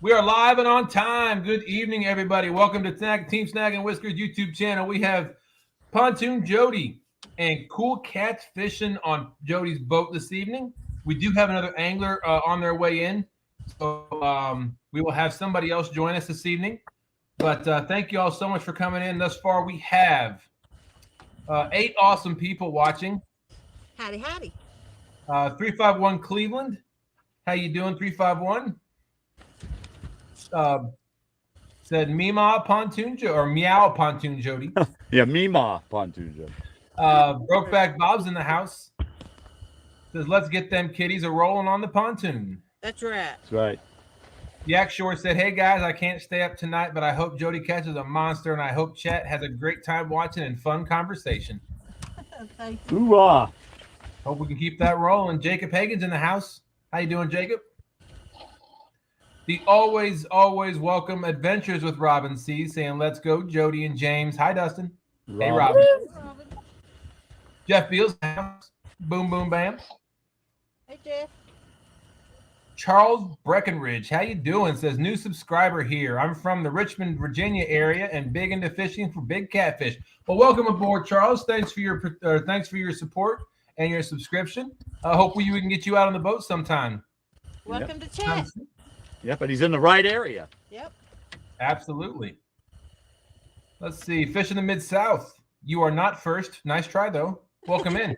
We are live and on time. Good evening, everybody. Welcome to Team Snag and Whiskers YouTube channel. We have Pontoon Jodi and Cool Cats fishing on Jodi's boat this evening. We do have another angler on their way in, so we will have somebody else join us this evening. But thank you all so much for coming in. Thus far, we have 8 awesome people watching. Howdy, howdy. 351 Cleveland. How you doing, 351? Said Mima Pontoon or Meow Pontoon Jodi. Yeah, Mima Pontoon Jodi. Brokeback Bob's in the house. Says, let's get them kitties a rolling on the pontoon. That's right. That's right. Yak Shore said, hey guys, I can't stay up tonight, but I hope Jodi catches a monster, and I hope chat has a great time watching and fun conversation. Thank you. Hoorah! Hope we can keep that rolling. Jacob Hagen's in the house. How you doing, Jacob? The always welcome Adventures with Robin C saying, let's go, Jodi and James. Hi, Dustin. Hey, Robin. Jeff Beals, boom, boom, bam. Hey, Jeff. Charles Breckenridge, how you doing? Says, new subscriber here. I'm from the Richmond, Virginia area and big into fishing for big catfish. Well, welcome aboard, Charles. Thanks for your support and your subscription. Hopefully we can get you out on the boat sometime. Welcome to chat. Yeah, but he's in the right area. Yep. Absolutely. Let's see. Fish in the Mid-South. You are not first. Nice try, though. Welcome in.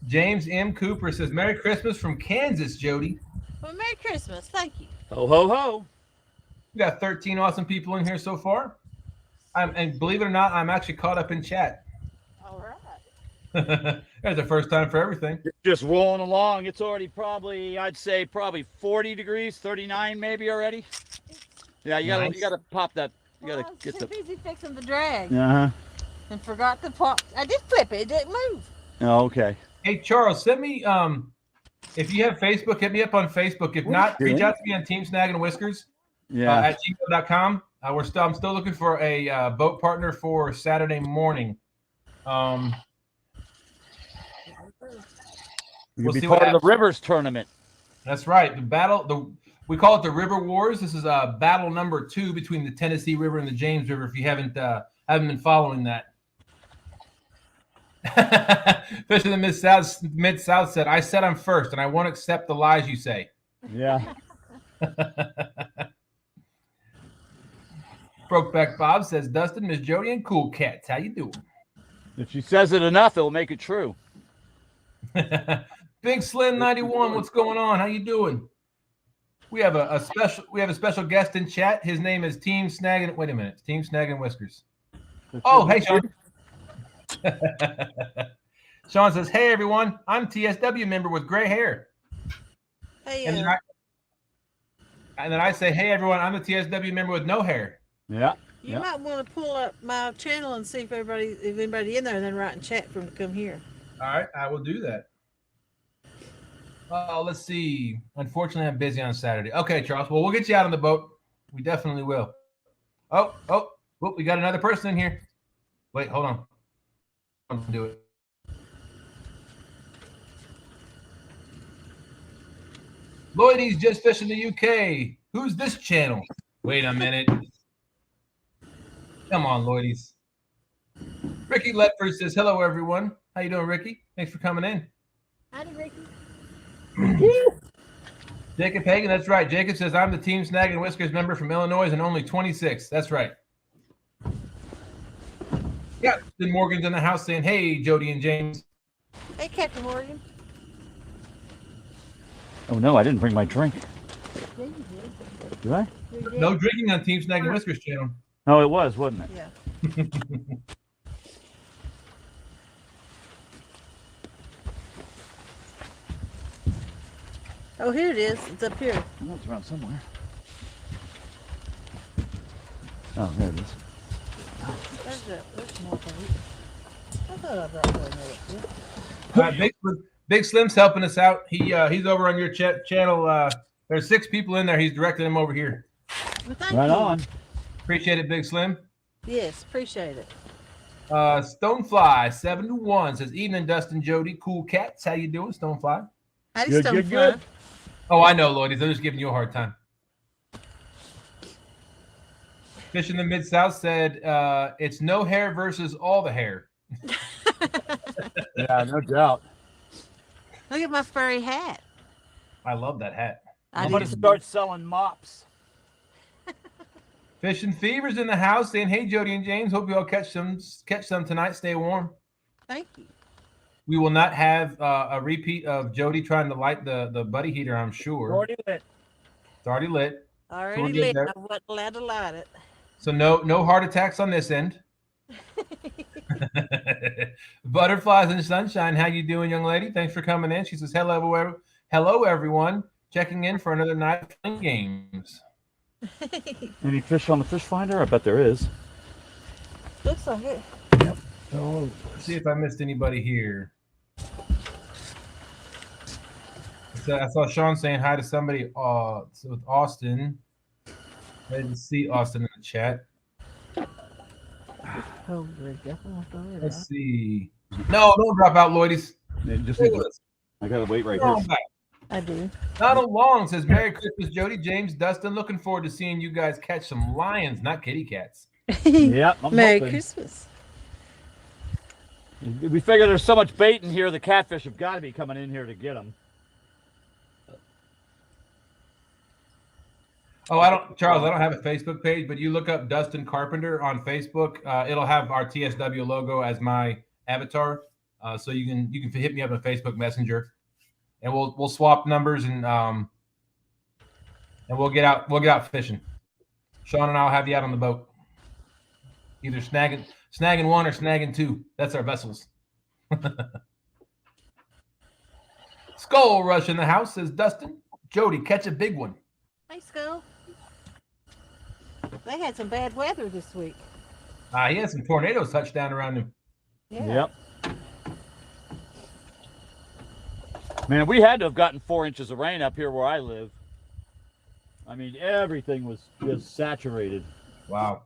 James M. Cooper says, Merry Christmas from Kansas, Jodi. Well, Merry Christmas. Thank you. Ho, ho, ho. We got 13 awesome people in here so far. And believe it or not, I'm actually caught up in chat. All right. That's the first time for everything. It's just rolling along. It's already I'd say 40 degrees, 39 maybe already. Yeah, you gotta pop that. You gotta get too busy fixing the drag. Uh-huh. And forgot to pop. I did flip it. It didn't move. Oh, okay. Hey, Charles, send me, if you have Facebook, hit me up on Facebook. If not, reach out to me on Team Snag and Whiskers at gmail.com. I'm still looking for a boat partner for Saturday morning. You'll be part of the Rivers tournament. That's right. We call it the River Wars. This is battle number 2 between the Tennessee River and the James River. If you haven't been following that. Fish in the Mid-South said, I said I'm first, and I won't accept the lies you say. Yeah. Brokeback Bob says, Dustin, Miss Jodi, and Cool Cats. How you doing? If she says it enough, it'll make it true. Big Slim 91, what's going on? How you doing? We have a special guest in chat. His name is Team Snag and Wait a minute, Team Snag and Whiskers. Oh, hey Sean. Sean says, hey everyone, I'm TSW member with gray hair. Hey, and then I say, hey everyone, I'm the TSW member with no hair. Yeah. You might want to pull up my channel and see if anybody in there, and then write in chat for them to come here. All right, I will do that. Let's see. Unfortunately, I'm busy on Saturday. Okay, Charles. Well, we'll get you out on the boat. We definitely will. Oh, we got another person in here. Wait, hold on. I'm gonna do it. Lloydie's just fishing the UK. Who's this channel? Wait a minute. Come on, Lloydie's. Ricky Letford says, hello, everyone. How you doing, Ricky? Thanks for coming in. Howdy, Ricky. Jacob Hagen, that's right. Jacob says, I'm the Team Snag and Whiskers member from Illinois and only 26. That's right. Yeah, then Morgan's in the house saying, hey, Jodi and James. Hey, Captain Morgan. Oh, no, I didn't bring my drink. Yeah, you did. Did I? No drinking on Team Snag and Whiskers channel. Oh, it was, wasn't it? Yeah. Oh, here it is. It's up here. Oh, it's around somewhere. Oh, there it is. There's more for you. I thought I brought one. Big Slim's helping us out. He's over on your channel. There's 6 people in there. He's directing them over here. Well, thank Right you. on. Appreciate it, Big Slim. Yes, appreciate it. Stonefly 7-1 says, evening, Dustin, Jodi, Cool Cats. How you doing, Stonefly? Howdy, Good, Stonefly. good. Oh, I know, Lloyd. They're just giving you a hard time. Fish in the Mid-South said, it's no hair versus all the hair. Yeah, no doubt. Look at my furry hat. I love that hat. I'm going to start selling mops. Fish and Fever's in the house saying, hey, Jody and James, hope you all catch some tonight. Stay warm. Thank you. We will not have a repeat of Jody trying to light the buddy heater, I'm sure. Already lit. It's already lit. Already lit. I wasn't allowed to light it. So no heart attacks on this end. Butterflies and sunshine. How you doing, young lady? Thanks for coming in. She says, hello, everyone. Checking in for another night of playing games. Any fish on the fish finder? I bet there is. Looks like it. Yep. Oh, let's see if I missed anybody here. So I saw Sean saying hi to somebody with Austin. I didn't see Austin in the chat. Let's see. No, don't drop out, Lloydies. I gotta wait right here. I do. Donald Long says, Merry Christmas, Jody, James, Dustin. Looking forward to seeing you guys catch some lions, not kitty cats. Yep. Merry Christmas. We figure there's so much bait in here, the catfish have got to be coming in here to get them. Oh, Charles, I don't have a Facebook page, but you look up Dustin Carpenter on Facebook. It'll have our TSW logo as my avatar. So you can hit me up on Facebook Messenger, and we'll swap numbers and we'll get out fishing. Sean and I'll have you out on the boat, either snagging one or snagging two. That's our vessels. Skull Rush in the house says, Dustin, Jody, catch a big one. Hey, Skull. They had some bad weather this week. He had some tornadoes touch down around him. Yeah. Yep. Man, we had to have gotten 4 inches of rain up here where I live. I mean, everything was just saturated. Wow.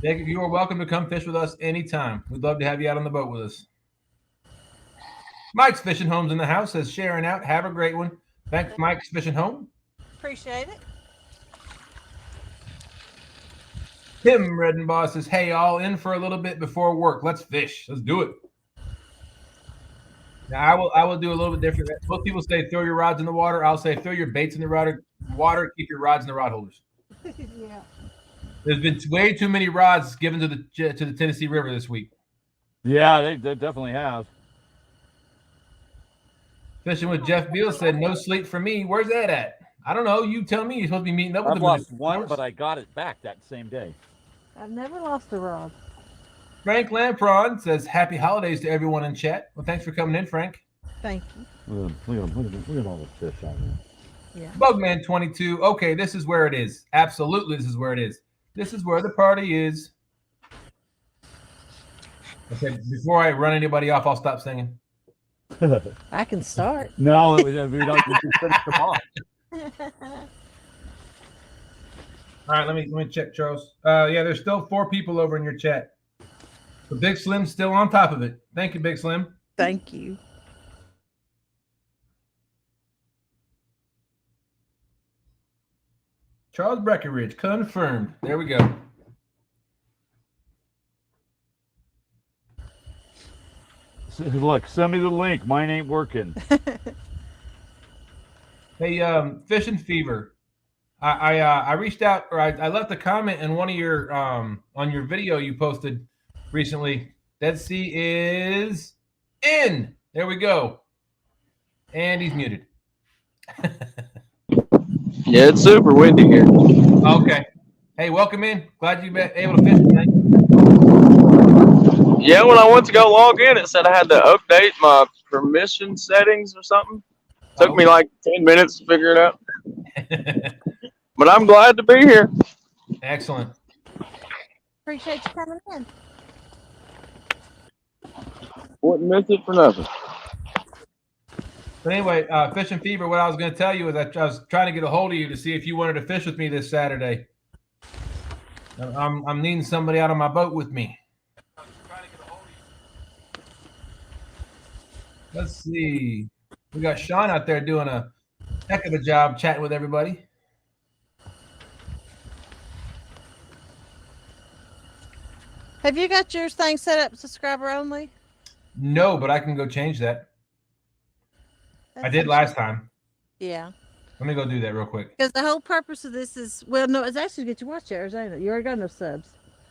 Jacob, you are welcome to come fish with us anytime. We'd love to have you out on the boat with us. Mike's Fishing Home's in the house, says sharing out. Have a great one. Thanks, Mike's Fishing Home. Appreciate it. Tim Redenbaugh says, hey, all in for a little bit before work. Let's fish. Let's do it. Now, I will do a little bit different. Most people say throw your rods in the water. I'll say throw your baits in the water. Keep your rods in the rod holders. Yeah. There's been way too many rods given to the Tennessee River this week. Yeah, they definitely have. Fishing with Jeff Beal said, no sleep for me. Where's that at? I don't know. You tell me. You're supposed to be meeting up with them. I've lost one, but I got it back that same day. I've never lost a rod. Frank Lampron says, happy holidays to everyone in chat. Well, thanks for coming in, Frank. Thank you. Look at all the fish out there. Yeah. Bugman 22. Okay, this is where it is. Absolutely, this is where it is. This is where the party is. Okay, before I run anybody off, I'll stop singing. I can start. No, we don't finish them off. All right, let me check, Charles. Yeah, there's still 4 people over in your chat. The Big Slim's still on top of it. Thank you, Big Slim. Thank you. Charles Breckenridge, confirmed. There we go. Look, send me the link. Mine ain't working. Hey, Fishing Fever. I reached out, or I left a comment in one of your on your video you posted recently. Dead Sea is in. There we go. And he's muted. Yeah, it's super windy here. Okay. Hey, welcome in. Glad you've been able to fish tonight. Yeah, when I went to go log in, it said I had to update my permission settings or something. Took me like 10 minutes to figure it out. But I'm glad to be here. Excellent. Appreciate you coming in. Wouldn't miss it for nothing. But anyway, Fishing Fever, what I was going to tell you is that I was trying to get a hold of you to see if you wanted to fish with me this Saturday. I'm needing somebody out on my boat with me. Let's see. We got Sean out there doing a heck of a job chatting with everybody. Have you got your thing set up subscriber only? No, but I can go change that. I did last time. Yeah. Let me go do that real quick. Because the whole purpose of this is, well, no, it's actually to get your watch hours, ain't it? You already got no subs.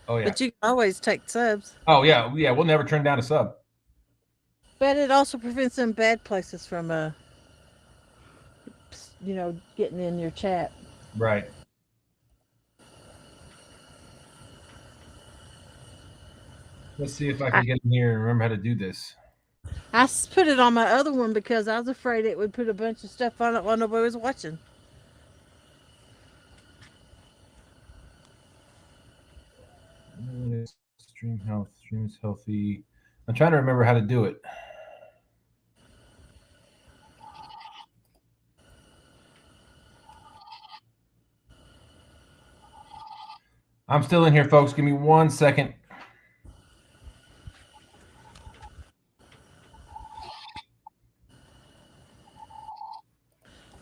Oh yeah. But you can always take subs. Oh yeah, yeah. We'll never turn down a sub. But it also prevents some bad places from, getting in your chat. Right. Let's see if I can get in here and remember how to do this. I put it on my other one because I was afraid it would put a bunch of stuff on it while nobody was watching. Stream health. Stream is healthy. I'm trying to remember how to do it. I'm still in here, folks. Give me 1 second.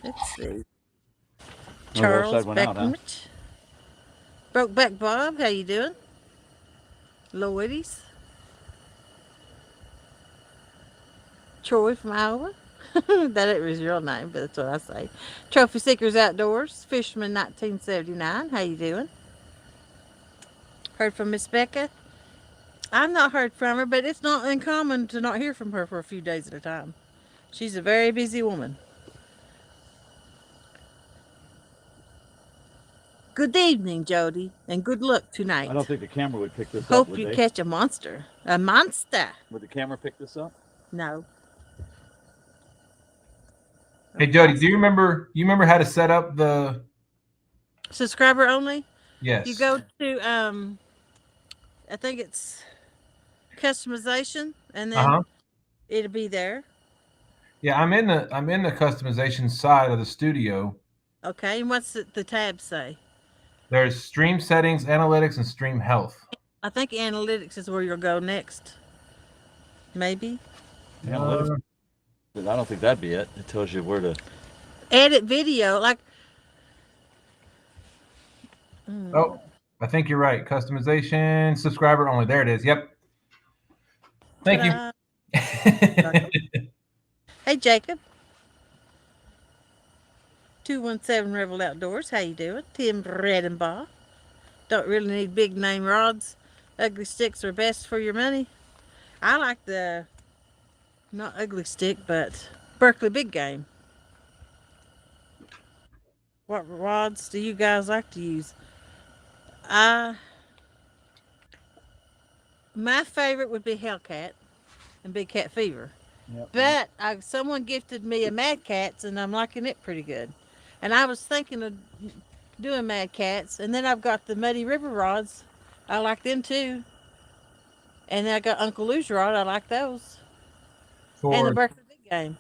Let's see. Oh, Charles website went out, huh? Beckwith. Brokeback Bob, how you doing? Lloydies. Troy from Iowa. That ain't his real name, but that's what I say. Trophy Seekers Outdoors. Fisherman 1979. How you doing? Heard from Miss Becca? I've not heard from her, but it's not uncommon to not hear from her for a few days at a time. She's a very busy woman. Good evening, Jody, and good luck tonight. I don't think the camera would pick this up. Hope Would you they? catch a monster. A monster. Would the camera pick this up? No. Hey Jody, do you remember how to set up the Subscriber only? Yes. You go to I think it's customization, and then it'll be there. Yeah, I'm in the customization side of the studio. Okay, and what's the tab say? There's stream settings, analytics, and stream health. I think analytics is where you'll go next. Maybe. Analytics. I don't think that'd be it. It tells you where to edit video, like. Oh, I think you're right. Customization, subscriber only. There it is. Yep. Thank you. Hey, Jacob. 217 Rebel Outdoors. How you doing? Tim Redenbaugh. Don't really need big name rods. Ugly sticks are best for your money. I like the, not ugly stick, but Berkeley Big Game. What rods do you guys like to use? My favorite would be Hellcat and Big Cat Fever. Yep. But someone gifted me a Mad Cats, and I'm liking it pretty good. And I was thinking of doing Mad Cats, and then I've got the Muddy River rods. I like them too. And then I got Uncle Lou's rod. I like those. And the Berkeley Big Game.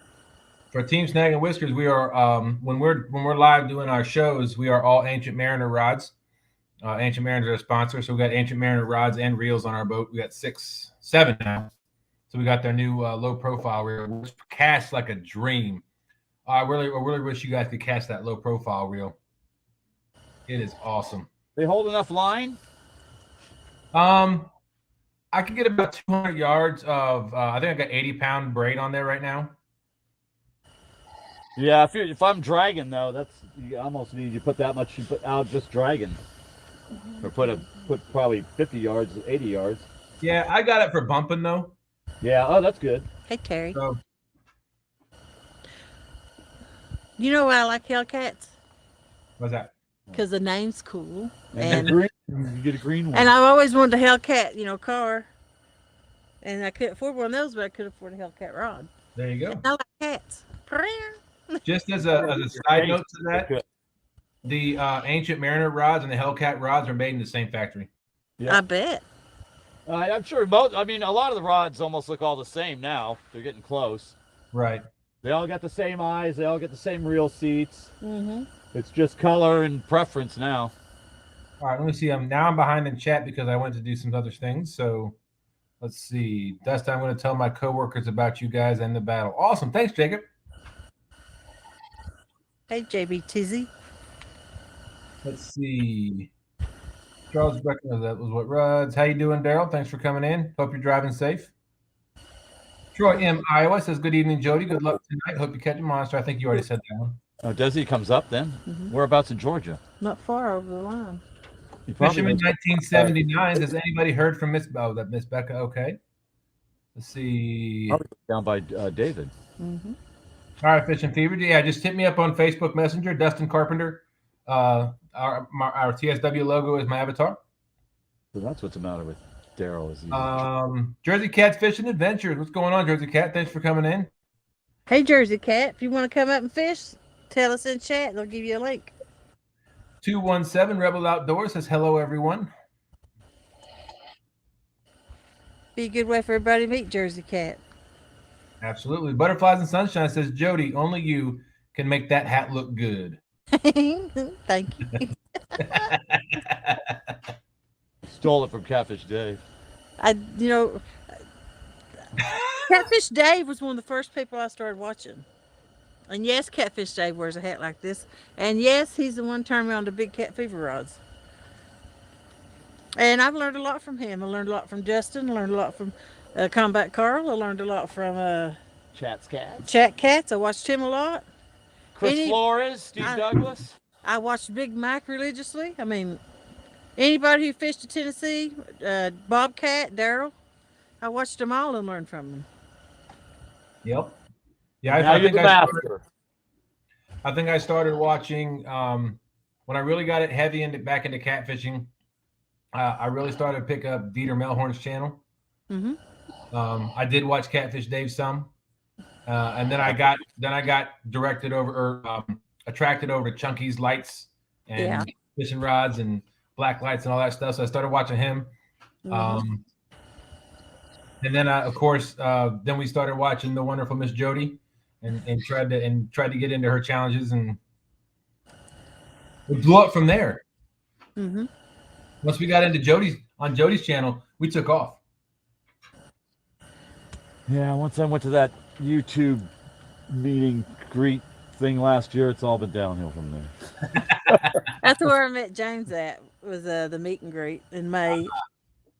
For Team Snag and Whiskers, we are when we're live doing our shows, we are all Ancient Mariner rods. Ancient Mariners are a sponsor, so we got Ancient Mariner rods and reels on our boat. We got 7 now. So we got their new low profile reel, which casts like a dream. I really wish you guys could cast that low profile reel. It is awesome. They hold enough line? I could get about 200 yards of. I think I got 80-pound braid on there right now. Yeah, if I'm dragging though, that's you almost need to put that much. You put out just dragging, or put probably 50 yards, 80 yards. Yeah, I got it for bumping though. Yeah, oh, that's good. Hey, Terry. So, you know why I like Hellcats? What's that? Because the name's cool. And green, you get a green one. And I've always wanted a Hellcat, car. And I couldn't afford one of those, but I could afford a Hellcat rod. There you go. And I like cats. Just as a side note to that, the Ancient Mariner rods and the Hellcat rods are made in the same factory. Yep. I bet. I'm sure a lot of the rods almost look all the same now. They're getting close. Right. They all got the same eyes. They all get the same reel seats. Mm-hmm. It's just color and preference now. All right, let me see. I'm behind in chat because I went to do some other things. So Let's see. Dustin, I'm going to tell my coworkers about you guys and the battle. Awesome. Thanks, Jacob. Hey, JB Tizzy. Let's see. Charles Beckner, that was what Ruds. How you doing, Daryl? Thanks for coming in. Hope you're driving safe. Troy M. Iowa says, good evening, Jody. Good luck tonight. Hope you catch a monster. I think you already said that one. Oh, Desi comes up then? Whereabouts in Georgia? Not far over the line. Fisherman 1979. Has anybody heard from Miss Becca? Okay. Let's see. Probably down by David. All right, Fishing Fever. Yeah, just hit me up on Facebook Messenger. Dustin Carpenter. Our TSW logo is my avatar. So that's what's the matter with Daryl. Jersey Cat's Fishing Adventures. What's going on, Jersey Cat? Thanks for coming in. Hey, Jersey Cat. If you want to come up and fish, tell us in chat. They'll give you a link. 217 Rebel Outdoors says hello, everyone. Be a good way for everybody to meet Jersey Cat. Absolutely. Butterflies and Sunshine says, Jody, only you can make that hat look good. Thank you. Stole it from Catfish Dave. Catfish Dave was one of the first people I started watching. And yes, Catfish Dave wears a hat like this. And yes, he's the one turning me on to big cat fever rods. And I've learned a lot from him. I learned a lot from Justin. I learned a lot from Combat Carl. I learned a lot from Chat Cats. I watched him a lot. Chris Flores, Steve Douglas. I watched Big Mac religiously. I mean, anybody who fished in Tennessee, Bobcat, Daryl, I watched them all and learned from them. Yep. Yeah, I think I started watching when I really got it heavy back into catfishing. I really started to pick up Dieter Melhorn's channel. I did watch Catfish Dave some, and then I got directed over or attracted over to Chunky's lights and fishing rods and black lights and all that stuff. So I started watching him. And then of course then we started watching the wonderful Miss Jodi and tried to get into her challenges, and we blew up from there. Once we got into Jodi's channel, we took off. Yeah, once I went to that YouTube meeting greet thing last year, it's all been downhill from there. That's where I met James at, was the meet and greet in May.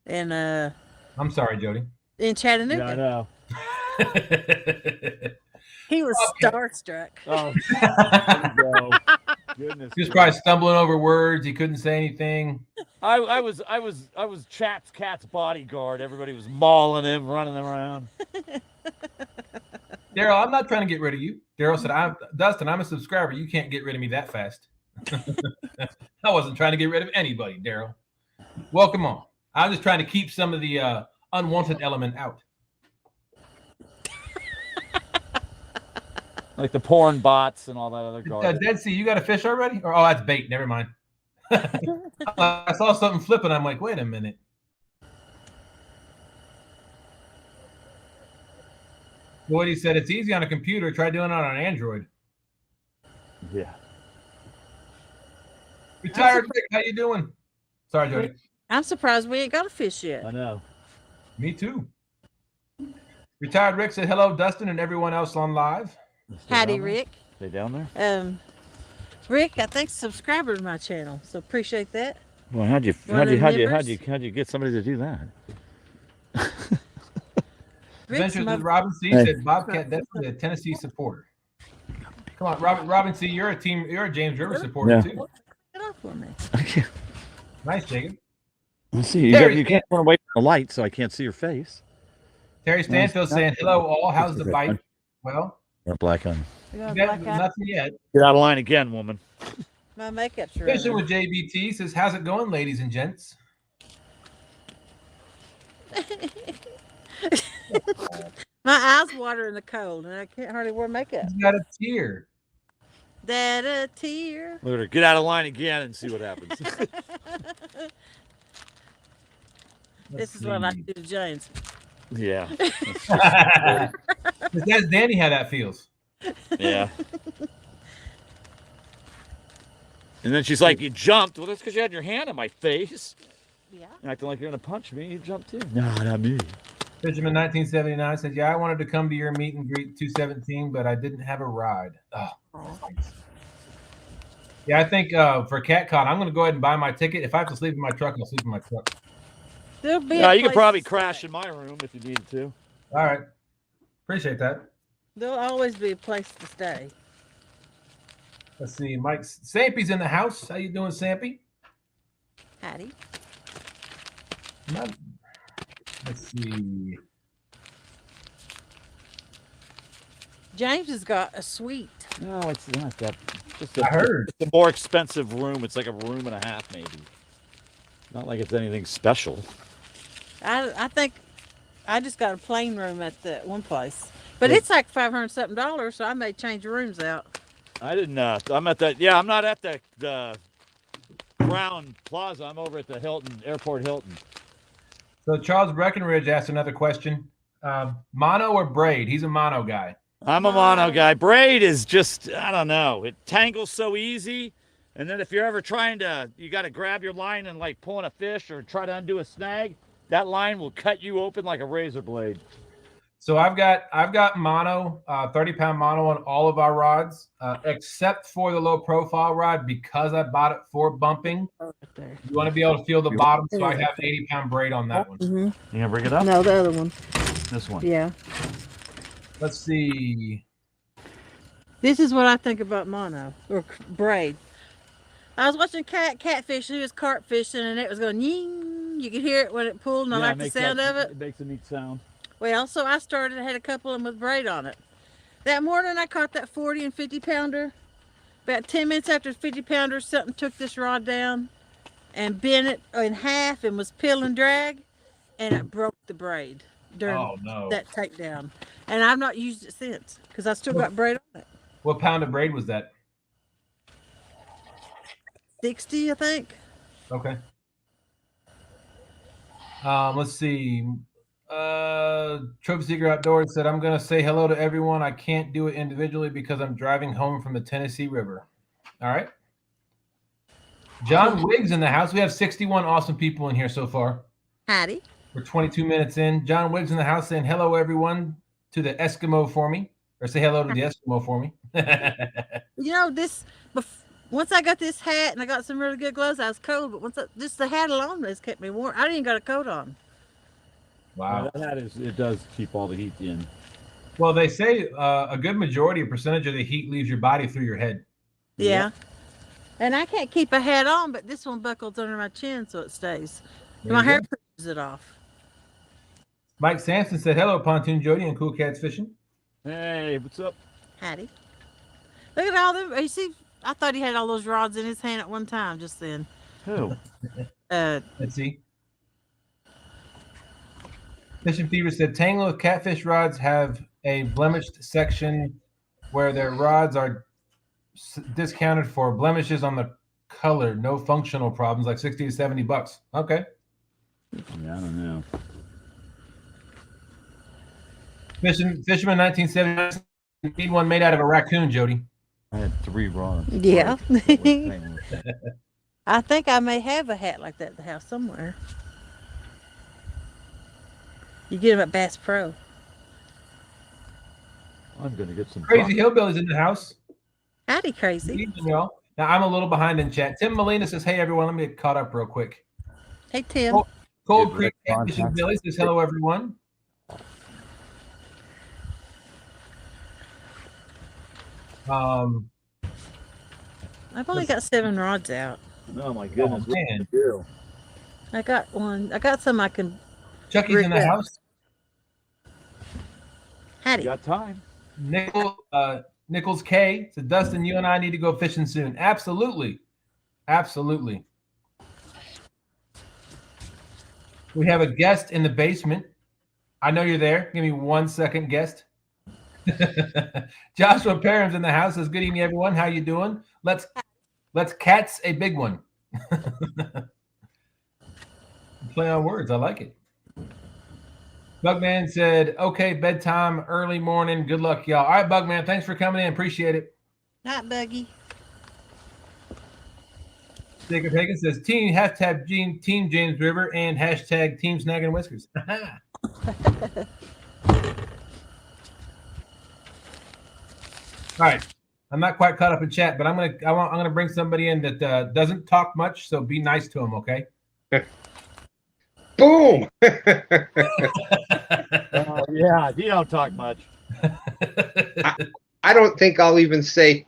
And I'm sorry, Jodi. In Chattanooga. Yeah, I know. He was starstruck. Oh, goodness. He was probably stumbling over words. He couldn't say anything. I was Cat's bodyguard. Everybody was mauling him, running him around. Daryl, I'm not trying to get rid of you. Daryl said, Dustin, I'm a subscriber. You can't get rid of me that fast. I wasn't trying to get rid of anybody, Daryl. Welcome on. I'm just trying to keep some of the unwanted element out. Like the porn bots and all that other garbage. Dead Sea, you got a fish already? Or that's bait. Never mind. I saw something flipping. I'm like, wait a minute. Woody said it's easy on a computer. Try doing it on an Android. Yeah. Retired Rick, how you doing? Sorry, Jodi. I'm surprised we ain't got a fish yet. I know. Me too. Retired Rick said hello, Dustin, and everyone else on live. Howdy, Rick. Stay down there. Rick, I think subscriber to my channel, so appreciate that. Well, how'd you get somebody to do that? Adventures with Robin C said Bobcat definitely a Tennessee supporter. Come on, Robin C, you're a James River supporter too. Get off for me. Nice, Jacob. Let's see. You can't run away from the light, so I can't see your face. Terry Stanfield saying hello all. How's the bite? Well, black on. Nothing yet. Get out of line again, woman. My makeup's ready. Fishing with JBT says, how's it going, ladies and gents? My eyes water in the cold, and I can't hardly wear makeup. He's got a tear. That a tear. Look at her. Get out of line again and see what happens. This is what I do to James. Yeah. That's Danny how that feels. Yeah. And then she's like, you jumped. Well, that's because you had your hand on my face. Yeah. Acting like you're gonna punch me. You jumped in. No, not me. Fisherman 1979 said, "Yeah, I wanted to come to your meet and greet 217, but I didn't have a ride." Oh, thanks. Yeah, I think for CatCon, I'm going to go ahead and buy my ticket. If I have to sleep in my truck, I'll sleep in my truck. There'll be Yeah, a you could place probably to crash stay. in my room if you needed to. All right. Appreciate that. There'll always be a place to stay. Let's see. Mike Sampy's in the house. How you doing, Sampy? Hattie. Let's see. James has got a suite. No, it's not that. I heard. It's a more expensive room. It's like a room and a half, maybe. Not like it's anything special. I think I just got a plain room at the one place, but Yeah. it's like $500 something, so I may change the rooms out. I didn't. I'm at that. Yeah, I'm not at the Crown Plaza. I'm over at the Hilton, Airport Hilton. So Charles Breckenridge asked another question. Mono or braid? He's a mono guy. I'm a mono guy. Braid is just, I don't know. It tangles so easy. And then if you're ever trying to, you got to grab your line and like pulling a fish or try to undo a snag, that line will cut you open like a razor blade. So I've got mono, 30-pound mono on all of our rods, except for the low profile rod because I bought it for bumping. Right there. You want to be able to feel the bottom, so I have 80-pound braid on that one. Mm-hmm. You gonna bring it up? No, the other one. This one. Yeah. Let's see. This is what I think about mono or braid. I was watching catfish. He was carp fishing, and it was going ying. You could hear it when it pulled, and I like the sound of it. It makes a neat sound. Well, so I started. I had a couple of them with braid on it. That morning, I caught that 40 and 50 pounder. About 10 minutes after the 50 pounder, something took this rod down and bent it in half and was pill and drag, and it broke the braid during that takedown. And I've not used it since because I still got braid on it. What pound of braid was that? 60, I think. Okay. Let's see. Trophy Seeker Outdoors said, "I'm going to say hello to everyone. I can't do it individually because I'm driving home from the Tennessee River." All right. John Wiggs in the house. We have 61 awesome people in here so far. Hattie. We're 22 minutes in. John Wiggs in the house saying, "Hello, everyone," to the Eskimo for me. Or say hello to the Eskimo for me. You know, once I got this hat and I got some really good gloves, I was cold. But just the hat alone has kept me warm. I didn't even got a coat on. Wow. Yeah, it does keep all the heat in. Well, they say a good majority, a percentage of the heat leaves your body through your head. Yeah. And I can't keep a hat on, but this one buckles under my chin so it stays. My hair pushes it off. Mike Sampson said, "Hello, Pontoon Jodi and Cool Cats Fishing." Hey, what's up? Hattie. Look at all them. You see, I thought he had all those rods in his hand at one time just then. Who? Let's see. Fishing Fever said, "Tangle catfish rods have a blemished section where their rods are discounted for blemishes on the color. No functional problems, like 60 to 70 bucks." Okay. Yeah, I don't know. Fisherman 1979 need one made out of a raccoon, Jodi. I had 3 rods. Yeah. I think I may have a hat like that at the house somewhere. You get them at Bass Pro. I'm gonna get some Crazy Hillbillies in the house. Howdy, Good crazy. evening, y'all. Now, I'm a little behind in chat. Tim Molina says, "Hey, everyone. Let me get caught up real quick." Hey, Tim. Oh. Cold Good Creek contact. Fishing Billy says, "Hello, everyone." I've only got 7 rods out. Oh my goodness. Oh, man. What do you do? I got one. I got some I can. Chucky's in the Yeah. house. Hattie. You got time. Nichols K said, "Dustin, you and I need to go fishing soon." Absolutely. Absolutely. We have a guest in the basement. I know you're there. Give me 1 second, guest. Joshua Parham's in the house. Says, "Good evening, everyone. How you doing? Let's catch a big one." Play on words. I like it. Bugman said, "Okay, bedtime, early morning. Good luck, y'all." All right, Bugman. Thanks for coming in. Appreciate it. Not Buggy. Jacob Hagan says team team James River and hashtag team snagging whiskers. All right, I'm not quite caught up in chat, but I'm gonna bring somebody in that doesn't talk much, so be nice to him, okay? Boom. Yeah, you don't talk much. I don't think I'll even say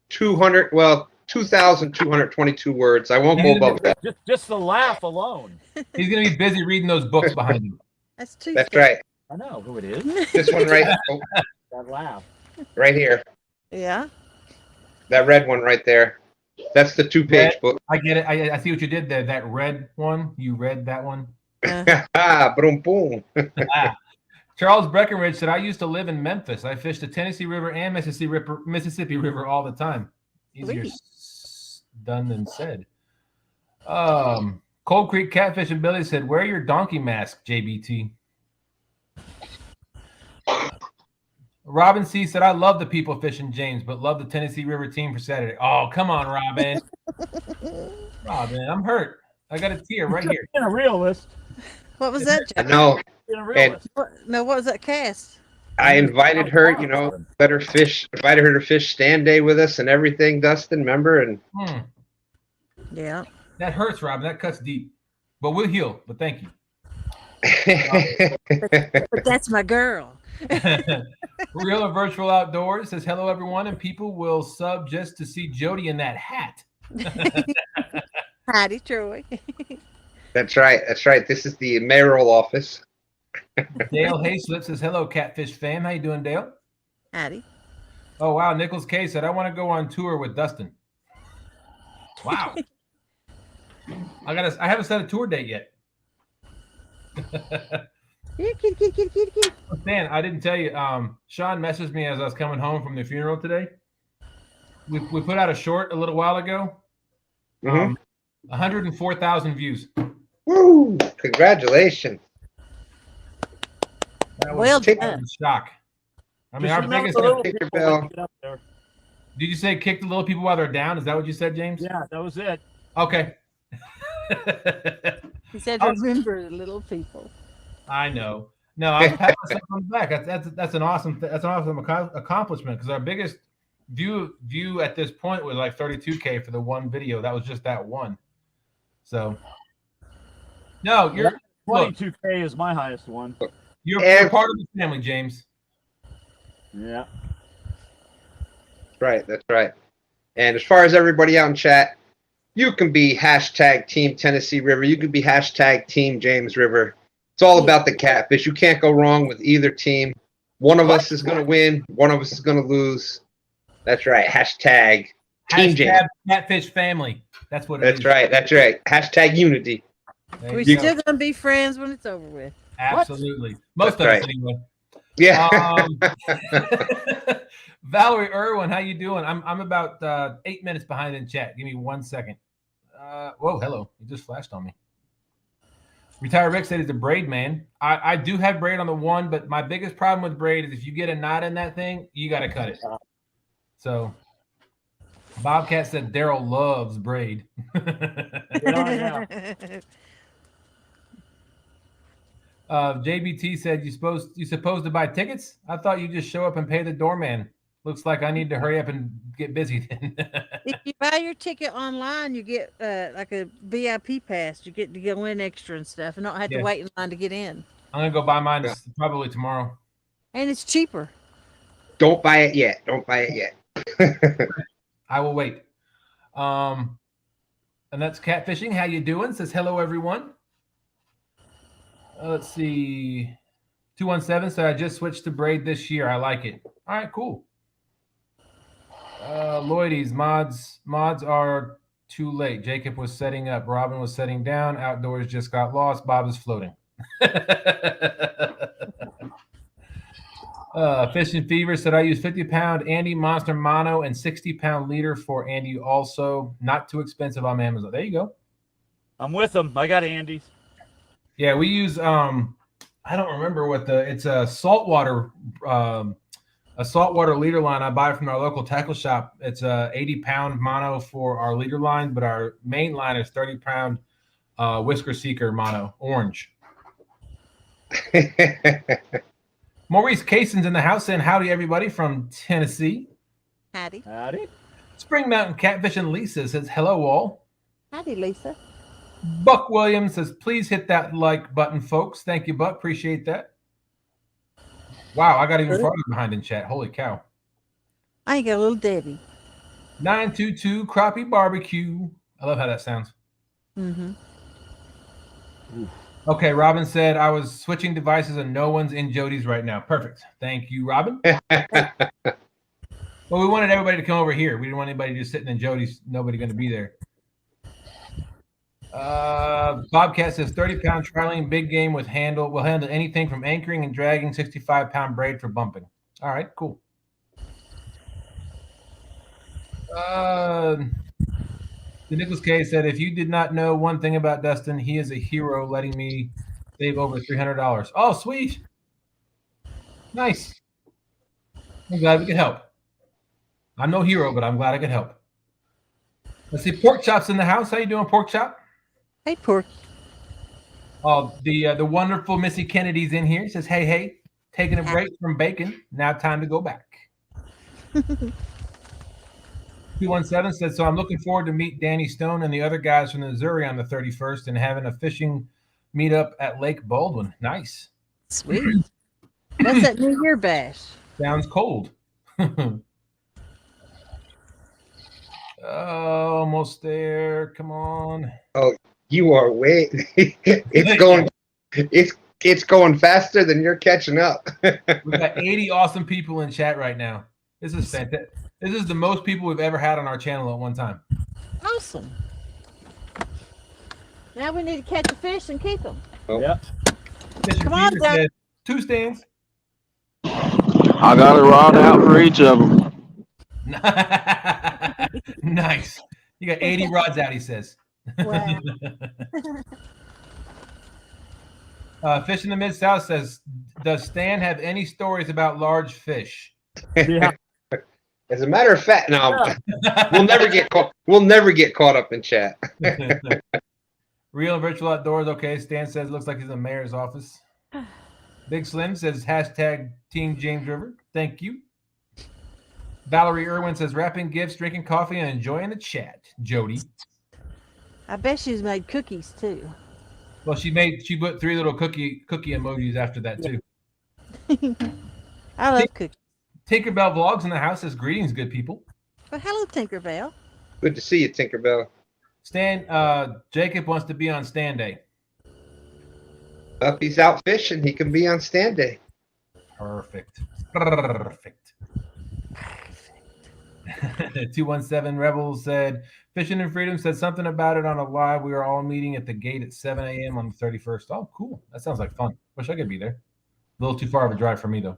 2,222 words. I won't go above that. Just the laugh alone. He's gonna be busy reading those books behind him. That's two. That's right. I know who it is. This one right, That laugh. right here. Yeah. That red one right there. That's the 2-page book. I get it. I see what you did there. That red one, you read that one. Boom, boom. Charles Breckenridge said, I used to live in Memphis. I fished the Tennessee River and Mississippi River all the time. Easier done than said. Cold Creek Catfish and Billy said, wear your donkey mask, JBT. Robin C said, I love the people fishing James, but love the Tennessee River team for Saturday. Oh, come on, Robin. Robin, I'm hurt. I got a tear right here. Being a realist. What was that, I Jack? know. Being a realist. What was that cast? I invited her, invited her to fish stand day with us and everything, Dustin, remember? And Yeah. That hurts, Robin. That cuts deep. But we'll heal. But thank you. But that's my girl. Real or Virtual Outdoors says, hello, everyone. And people will sub just to see Jodi in that hat. Howdy, Troy. That's right. That's right. This is the mayoral office. Dale Hayslip says, hello, Catfish fam. How you doing, Dale? Howdy. Oh, wow. Nichols K said, I want to go on tour with Dustin. Wow. I haven't set a tour date yet. Dan, I didn't tell you. Sean messaged me as I was coming home from the funeral today. We put out a short a little while ago. 104,000 views. Woo! Congratulations. That was Well a done. shock. I mean, our biggest. Kick your bell. Did you say kick the little people while they're down? Is that what you said, James? Yeah, that was it. Okay. He said, remember the little people. I know. No, I was patting myself on the back. That's an awesome accomplishment because our biggest view at this point was like 32K for the one video. That was just that one. So no, you're 22K is my highest one. You're part of the family, James. Yeah. Right, that's right. And as far as everybody out in chat, you can be hashtag Team Tennessee River. You can be hashtag Team James River. It's all about the catfish. You can't go wrong with either team. One of us is going to win. One of us is going to lose. That's right. Hashtag Team James. Catfish family. That's what it That's is. right. That's right. Hashtag unity. We're still going to be friends when it's over with. Absolutely. Most of us anyway. Yeah. Valerie Irwin, how you doing? I'm about 8 minutes behind in chat. Give me 1 second. Whoa, hello. You just flashed on me. Retired Rick said he's a braid man. I do have braid on the one, but my biggest problem with braid is if you get a knot in that thing, you got to cut it. So Bobcat said Daryl loves braid. JBT said you supposed to buy tickets? I thought you just show up and pay the doorman. Looks like I need to hurry up and get busy then. If you buy your ticket online, you get like a VIP pass. You get to go in extra and stuff and not have to wait in line to get in. I'm going to go buy mine probably tomorrow. And it's cheaper. Don't buy it yet. Don't buy it yet. I will wait. And that's Catfishing. How you doing? Says hello, everyone. Let's see. 217 said I just switched to braid this year. I like it. All right, cool. Lloydies, mods are too late. Jacob was setting up. Robin was setting down. Outdoors just got lost. Bob is floating. Fishing Fever said I use 50-pound Andy Monster Mono and 60-pound leader for Andy also. Not too expensive on Amazon. There you go. I'm with them. I got Andy's. Yeah, we use I don't remember what it's a saltwater a saltwater leader line I buy from our local tackle shop. It's a 80-pound mono for our leader line, but our main line is 30-pound Whisker Seeker mono, orange. Maurice Cason's in the house saying howdy, everybody from Tennessee. Howdy. Howdy. Spring Mountain Catfishing Lisa says hello, all. Howdy, Lisa. Buck Williams says please hit that like button, folks. Thank you, Buck. Appreciate that. Wow, I got even farther behind in chat. Holy cow. I ain't got a little Debbie. 922 Crappie Barbecue. I love how that sounds. Mm-hmm. Okay, Robin said I was switching devices and no one's in Jodi's right now. Perfect. Thank you, Robin. Well, we wanted everybody to come over here. We didn't want anybody just sitting in Jodi's. Nobody going to be there. Bobcat says 30-pound trilene big game with handle. Will handle anything from anchoring and dragging. 65-pound braid for bumping. All right, cool. The Nicholas K said, if you did not know one thing about Dustin, he is a hero letting me save over $300. Oh, sweet. Nice. I'm glad we could help. I'm no hero, but I'm glad I could help. Let's see. Pork Chop's in the house. How you doing, Pork Chop? Hey, Pork. Oh, the wonderful Missy Kennedy's in here. Says, hey, taking a break from bacon. Now time to go back. 217 says, so I'm looking forward to meet Danny Stone and the other guys from the Missouri on the 31st and having a fishing meetup at Lake Baldwin. Nice. Sweet. What's that New Year bash? Sounds cold. Almost there. Come on. Oh, you are way. It's going faster than you're catching up. We've got 80 awesome people in chat right now. This is fantastic. This is the most people we've ever had on our channel at one time. Awesome. Now we need to catch a fish and keep them. Oh. Yep. Mr. Come on, Peter Doug. says, 2 stands. I got a rod out for each of them. Nice. You got 80 rods out, he says. Wow. Fish in the Mid-South says, does Stan have any stories about large fish? Yeah. As a matter of fact, no, we'll never get caught. We'll never get caught up in chat. Real and virtual outdoors. Okay. Stan says looks like he's in the mayor's office. Big Slim says hashtag Team James River. Thank you. Valerie Irwin says wrapping gifts, drinking coffee, and enjoying the chat. Jodi. I bet she's made cookies too. Well, she put 3 little cookie emojis after that too. I love cookies. Tinkerbell Vlogs in the house says greetings, good people. Well, hello, Tinkerbell. Good to see you, Tinkerbell. Stan, Jacob wants to be on Stan Day. If he's out fishing, he can be on stand day. Perfect. 217 Rebels said, Fishing and Freedom said something about it on a live. We are all meeting at the gate at 7 a.m. on the 31st. Oh, cool. That sounds like fun. Wish I could be there. A little too far of a drive for me, though.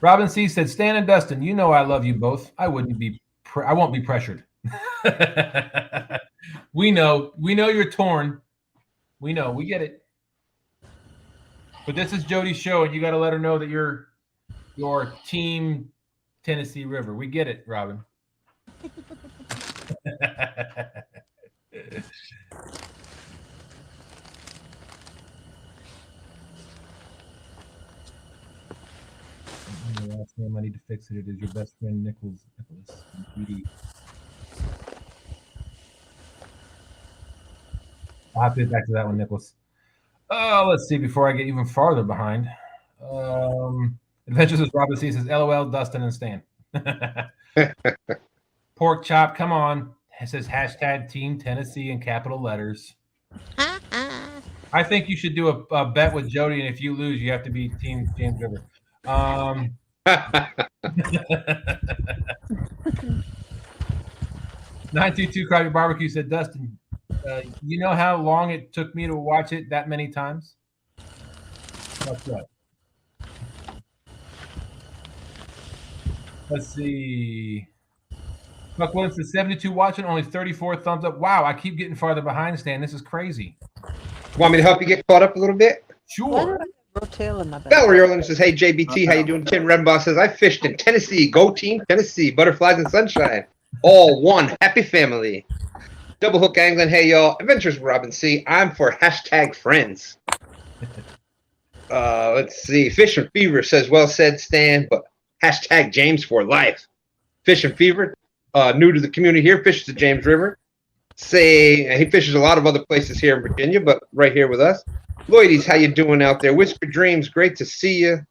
Robin C said, Stan and Dustin, you know I love you both. I won't be pressured. We know you're torn. We know, we get it. But this is Jodi's show, and you got to let her know that you're your team Tennessee River. We get it, Robin. The last name I need to fix it is your best friend Nicholas. PD. I'll have to get back to that one, Nicholas. Let's see before I get even farther behind. Adventures with Robin C says, LOL, Dustin and Stan. Pork Chop, come on. It says hashtag Team Tennessee in capital letters. I think you should do a bet with Jodi, and if you lose, you have to be Team James River. 922 Crappie Barbecue said, Dustin, you know how long it took me to watch it that many times? That's right. Let's see. Buck Williams says 72 watching, only 34 thumbs up. Wow, I keep getting farther behind, Stan. This is crazy. Want me to help you get caught up a little bit? Sure. Rotel in my bag. Valerie Orland says, "Hey JBT, how you doing?" Tim Rembaugh says, "I fished in Tennessee. Go team, Tennessee. Butterflies and sunshine, all one happy family." Double Hook Angling, hey y'all. Adventures with Robin C. I'm for hashtag friends. Let's see. Fish and Fever says, "Well said, Stan, but hashtag James for life." Fish and Fever, new to the community here, fishes the James River. Say he fishes a lot of other places here in Virginia, but right here with us. Lloydies, how you doing out there? Whisper Dreams, great to see you.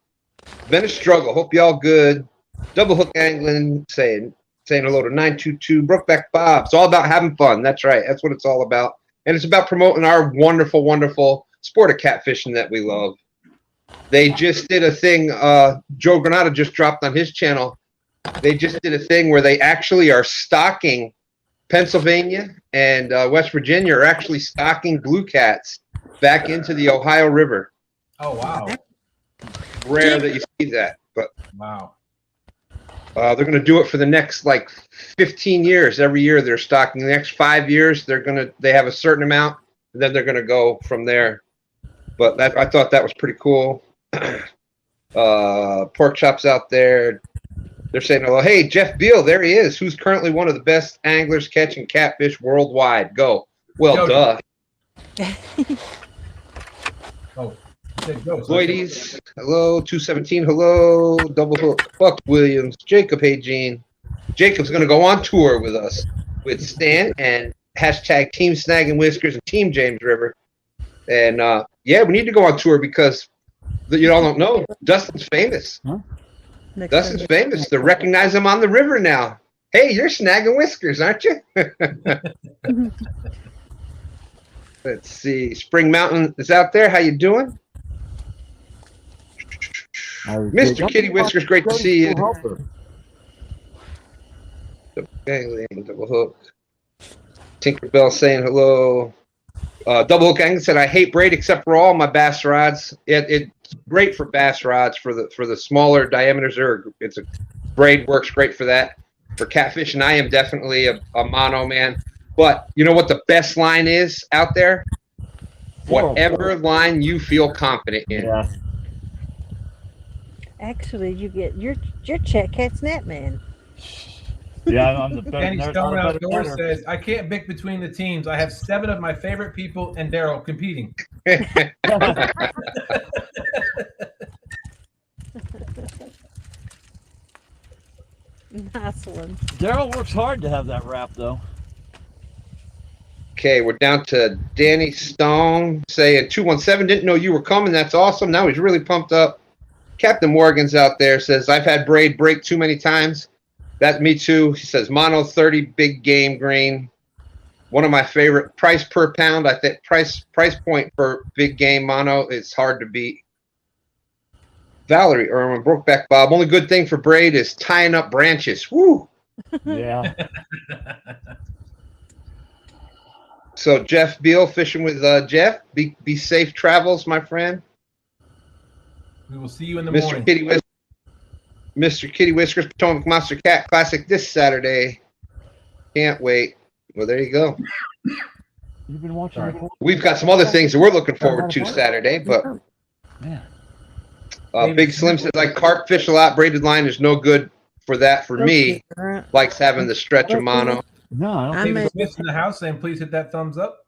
Been a struggle. Hope y'all good. Double Hook Angling saying hello to 922. Brokeback Bob. It's all about having fun. That's right. That's what it's all about. And it's about promoting our wonderful, wonderful sport of catfishing that we love. They just did a thing. Joe Granata just dropped on his channel. They just did a thing where they actually are stocking Pennsylvania and West Virginia are actually stocking blue cats back into the Ohio River. Oh, wow. Rare that you see that, but Wow. they're going to do it for the next like 15 years. Every year they're stocking. The next 5 years they have a certain amount, and then they're going to go from there. But I thought that was pretty cool. Pork chops out there. They're saying hello. Hey, Jeff Beal, there he is. Who's currently one of the best anglers catching catfish worldwide? Go. Well, Jodi. duh. Oh, you said go. So Lloydies, hello. 217, hello. Double Hook. Buck Williams. Jacob, hey, Gene. Jacob's going to go on tour with us with Stan and hashtag Team Snag and Whiskers and Team James River. And, yeah, we need to go on tour because you all don't know. Dustin's famous. Huh? Dustin's famous. They recognize him on the river now. Hey, you're Snag and Whiskers, aren't you? Let's see. Spring Mountain is out there. How you doing? Mr. Kitty Whiskers, great to see you. Double Hook. Tinkerbell saying hello. Double Hook Angling said, "I hate braid except for all my bass rods." It's great for bass rods for the smaller diameters. Braid works great for that. For catfishing, I am definitely a mono man. But you know what the best line is out there? Whatever line you feel confident in. Yeah. Actually, you get your Chat Cat Snap Man. Yeah, I'm the better. Danny Stone Outdoors says, "I can't pick between the teams. I have 7 of my favorite people and Daryl competing." Nice one. Daryl works hard to have that wrap, though. Okay, we're down to Danny Stone saying 217. Didn't know you were coming. That's awesome. Now he's really pumped up. Captain Morgan's out there says, "I've had braid break too many times." That's me too. He says mono 30 big game green. One of my favorite. Price per pound. I think price point for big game mono is hard to beat. Valerie Irwin, Brokeback Bob. Only good thing for braid is tying up branches. Woo! Yeah. So Jeff Beal fishing with Jeff. Be safe travels, my friend. We will see you in the Mr. morning. Kitty Whiskers. Mr. Kitty Whiskers Potomac Monster Cat Classic this Saturday. Can't wait. Well, there you go. You've been watching. Sorry. We've got some other things that we're looking forward to Saturday, but Man. Big Slim says, "I carp fish a lot. Braided line is no good for that for me. Likes having the stretch of mono." No, I don't I think. David mean- Smith's in the house saying, "Please hit that thumbs up."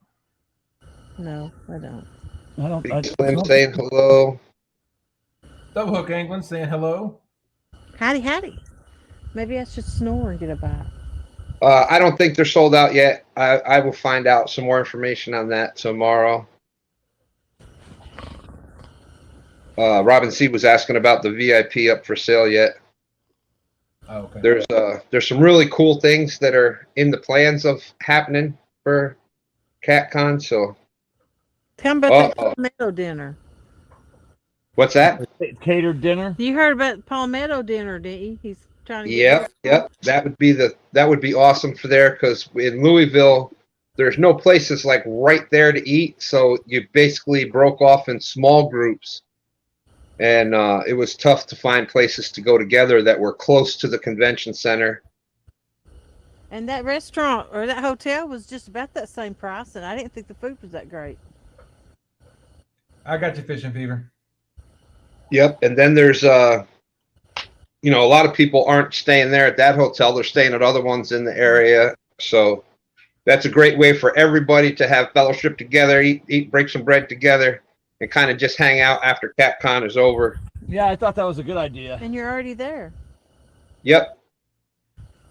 No, I don't. I don't. Big Slim saying hello. Double Hook Angling saying hello. Howdy, howdy. Maybe I should snore and get a bite. I don't think they're sold out yet. I will find out some more information on that tomorrow. Robin C was asking about the VIP up for sale yet. Oh, okay. There's some really cool things that are in the plans of happening for CatCon. So Tell me about Uh-oh. the Palmetto dinner. what's that? Catered dinner. You heard about the Palmetto dinner, didn't you? He's trying to get Yep. That would be awesome for there because in Louisville, there's no places like right there to eat. So you basically broke off in small groups. And it was tough to find places to go together that were close to the convention center. And that restaurant or that hotel was just about that same price, and I didn't think the food was that great. I got you, Fishing Fever. Yep. And then there's a lot of people aren't staying there at that hotel. They're staying at other ones in the area. So that's a great way for everybody to have fellowship together, eat, break some bread together, and kind of just hang out after CatCon is over. Yeah, I thought that was a good idea. And you're already there. Yep.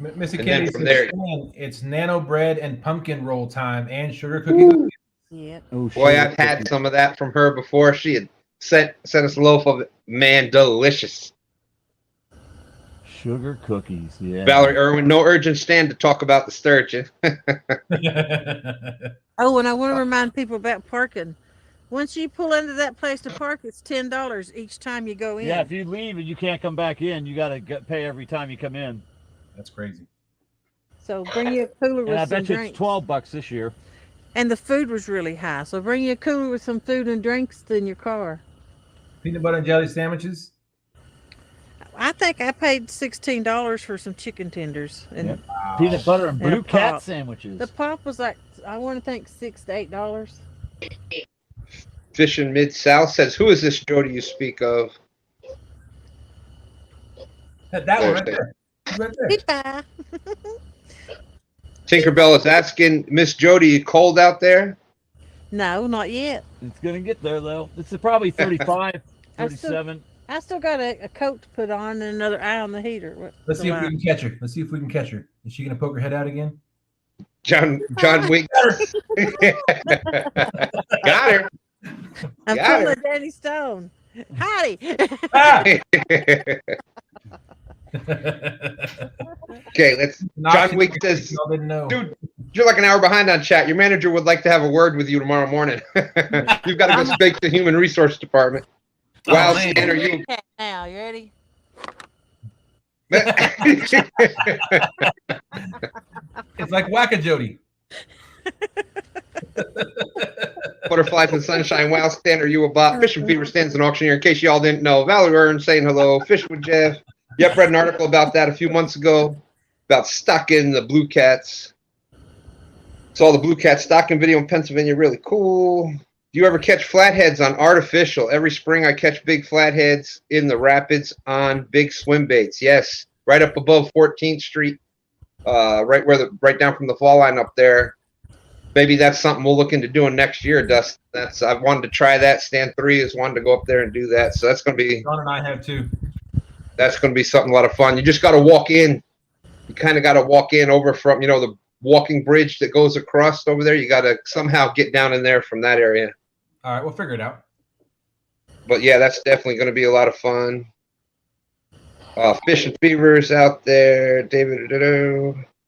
Mr. And Kennedy then from says, there- it's nano bread and pumpkin roll time and sugar cookies. Yep. Oh, Boy, I've had some of that from her before. She had sent us a loaf of it. Man, delicious. sugar cookies. Yeah. Valerie Irwin, no urgent stand to talk about the sturgeon. Oh, and I want to remind people about parking. Once you pull into that place to park, it's $10 each time you go in. Yeah, if you leave and you can't come back in, you got to pay every time you come in. That's crazy. So bring you a cooler with And I some bet you drinks. it's $12 this year. And the food was really high. So bring you a cooler with some food and drinks in your car. Peanut butter and jelly sandwiches. I think I paid $16 for some chicken tenders. And Yep. Peanut butter and And a blue cat pop. sandwiches. the pop was like, I want to think $6 to $8. Fish in Mid-South says, who is this Jodi you speak of? That one right there. He's right there. Bye. Tinkerbell is asking, Miss Jodi, you cold out there? No, not yet. It's going to get there, though. This is probably 35, I still- 37. I still got a coat to put on and another eye on the heater. Let's see if we can catch her. Let's see if we can catch her. Is she gonna poke her head out again? John Wick. Got her. I'm Got pulling Danny Stone. Howdy. Ah! Okay, let's. John Wick says, Y'all didn't know. dude, you're like an hour behind on chat. Your manager would like to have a word with you tomorrow morning. You've got to go speak to the human resource department. Oh, Wow, man. Stan, are you? Now, you ready? It's like Whack-A-Jody. Butterflies and sunshine. Wow, Stan, are you a bot? Fishing Fever stands an auctioneer. In case y'all didn't know, Valerie Earn saying hello. Fishing with Jeff. Yep, read an article about that a few months ago about stocking the blue cats. Saw the blue cat stocking video in Pennsylvania. Really cool. Do you ever catch flatheads on artificial? Every spring I catch big flatheads in the rapids on big swim baits. Yes, right up above 14th Street, right down from the fall line up there. Maybe that's something we'll look into doing next year, Dustin. I've wanted to try that. Stan 3 has wanted to go up there and do that. So that's going to be John and I have too. something a lot of fun. You just got to walk in. You kind of got to walk in over from, the walking bridge that goes across over there. You got to somehow get down in there from that area. All right, we'll figure it out. But yeah, that's definitely going to be a lot of fun. Fishing Fever's out there. David.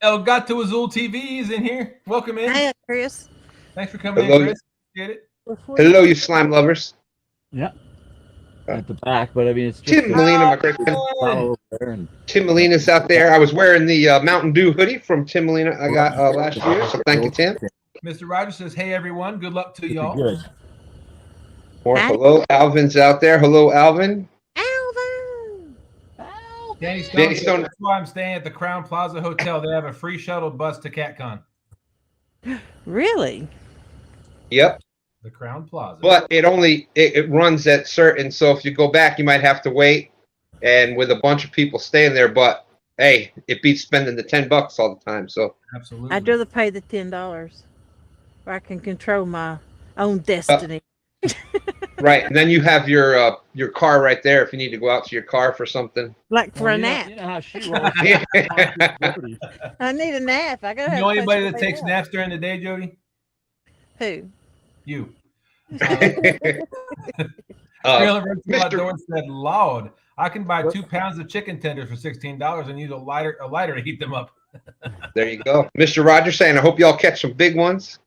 El Gato Azul TV is in here. Welcome in. Hey, Chris. Thanks for coming Hello. in, Chris. Get it? Hello, you slime lovers. Yeah. At the back, but I mean, it's just Tim Molina, my great friend. follow over there and Tim Molina's out there. I was wearing the Mountain Dew hoodie from Tim Molina I got last year. So thank you, Tim. Mr. Rogers says, hey, everyone. Good luck to y'all. good. Or Hi. hello, Alvin's out there. Hello, Alvin. Alvin. Danny Stone, Danny says, Stone- that's why I'm staying at the Crown Plaza Hotel. They have a free shuttle bus to CatCon. Really? Yep. The Crown Plaza. But it runs at certain. So if you go back, you might have to wait. And with a bunch of people staying there, but hey, it beats spending the $10 all the time. So Absolutely. I'd rather pay the $10 where I can control my own destiny. right, and then you have your car right there if you need to go out to your car for something. Like for Well, a you know- nap. You know how she rolls. I need a nap. I gotta You have know a place anybody to that lay takes down. naps during the day, Jody? Who? You. Mr. Outdoors said, "Lord, I can buy 2 pounds of chicken tenders for $16 and use a lighter to heat them up." There you go. Mr. Rogers saying, I hope y'all catch some big ones.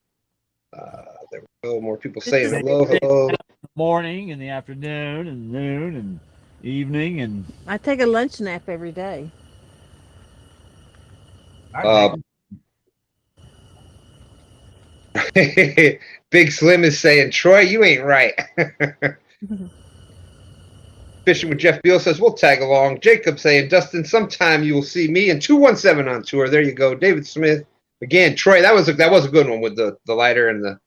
There we go. More people saying hello. Morning and the afternoon and noon and evening and I take a lunch nap every day. I Big Slim is saying, Troy, you ain't right. Fishing with Jeff Beal says, we'll tag along. Jacob saying, Dustin, sometime you will see me and 217 on tour. There you go. David Smith. Again, Troy, that was a good one with the lighter and the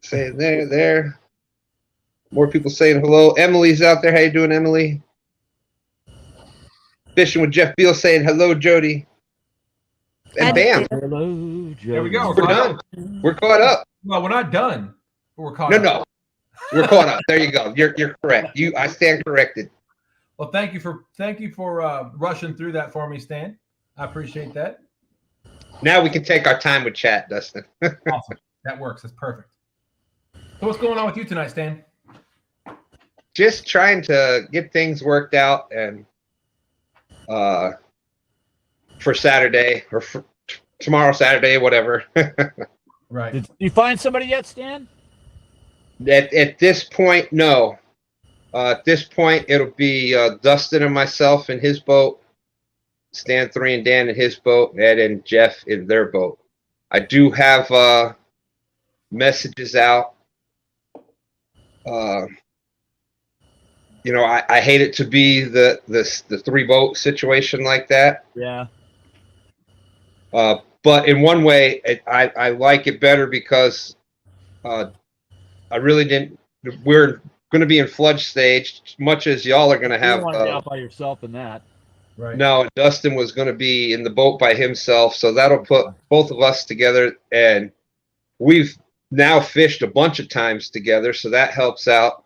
saying there. More people saying hello. Emily's out there. How you doing, Emily? Fishing with Jeff Beal saying hello, Jody. And bam, Hello, Joe. There we go. we're done. We're caught up. Well, we're not done. But we're caught No, up. no, we're caught up. There you go. You're correct. I stand corrected. Well, thank you for rushing through that for me, Stan. I appreciate that. Now we can take our time with chat, Dustin. Awesome. That works. That's perfect. So what's going on with you tonight, Stan? Just trying to get things worked out and for Saturday or for tomorrow, Saturday, whatever. Right. Did you find somebody yet, Stan? At this point, no. At this point, it'll be Dustin and myself in his boat, Stan 3 and Dan in his boat, Ed and Jeff in their boat. I do have messages out. You know, I hate it to be the 3-boat situation like that. Yeah. But in one way, I like it better because I really didn't. We're going to be in flood stage, much as y'all are going to You have. don't want to be out by yourself in that. Right. No, Dustin was going to be in the boat by himself, so that'll put both of us together, and we've now fished a bunch of times together, so that helps out.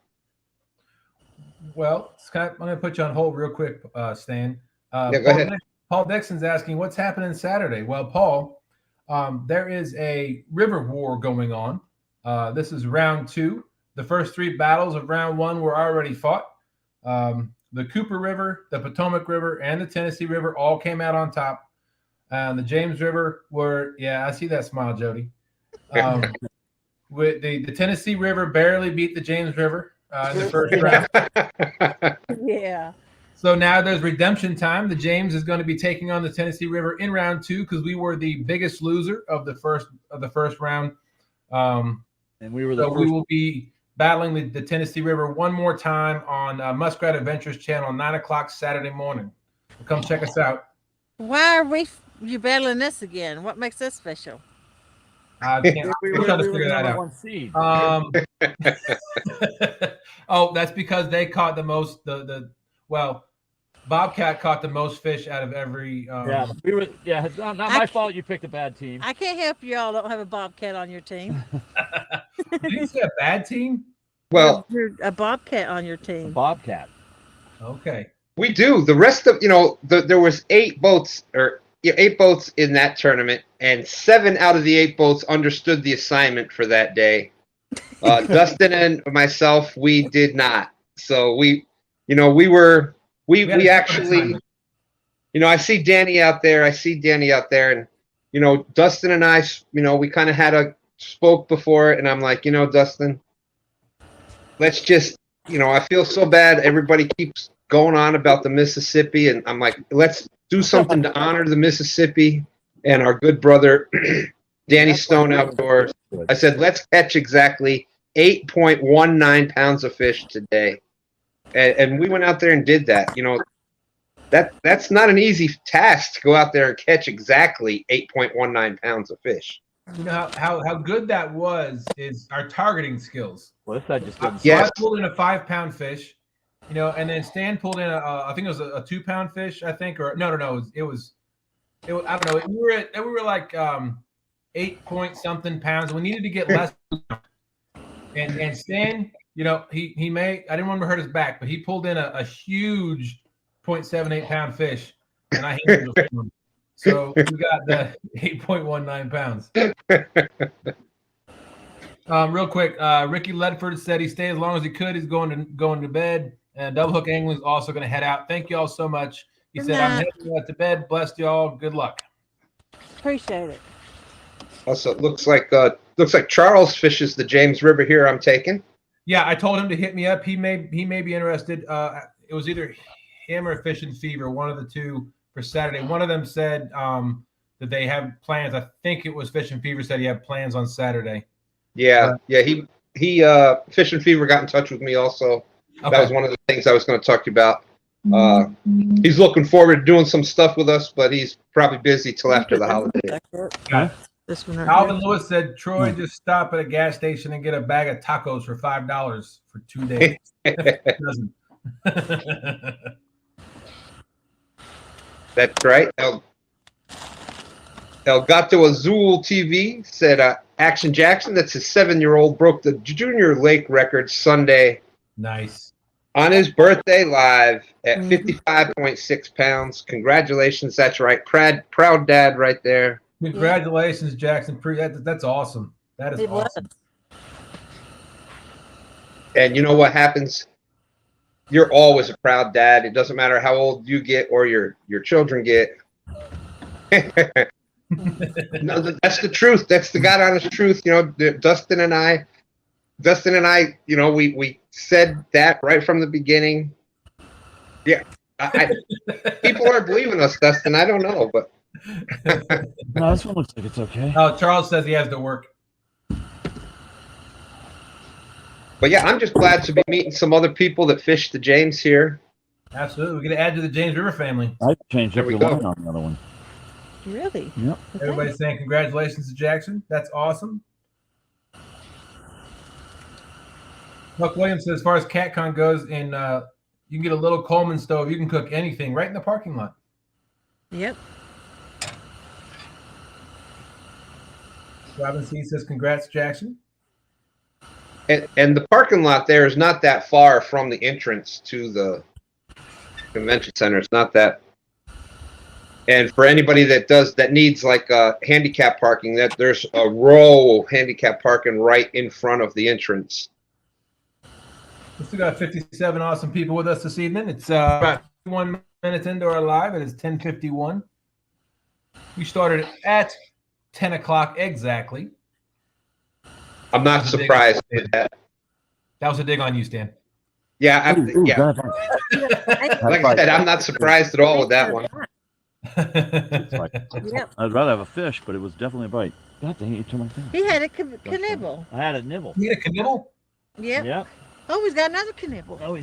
Well, Scott, I'm going to put you on hold real quick, Stan. Yeah, go ahead. Paul Dixon's asking, what's happening Saturday? Well, Paul, there is a river war going on. This is round 2. The first 3 battles of round 1 were already fought. The Cooper River, the Potomac River, and the Tennessee River all came out on top. The James River were, yeah, I see that smile, Jody. With the Tennessee River barely beat the James River in the first round. Yeah. So now there's redemption time. The James is going to be taking on the Tennessee River in round 2 because we were the biggest loser of the first round. And we were the So we will be battling the Tennessee River one more time on Muskrat Adventures channel, 9 o'clock Saturday morning. So come check us out. Why are you battling this again? What makes this special? We're trying to figure that out. 1 seed. Oh, that's because they caught the most. Well, Bobcat caught the most fish out of every. Yeah, we were. Yeah, it's not my fault. You picked a bad team. I can't help y'all don't have a bobcat on your team. Did you say a bad team? Well, You're a bobcat on your team. Bobcat. Okay. we do. The rest of, there was 8 boats or 8 boats in that tournament, and 7 out of the 8 boats understood the assignment for that day. Dustin and myself, we did not. So we actually, I see Danny out there. And, Dustin and I, we kind of had spoke before, and I'm like, Dustin, let's just, I feel so bad. Everybody keeps going on about the Mississippi, and I'm like, let's do something to honor the Mississippi and our good brother, Danny Stone Outdoors. I said, let's catch exactly 8.19 pounds of fish today. And we went out there and did that. That's not an easy task to go out there and catch exactly 8.19 pounds of fish. You know how good that was is our targeting skills. Well, this I just So Yes. I pulled in a 5-pound fish, and then Stan pulled in I think it was a 2-pound fish, I think, or no, it was I don't know. We were like 8 point something pounds. We needed to get less. And Stan, he may, I didn't want him to hurt his back, but he pulled in a huge 0.78 pound fish, and I handled it for him. So we got the 8.19 pounds. Real quick, Ricky Ledford said he stayed as long as he could. He's going to bed. And Double Hook Angling is also going to head out. Thank you all so much. He said, I'm heading to bed. Blessed y'all. Good luck. Appreciate it. Also, it looks like Charles fishes the James River here. I'm taking. Yeah, I told him to hit me up. He may be interested. It was either him or Fishing Fever, one of the two, for Saturday. One of them said that they have plans. I think it was Fishing Fever said he had plans on Saturday. Yeah. He Fishing Fever got in touch with me also. Okay. That was one of the things I was going to talk to you about. He's looking forward to doing some stuff with us, but he's probably busy till after the holidays. Got it. This one right Alvin here. Lewis said, Troy, just stop at a gas station and get a bag of tacos for $5 for 2 days. Doesn't. That's right. El Gato Azul TV said, Action Jackson, that's his 7-year-old, broke the Junior Lake record Sunday Nice. on his birthday live at 55.6 pounds. Congratulations. That's right. Proud dad right there. Congratulations, Jackson. That's awesome. That is It was. awesome. And you know what happens? You're always a proud dad. It doesn't matter how old you get or your children get. No, that's the truth. That's the God honest truth. You know, Dustin and I, you know, we said that right from the beginning. Yeah, people aren't believing us, Dustin. I don't know, but No, this one looks like it's okay. Oh, Charles says he has to work. yeah, I'm just glad to be meeting some other people that fish the James here. Absolutely. We're going to add to the James River family. I changed There up we the go. line on the other one. Really? Yep. Okay. Everybody's saying congratulations to Jackson. That's awesome. Buck Williams says, as far as CatCon goes, and you can get a little Coleman stove. You can cook anything right in the parking lot. Yep. Robin C says, congrats, Jackson. And the parking lot there is not that far from the entrance to the convention center. It's not that. And for anybody that needs like handicap parking, that there's a row of handicap parking right in front of the entrance. We still got 57 awesome people with us this evening. It's about 1 minute into our live. It is 10:51. We started at 10 o'clock exactly. I'm not surprised with that. That was a dig on you, Stan. Yeah, yeah. God, Like I said, I'm not surprised at all with that one. Yep. I'd rather have a fish, but it was definitely a bite. God dang it, you took my thing. He had a cannibal. I had a nibble. You need a cannibal? Yep. Yep. Oh, he's got another cannibal. Oh,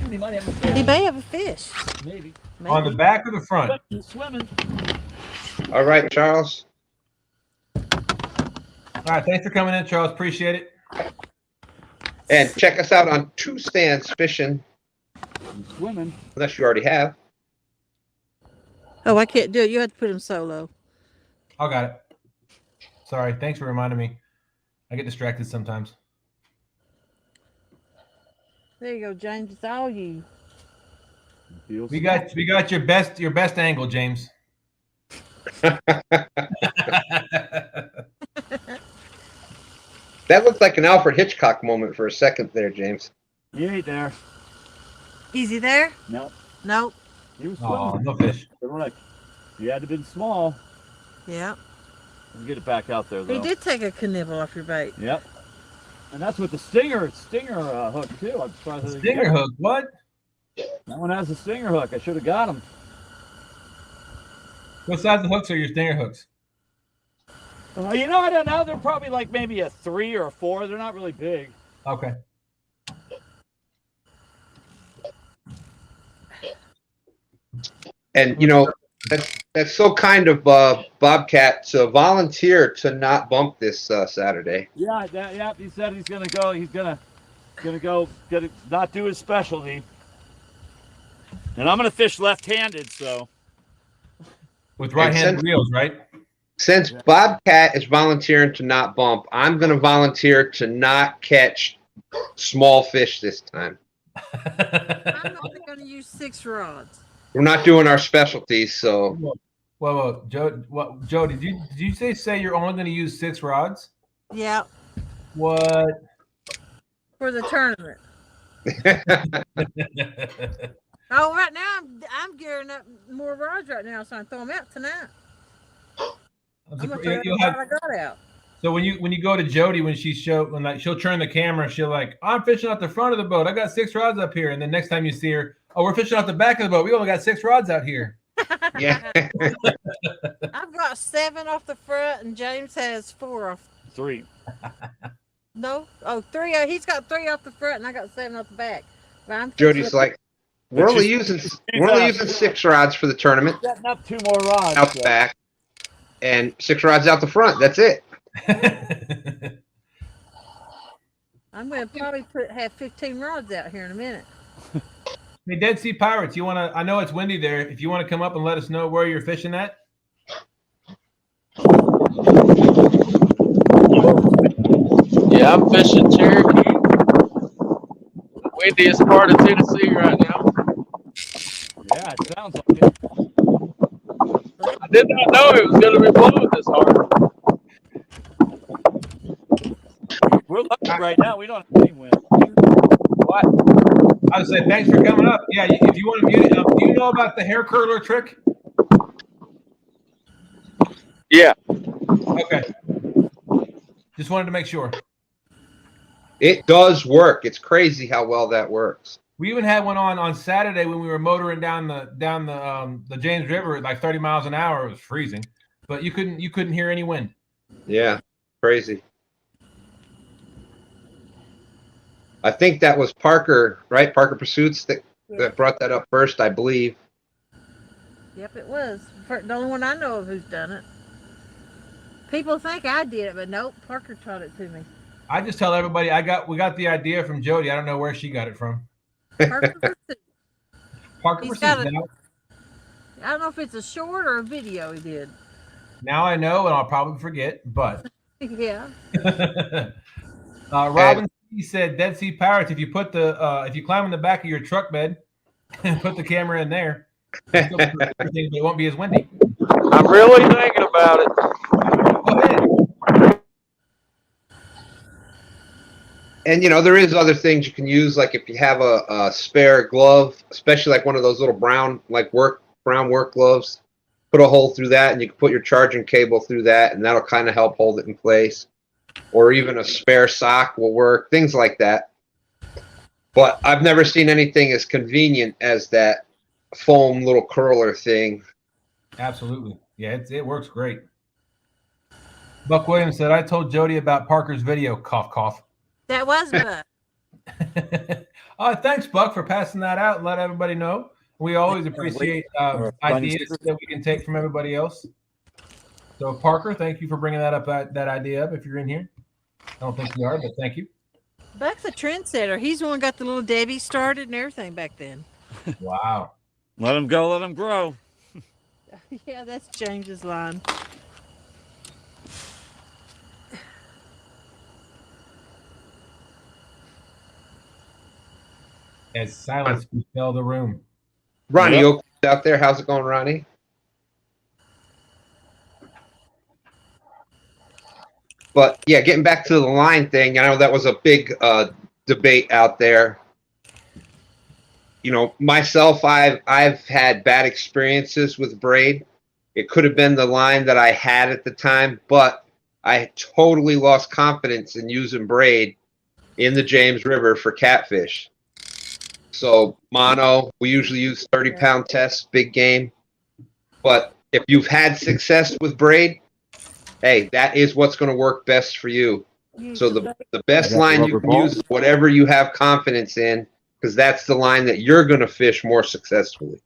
he might have a fish. He may have a fish. Maybe. On the back or the front? He's swimming. All right, Charles. All right, thanks for coming in, Charles. Appreciate it. And check us out on Two Stands Fishing, He's swimming. unless you already have. Oh, I can't do it. You have to put him solo. I got it. Sorry. Thanks for reminding me. I get distracted sometimes. There you go, James. It's all you. We got your best angle, James. That looked like an Alfred Hitchcock moment for a second there, James. He ain't there. Easy there? No. Nope. He was Oh, swimming. no fish. Correct. He had to been small. Yep. Let's get it back out there, though. He did take a cannibal off your bait. Yep. And that's with the stinger hook, too. I'm surprised I didn't Stinger get it. hook. What? That one has a stinger hook. I should have got him. What size of hooks are your stinger hooks? You know, I don't know. They're probably like maybe a 3 or a 4. They're not really big. Okay. And you know, that's so kind of Bobcat to volunteer to not bump this Saturday. Yeah, yeah. He said he's gonna go. He's gonna not do his specialty. And I'm gonna fish left-handed, so. With right-handed since- reels, right? Since Bobcat is volunteering to not bump, I'm going to volunteer to not catch small fish this time. I'm only going to use 6 rods. We're not doing our specialties, so Well, Joe, did you say you're only going to use 6 rods? Yep. What? For the tournament. Oh, right now I'm gearing up more rods right now, so I throw them out tonight. I'm gonna throw every rod I got out. So when you go to Jodi when she'll turn the camera, she'll like, I'm fishing out the front of the boat. I got 6 rods up here, and the next time you see her, oh, we're fishing out the back of the boat. We only got 6 rods out here. yeah. I've got 7 off the front, and James has 4 off. 3. No, 3. He's got 3 off the front, and I got 7 off the back. But I'm Jody's like, we're only using 6 rods for the tournament Setting up 2 more rods. out the back. and 6 rods out the front. That's it. I'm going to probably have 15 rods out here in a minute. Hey, Dead Sea Pirates, you want to? I know it's windy there. If you want to come up and let us know where you're fishing at. Yeah, I'm fishing Cherokee, the windiest part of Tennessee right now. Yeah, it sounds like it. I did not know it was going to be blowing this hard. We're lucky right now. We don't have any wind. What? I would say thanks for coming up. Yeah, if you want to mute it, do you know about the hair curler trick? Yeah. Okay. Just wanted to make sure. It does work. It's crazy how well that works. We even had one on Saturday when we were motoring down the James River at like 30 miles an hour. It was freezing, but you couldn't hear any wind. Yeah, crazy. I think that was Parker, right? Parker Pursuits that brought that up first, I believe. Yep, it was. The only one I know of who's done it. People think I did it, but nope, Parker taught it to me. I just tell everybody we got the idea from Jodi. I don't know where she got it from. Parker Pursuit. Parker He's Pursuits. got I don't know if it's a short or a video he did. Now I know, and I'll probably forget, but. Yeah. Robin said, "Dead Sea Pirates. If you if you climb in the back of your truck bed and put the camera in there, it won't be as windy." I'm really thinking about it. Go ahead. And there is other things you can use, like if you have a spare glove, especially like one of those little brown work gloves. Put a hole through that, and you can put your charging cable through that, and that'll kind of help hold it in place. Or even a spare sock will work, things like that. But I've never seen anything as convenient as that foam little curler thing. Absolutely. Yeah, it works great. Buck Williams said, "I told Jodi about Parker's video, cough, cough." That was Buck. Thanks, Buck, for passing that out and let everybody know. We always appreciate ideas that we can take from everybody else. So, Parker, thank you for bringing that idea up if you're in here. I don't think you are, but thank you. Buck's a trendsetter. He's the one who got the little Debbie started and everything back then. Wow. Let them go, let them grow. Yeah, that's James's line. As silence can fill the room. Ronnie Yep. Oak out there. How's it going, Ronnie? But yeah, getting back to the line thing, I know that was a big debate out there. Myself, I've had bad experiences with braid. It could have been the line that I had at the time, but I totally lost confidence in using braid in the James River for catfish. So mono, we usually use 30-pound tests, big game. But if you've had success with braid, hey, that is what's going to work best for you. So the best line you can use is whatever you have confidence in, because that's the line that you're going to fish more successfully.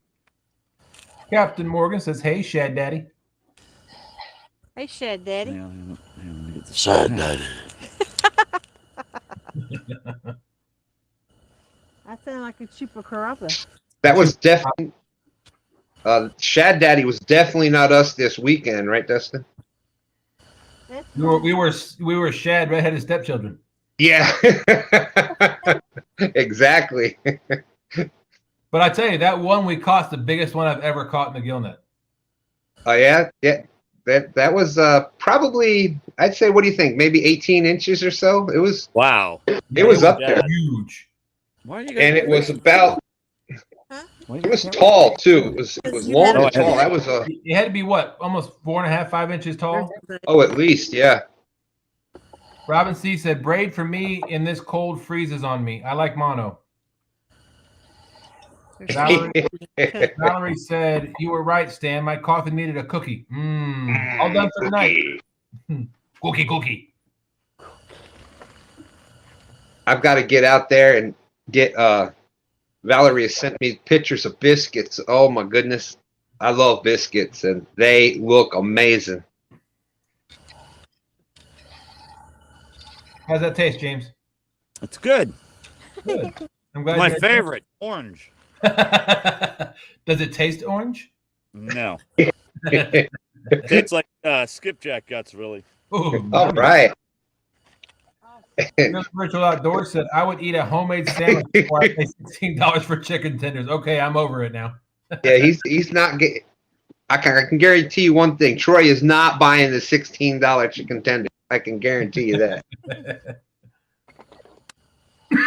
Captain Morgan says, "Hey, Shad Daddy." Hey, Shad Daddy. Shad Daddy. I sound like a chupacabra. That was definitely Shad Daddy was definitely not us this weekend, right, Dustin? We were Shad redheaded stepchildren. Yeah, exactly. But I tell you, that one we caught the biggest one I've ever caught in the gill net. Oh yeah. That was probably, I'd say, what do you think? Maybe 18 inches or so. It was Wow. It was up there, huge. Why are you guys and it was about. Why It was tall too. It was long and tall. That was It had to be what, almost 4.5, 5 inches tall. at least, yeah. Robin C said, "Braid for me in this cold freezes on me. I like mono." Valerie said, "You were right, Stan. My coffee needed a cookie. All done for the night. Cookie. I've got to get out there and get. Valerie has sent me pictures of biscuits. Oh my goodness, I love biscuits, and they look amazing. How's that taste, James? It's good. Good. I'm glad. My you- favorite, orange. Does it taste orange? No. It's like skipjack guts, really. Ooh, All right. Virtual Outdoors said, I would eat a homemade sandwich before I pay $16 for chicken tenders. Okay, I'm over it now. Yeah, he's not getting. I can guarantee you one thing: Troy is not buying the $16 chicken tender. I can guarantee you that.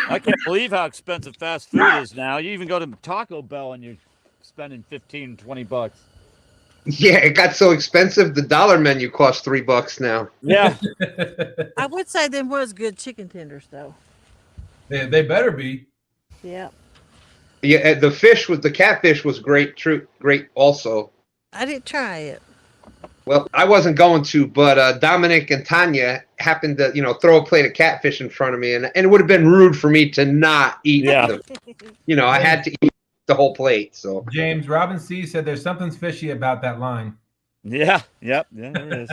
I can't believe how expensive fast food is now. You even go to Taco Bell and you're spending $15, $20. Yeah, it got so expensive. The dollar menu costs $3 now. Yeah. I would say them was good chicken tenders though. They better be. Yeah. Yeah, the catfish was great. Great also. I didn't try it. Well, I wasn't going to, but Dominic and Tanya happened to, throw a plate of catfish in front of me, and it would have been rude for me to not eat. Yeah. I had to eat the whole plate. So James Robin C said there's something fishy about that line. Yeah. Yep. Yeah, there is.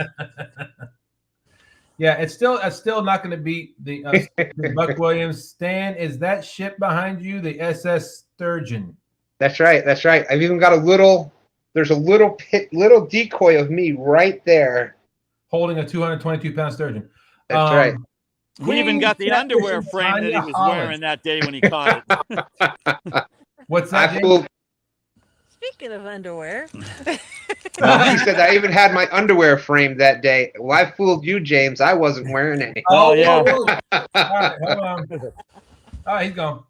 Yeah, it's still not going to beat the Buck Williams. Stan, is that ship behind you the SS Sturgeon? that's right. That's right. I've even got there's a little decoy of me right there. Holding a 222-pound sturgeon. That's right. We even got the Queen underwear Catfish frame that he Tanya was Holland. wearing that day when he caught it. What's that, I James? fooled. Speaking of underwear, He said I even had my underwear framed that day. Well, I fooled you, James. I wasn't wearing any. Oh, yeah. whoa. All right, hold on. All right, he's gone.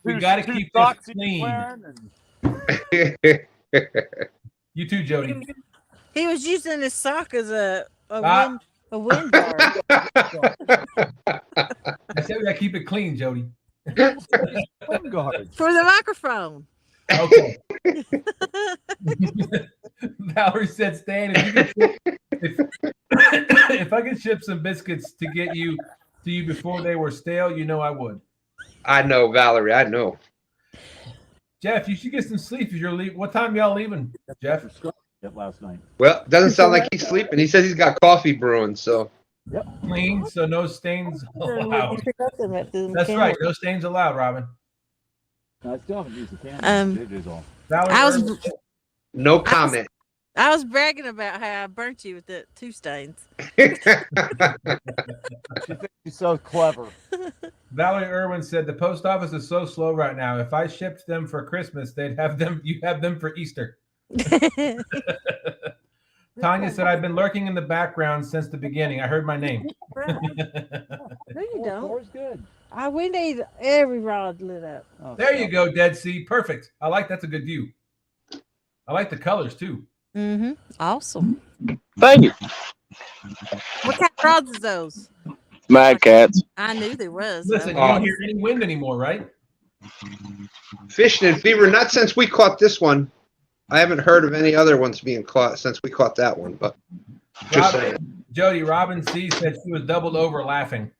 We got to keep this clean. You too, Jody. he was using his sock as a Ah. wind guard. I said we got to keep it clean, Jody. For the microphone. Okay. Valerie said, Stan, if I could ship some biscuits to get to you before they were stale, I would. I know, Valerie. I know. Jeff, you should get some sleep if you're leaving. What time y'all leaving, Jeff? Last night. Well, doesn't sound like he's sleeping. He says he's got coffee brewing. So Clean, so no stains allowed. That's That's right. No stains allowed, Robin. I still haven't used the can. Valerie, I was no comment. I was bragging about how I burnt you with the 2 stains. She thinks she's so clever. Valerie Irwin said the post office is so slow right now. If I shipped them for Christmas, you have them for Easter. Tanya said, I've been lurking in the background since the beginning. I heard my name. No, you don't. Good. We need every rod lit up. Oh, There you go, Dead Sea. Perfect. That's a good view. I like the colors too. Mm-hmm. Awesome. Thank you. What kind of rods is those? Mad Cats. I knew there was. Listen, you though. don't hear any wind anymore, right? Fishing in fever. Not since we caught this one. I haven't heard of any other ones being caught since we caught that one. But just saying. Jody, Robin C said she was doubled over laughing.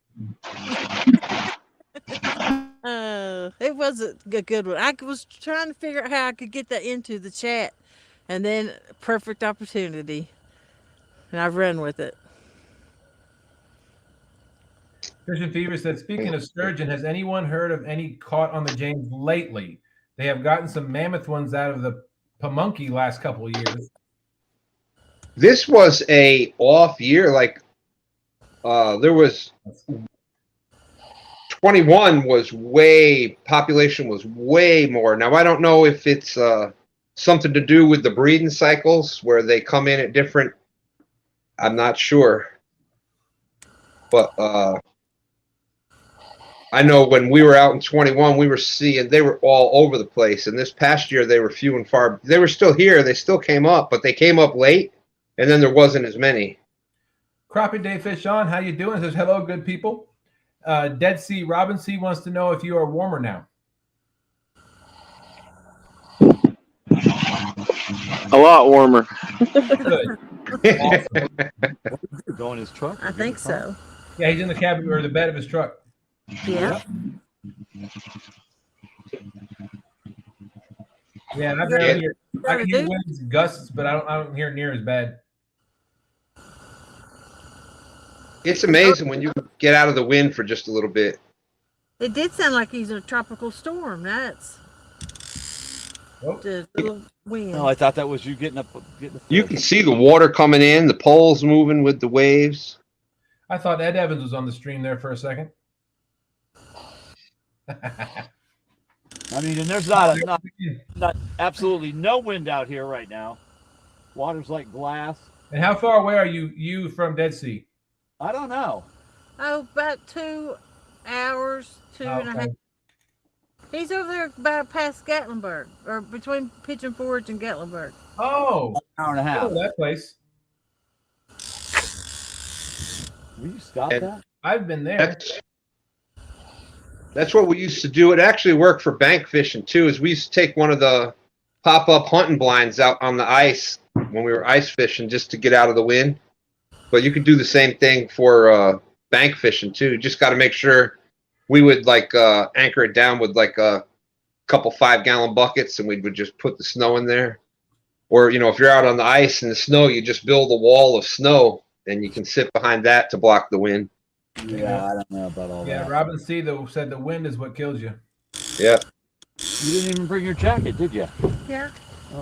It was a good one. I was trying to figure out how I could get that into the chat, and then perfect opportunity, and I've run with it. Christian Fever said, speaking of sturgeon, has anyone heard of any caught on the James lately? They have gotten some mammoth ones out of the Pamunkey last couple of years. This was a off year. Like there was 21 was population was way more. Now I don't know if it's something to do with the breeding cycles where they come in at different. I'm not sure, but I know when we were out in 21, we were seeing they were all over the place. And this past year, they were few and far. They were still here. They still came up, but they came up late, and then there wasn't as many. Crappie Day Fish On, how you doing? Says, hello, good people. Dead Sea Robin C wants to know if you are warmer now. A lot warmer. Good. Awesome. Go in his truck? I think so. Yeah, he's in the cabin or the bed of his truck. Yeah. Yeah, and I can hear winds, gusts, but I don't hear near as bad. It's amazing when you get out of the wind for just a little bit. It did sound like he's in a tropical storm. That's Oh, just a little wind. Oh, I thought that was you getting up. Getting the You fish. can see the water coming in, the poles moving with the waves. I thought Ed Evans was on the stream there for a second. I mean, and there's not absolutely no wind out here right now. Water's like glass. And how far away are you from Dead Sea? I don't know. Oh, about 2 hours, two and a half. Okay. He's over there by past Gatlinburg, or between Pigeon Forge and Gatlinburg. Oh, Hour and a I half. know that place. Will you stop And- that? I've been there. That's what we used to do. It actually worked for bank fishing too. Is we used to take one of the pop-up hunting blinds out on the ice when we were ice fishing just to get out of the wind. But you could do the same thing for bank fishing too. You just got to make sure we would like anchor it down with like a couple 5-gallon buckets, and we would just put the snow in there. Or if you're out on the ice and the snow, you just build a wall of snow, and you can sit behind that to block the wind. Yeah, I don't know about all Yeah, that. Robin C. said the wind is what kills you. Yeah. You didn't even bring your jacket, did you? Yeah.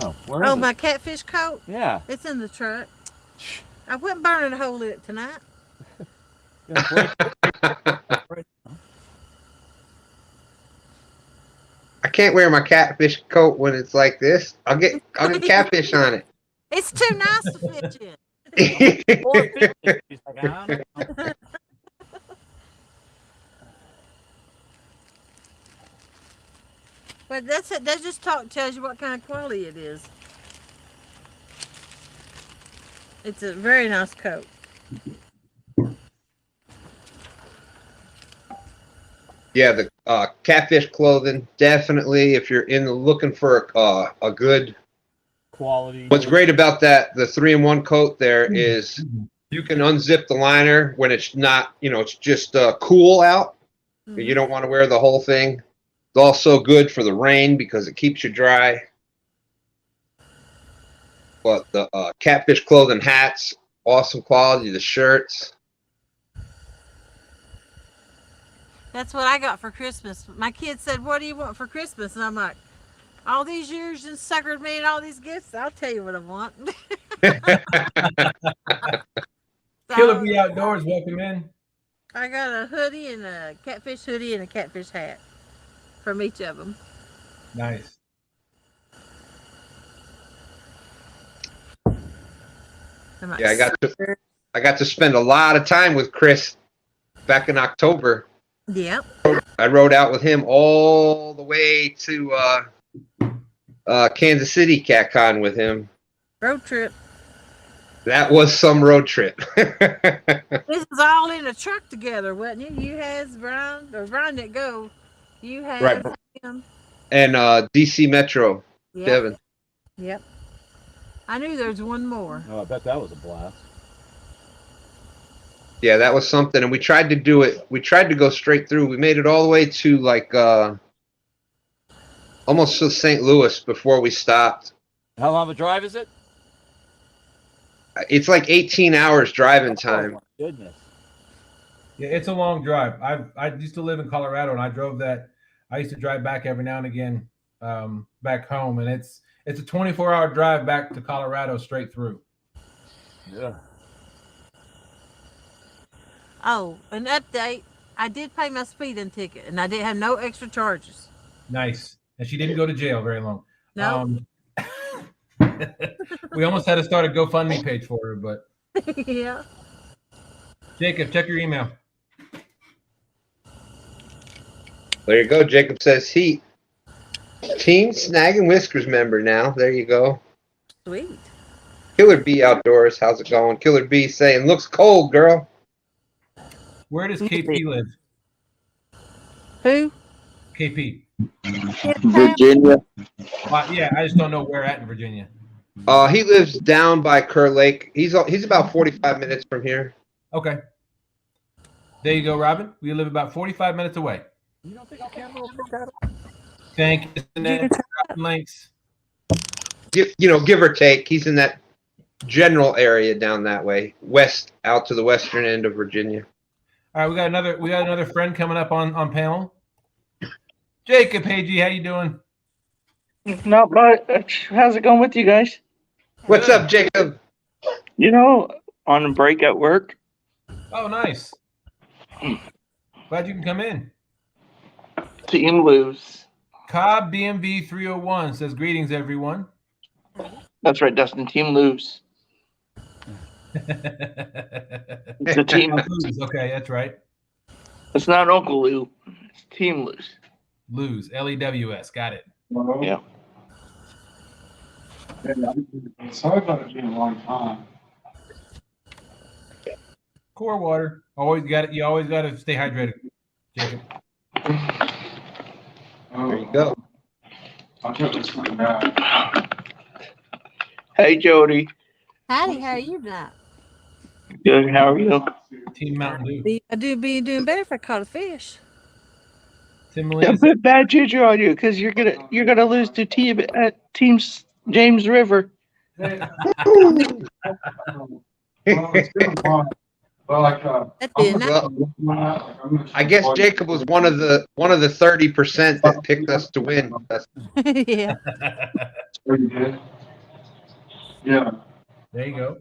Oh, where is Oh, it? my catfish coat? Yeah. It's in the truck. I went burning a hole in it tonight. Gonna break- I can't wear my catfish coat when it's like this. I'll get catfish on it. It's too nice to fish in. He's like, I don't know. But that's it. That just tells you what kind of quality it is. It's a very nice coat. Yeah, the catfish clothing, definitely. If you're looking for a good, Quality. what's great about that, the 3-in-1 coat there is you can unzip the liner when it's not, it's just cool out. Mm-hmm. You don't want to wear the whole thing. It's also good for the rain because it keeps you dry. But the catfish clothing hats, awesome quality. The shirts. That's what I got for Christmas. My kids said, "What do you want for Christmas?" And I'm like, "All these years you suckered me and all these gifts. I'll tell you what I want." Killer Bee Outdoors, welcome in. I got a hoodie and a catfish hoodie and a catfish hat from each of them. Nice. Yeah, I got to spend a lot of time with Chris back in October. Yep. I rode out with him all the way to Kansas City CatCon with him. Road trip. That was some road trip. This was all in a truck together, wasn't it? You has Brian, or Brian didn't go. You had Right. him. And DC Metro, Yep. Devin. Yep. I knew there was one more. Oh, I bet that was a blast. Yeah, that was something. And we tried to do it. We tried to go straight through. We made it all the way to like almost to St. Louis before we stopped. How long of a drive is it? It's like 18 hours driving time. Oh, my goodness. Yeah, it's a long drive. I used to live in Colorado, and I drove that. I used to drive back every now and again back home, and it's a 24-hour drive back to Colorado straight through. Yeah. Oh, an update. I did pay my speeding ticket, and I didn't have no extra charges. Nice. And she didn't go to jail very long. No. We almost had to start a GoFundMe page for her, but Yeah. Jacob, check your email. There you go. Jacob says heat. Team Snag and Whiskers member now. There you go. Sweet. Killer Bee Outdoors. How's it going? Killer Bee saying, looks cold, girl. Where does KP live? Who? KP. Virginia. Yeah, I just don't know where at in Virginia. He lives down by Kerr Lake. He's about 45 minutes from here. Okay. There you go, Robin. We live about 45 minutes away. You don't think our camera will pick that up? Thank you. Links. Give or take. He's in that general area down that way, west out to the western end of Virginia. All right, we got another friend coming up on panel. Jacob, hey G, how you doing? Not much. How's it going with you guys? What's Good. up, Jacob? You know, on a break at work. Oh, nice. Glad you can come in. Team lose. Cobb BMV 301 says greetings, everyone. That's right, Dustin. Team lose. It's a team. Okay, that's right. It's not Uncle Lou. It's Team lose. Lose. LEWS. Got it. Yeah. Sorry about it being a long time. Core water. Always got it. You always got to stay hydrated, Jacob. Oh, There you go. I'll get this one back. Hey, Jody. Howdy, how are you tonight? Good. How are you? Team Mountain Dew. I'd be doing better if I caught a fish. Tim I Lynn. put bad juju on you because you're gonna lose to Team James River. Well, it's been a while. Well, like, That'd be a nice. Well, I guess Jacob was one of the 30% that picked us to win. Yeah. Oh, you did? Yeah. There you go.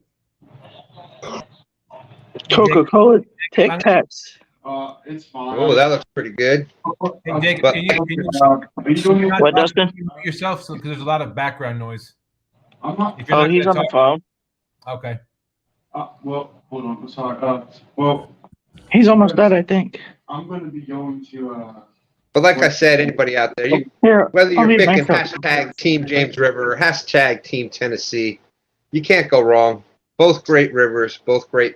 Coca-Cola Tic Tacs. It's fine. Oh, that looks pretty good. Hey, Jacob, But- can you Are you doing it? What, Dustin? yourself because there's a lot of background noise. I'm not. If you're Oh, not he's gonna on the talk- phone. Okay. Well, hold on. I'm sorry. Well, He's almost dead, I think. I'm going to be going to. But like I said, anybody out there, Here, whether I'll you're mute picking myself. hashtag Team James River or hashtag Team Tennessee, you can't go wrong. Both great rivers, both great.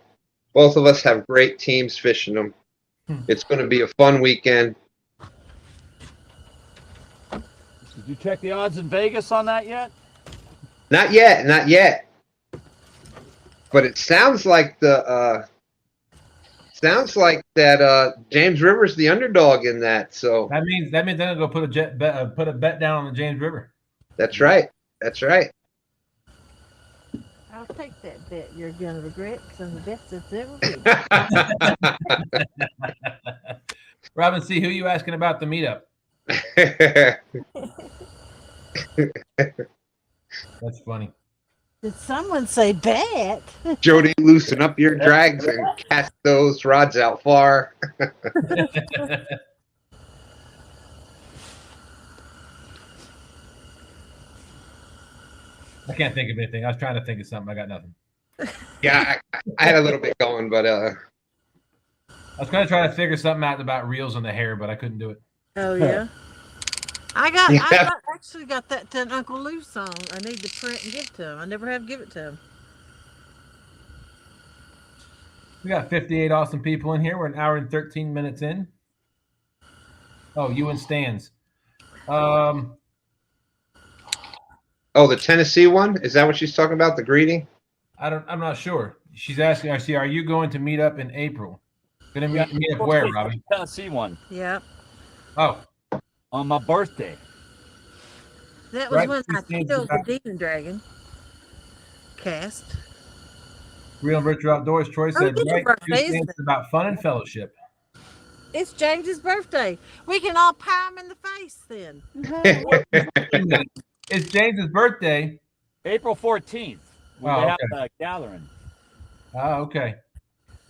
Both of us have great teams fishing them. It's going to be a fun weekend. Did you check the odds in Vegas on that yet? Not yet, not yet. But it sounds like that James River's the underdog in that. So That means I'm gonna go put a bet down on the James River. that's right. That's right. I'll take that bet. You're gonna regret because I'm the best that's ever been. Robin C, who you asking about the meetup? That's funny. Did someone say bet? Jodi, loosen up your drags and cast those rods out far. I can't think of anything. I was trying to think of something. I got nothing. Yeah, I had a little bit going, but I was going to try to figure something out about reels on the hair, but I couldn't do it. Oh yeah. I actually got that to an Uncle Lou song. I need to print and give to him. I never have give it to him. We got 58 awesome people in here. We're an hour and 13 minutes in. Oh, you and Stans. oh, the Tennessee one? Is that what she's talking about? The greeting? I'm not sure. She's asking, are you going to meet up in April? Gonna meet up where, Robbie? Tennessee one Yeah. Oh, on my birthday. That was Right, when I Stans killed the about- demon dragon. Cast. Real and Virtual Outdoors. Troy said, it's right, birthday, two isn't stands about fun and fellowship. It's James's birthday. We can all power him in the face then. It's James's birthday. April 14th. We Oh, have okay. a gathering. Oh, okay.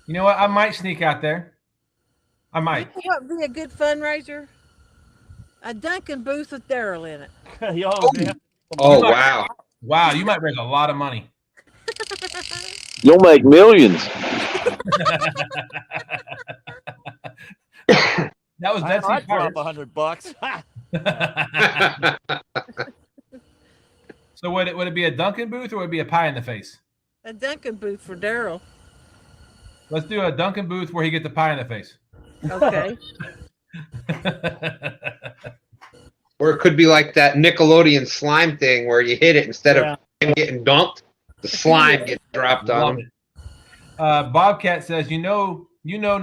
You know what? I might sneak out there. I might. You know what would be a good fundraiser? A Dunkin' booth with Daryl in it. Yo, man. Oh, wow. Wow, you might raise a lot of money. You'll make millions. That was Dead Sea I'd drop Pirates. $100. So would it be a Dunkin' booth or would it be a pie in the face? A Dunkin' booth for Daryl. Let's do a Dunkin' booth where he gets a pie in the face. Okay. Or it could be like that Nickelodeon slime thing where you hit it instead Yeah. of him getting dunked, the slime gets dropped Love on him. it. Bobcat says, no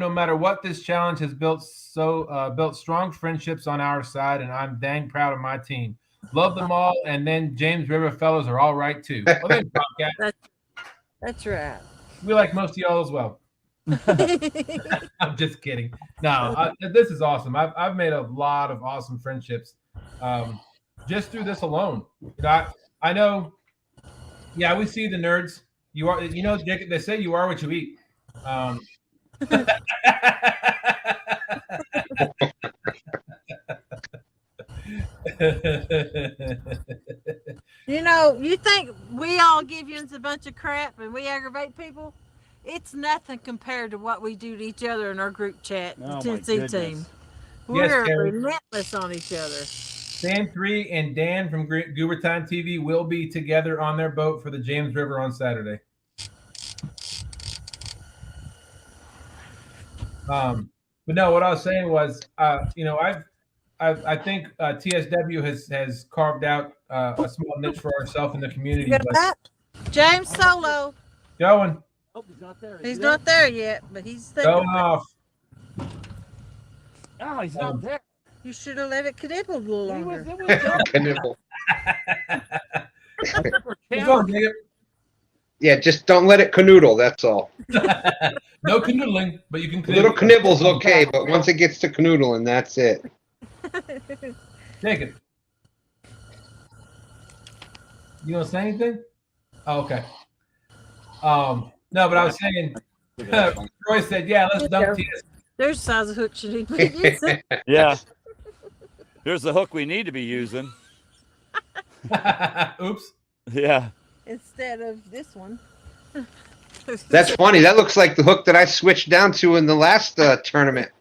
matter what, this challenge has built strong friendships on our side, and I'm dang proud of my team. Love them all, and then James River fellows are all right too. Well, thanks, Bobcat. That's right. We like most of y'all as well. I'm just kidding. No, this is awesome. I've made a lot of awesome friendships just through this alone. You know, I know. Yeah, we see the nerds. You are, you know, they say you are what you eat. You know, you think we all give you a bunch of crap and we aggravate people? It's nothing compared to what we do to each other in our group chat, the Oh, my Tennessee goodness. team. Yes, We're Terry. relentless on each other. Sam 3 and Dan from Goober Time TV will be together on their boat for the James River on Saturday. But no, what I was saying was, you know, I think TSW has carved out a small niche for ourselves in the community. You got But that? James Solo. going Oh, he's not there. He's not there yet, but he's thinking. going off. Oh, he's not there. You should have let it connect a little He longer. was Canoodle. Keep going, Jacob. Yeah, just don't let it canoodle. That's all. No canoodling, but you can A little knibble's okay, but once it gets to canoodling, that's it. Jacob, you gonna say anything? Oh, okay. No, but I was saying, Troy said, "Yeah, let's dump TS." There's the size of hook should he be using. Yeah. There's the hook we need to be using. Oops. Yeah. Instead of this one. That's funny. That looks like the hook that I switched down to in the last tournament.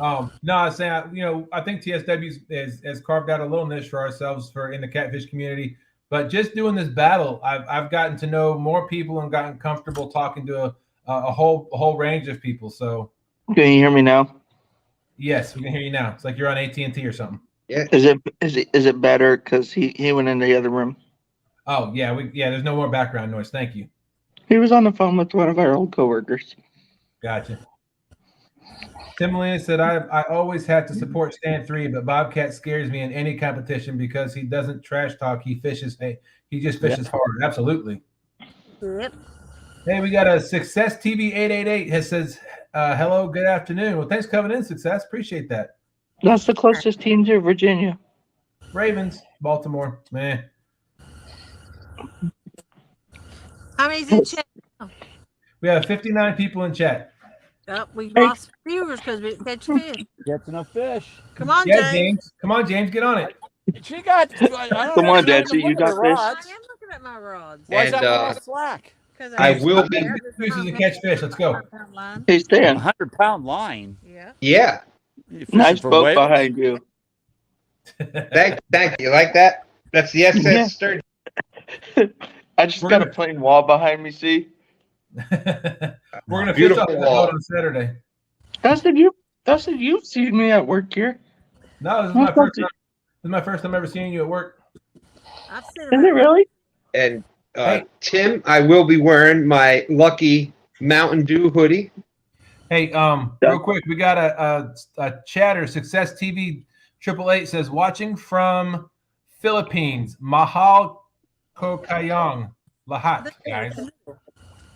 No, I was saying, you know, I think TSW has carved out a little niche for ourselves in the catfish community. But just doing this battle, I've gotten to know more people and gotten comfortable talking to a whole range of people. So, Can you hear me now? yes, we can hear you now. It's like you're on AT&T or something. Yeah. Is it better? Because he went in the other room. Oh yeah, there's no more background noise. Thank you. He was on the phone with one of our old coworkers. Gotcha. Timberland said, I always have to support Stand 3, but Bobcat scares me in any competition because he doesn't trash talk. He fishes. He just fishes hard. Absolutely. Yep. Hey, we got a Success TV 888 that says, hello, good afternoon. Well, thanks for coming in, Success. Appreciate that. That's the closest team to Virginia. Ravens, Baltimore, man. How many's in chat? We have 59 people in chat. Oh, we lost viewers because we didn't catch fish. Gets enough fish. Come on, Yeah, James. James. Come on, James, get on it. She got. I don't Come know, on, she Dad, doesn't so you look at got her fish? I rods. am looking at my rods. Why is And, that one on slack? I will be- Excuses to catch fish. Let's go. He's A staying. 100-pound line. Yeah. Yeah. You fishing Nice for boat whales? behind you. Thank you. Like that? That's the SS Yeah. Sturgeon. I just We're got a gonna- plain wall behind me. See, We're gonna fish Beautiful off that wall. boat on Saturday. Dustin, you've seen me at work here. No, this is my first time. This is my first time ever seeing you at work. I've seen Is it really? And Hey. Tim, I will be wearing my lucky Mountain Dew hoodie. Hey, real quick, we got a chatter. Success TV 888 says watching from Philippines. Mahal Kokayong Lahat, guys.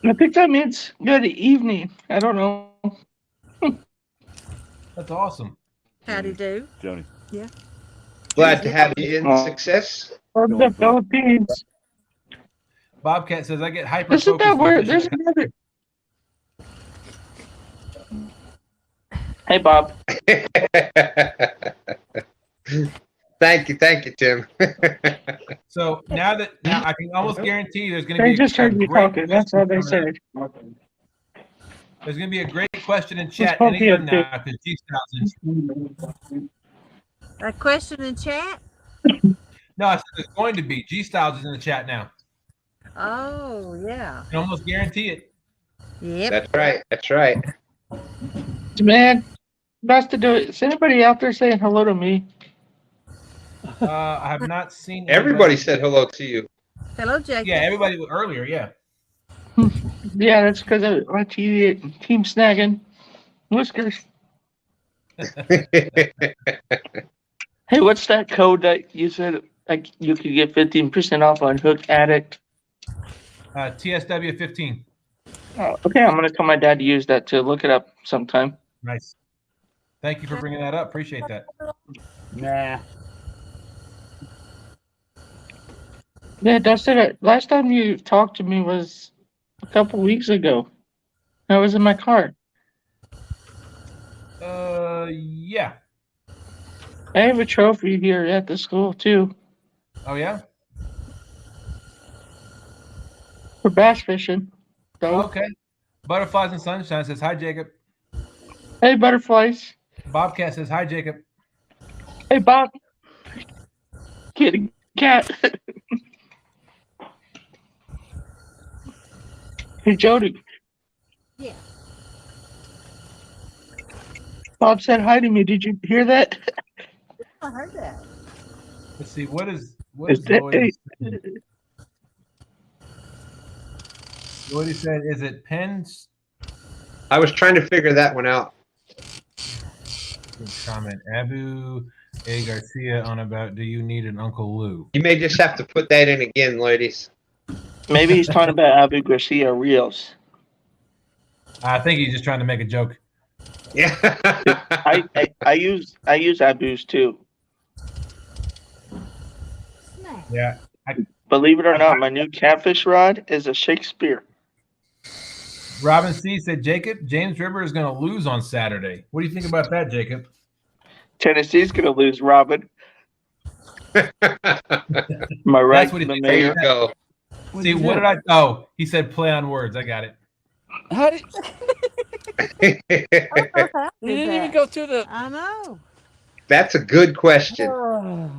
I think that means good evening. I don't know. That's awesome. Howdy do. Joni. Glad to have you in Success. From the Philippines. Bobcat says I get hyper Isn't that where there's another? Hey, Bob. Thank you, Tim. So now I can almost guarantee there's going to They be just heard you great talking. That's all they question said. There's going to be a great question in chat supposed to be anytime a now because G-Styles is. A question in chat? No, I said there's going to be. G-Styles is in the chat now. Oh, yeah. I can almost guarantee it. Yep. That's right. Man, best to do it. Is anybody out there saying hello to me? I have not seen Everybody said hello to you. Hello, Jacob. Yeah, everybody earlier, yeah. Yeah, that's because of my team snagging whiskers. Hey, what's that code that you said like you could get 15% off on Hook Addict? TSW 15. Okay, I'm gonna tell my dad to use that to look it up sometime. Nice. Thank you for bringing that up. Appreciate that. Nah. Yeah, Dustin, last time you talked to me was a couple weeks ago. I was in my car. Yeah. I have a trophy here at the school too Oh yeah. for bass fishing. So, Okay. Butterflies and Sunshine says hi, Jacob. hey, butterflies. Bobcat says hi, Jacob. Hey, Bob. Kitty cat. Hey, Jody. Yeah. Bob said hi to me. Did you hear that? I heard that. Let's see. What is that- Lloyd saying? Lloyd said, "Is it pens?" I was trying to figure that one out. Good comment. Abu A. Garcia on about, do you need an Uncle Lou? You may just have to put that in again, ladies. Maybe he's talking about Abu Garcia Rios. I think he's just trying to make a joke. Yeah. I use Abu's too. Snack. Yeah. Believe it or not, my new catfish rod is a Shakespeare. Robin C said, Jacob, James River is going to lose on Saturday. What do you think about that, Jacob? Tennessee's gonna lose, Robin. Am I right? That's what he the thinks. There mayor? you go. See, what did I? Oh, he said play on words. I got it. How did You you didn't even go through the? I know. That's a good question.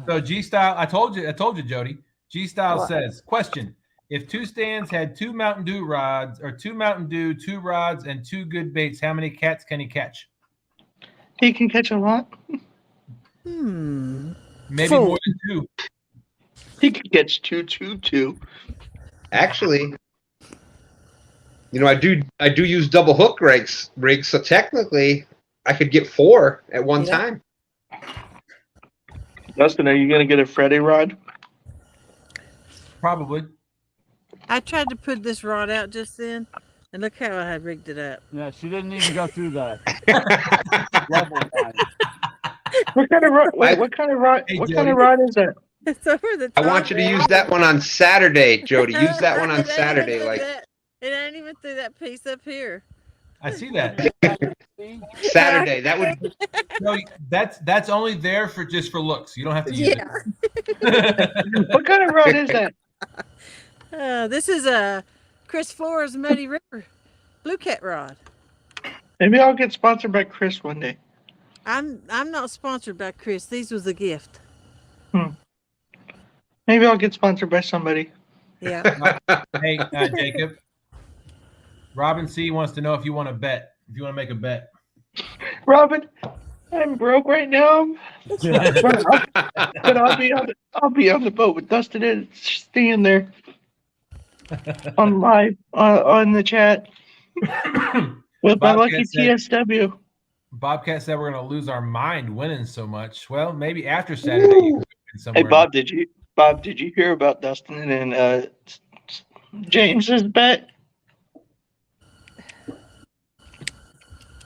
So G Style, I told you, Jody. G Style says, question: if two stands had two Mountain Dew rods, or two Mountain Dew, two rods, and two good baits, how many cats can he catch? He can catch a lot. Maybe Four. more than two. He can catch two. Actually, you know, I do use double hook rigs, so technically I could get 4 at one time. Dustin, are you gonna get a Freddy rod? Probably. I tried to put this rod out just then, and look how I had rigged it up. Yeah, she didn't even go through the level line. What kind of rod? Wait, what kind of rod? Hey, what Jody. kind of rod is that? It's over the I top. want you to use that one on Saturday, Jody. Use that one on Saturday. It ain't even through that piece up here. I see that. Saturday. That would No, that's only there for just for looks. You don't have to use Yeah. it. What kind of rod is that? This is a Chris Flores Muddy River Blue Cat rod. Maybe I'll get sponsored by Chris one day. I'm not sponsored by Chris. These was a gift. Maybe I'll get sponsored by somebody. Yeah. Hey, Jacob. Robin C wants to know if you want to bet. If you want to make a bet. Robin, I'm broke right now, but I'll be on the boat with Dustin and staying there on live on the chat with my lucky TSW. Bobcat said we're going to lose our mind winning so much. Well, maybe after Saturday you can win somewhere. Hey Bob, did you hear about Dustin and James's bet?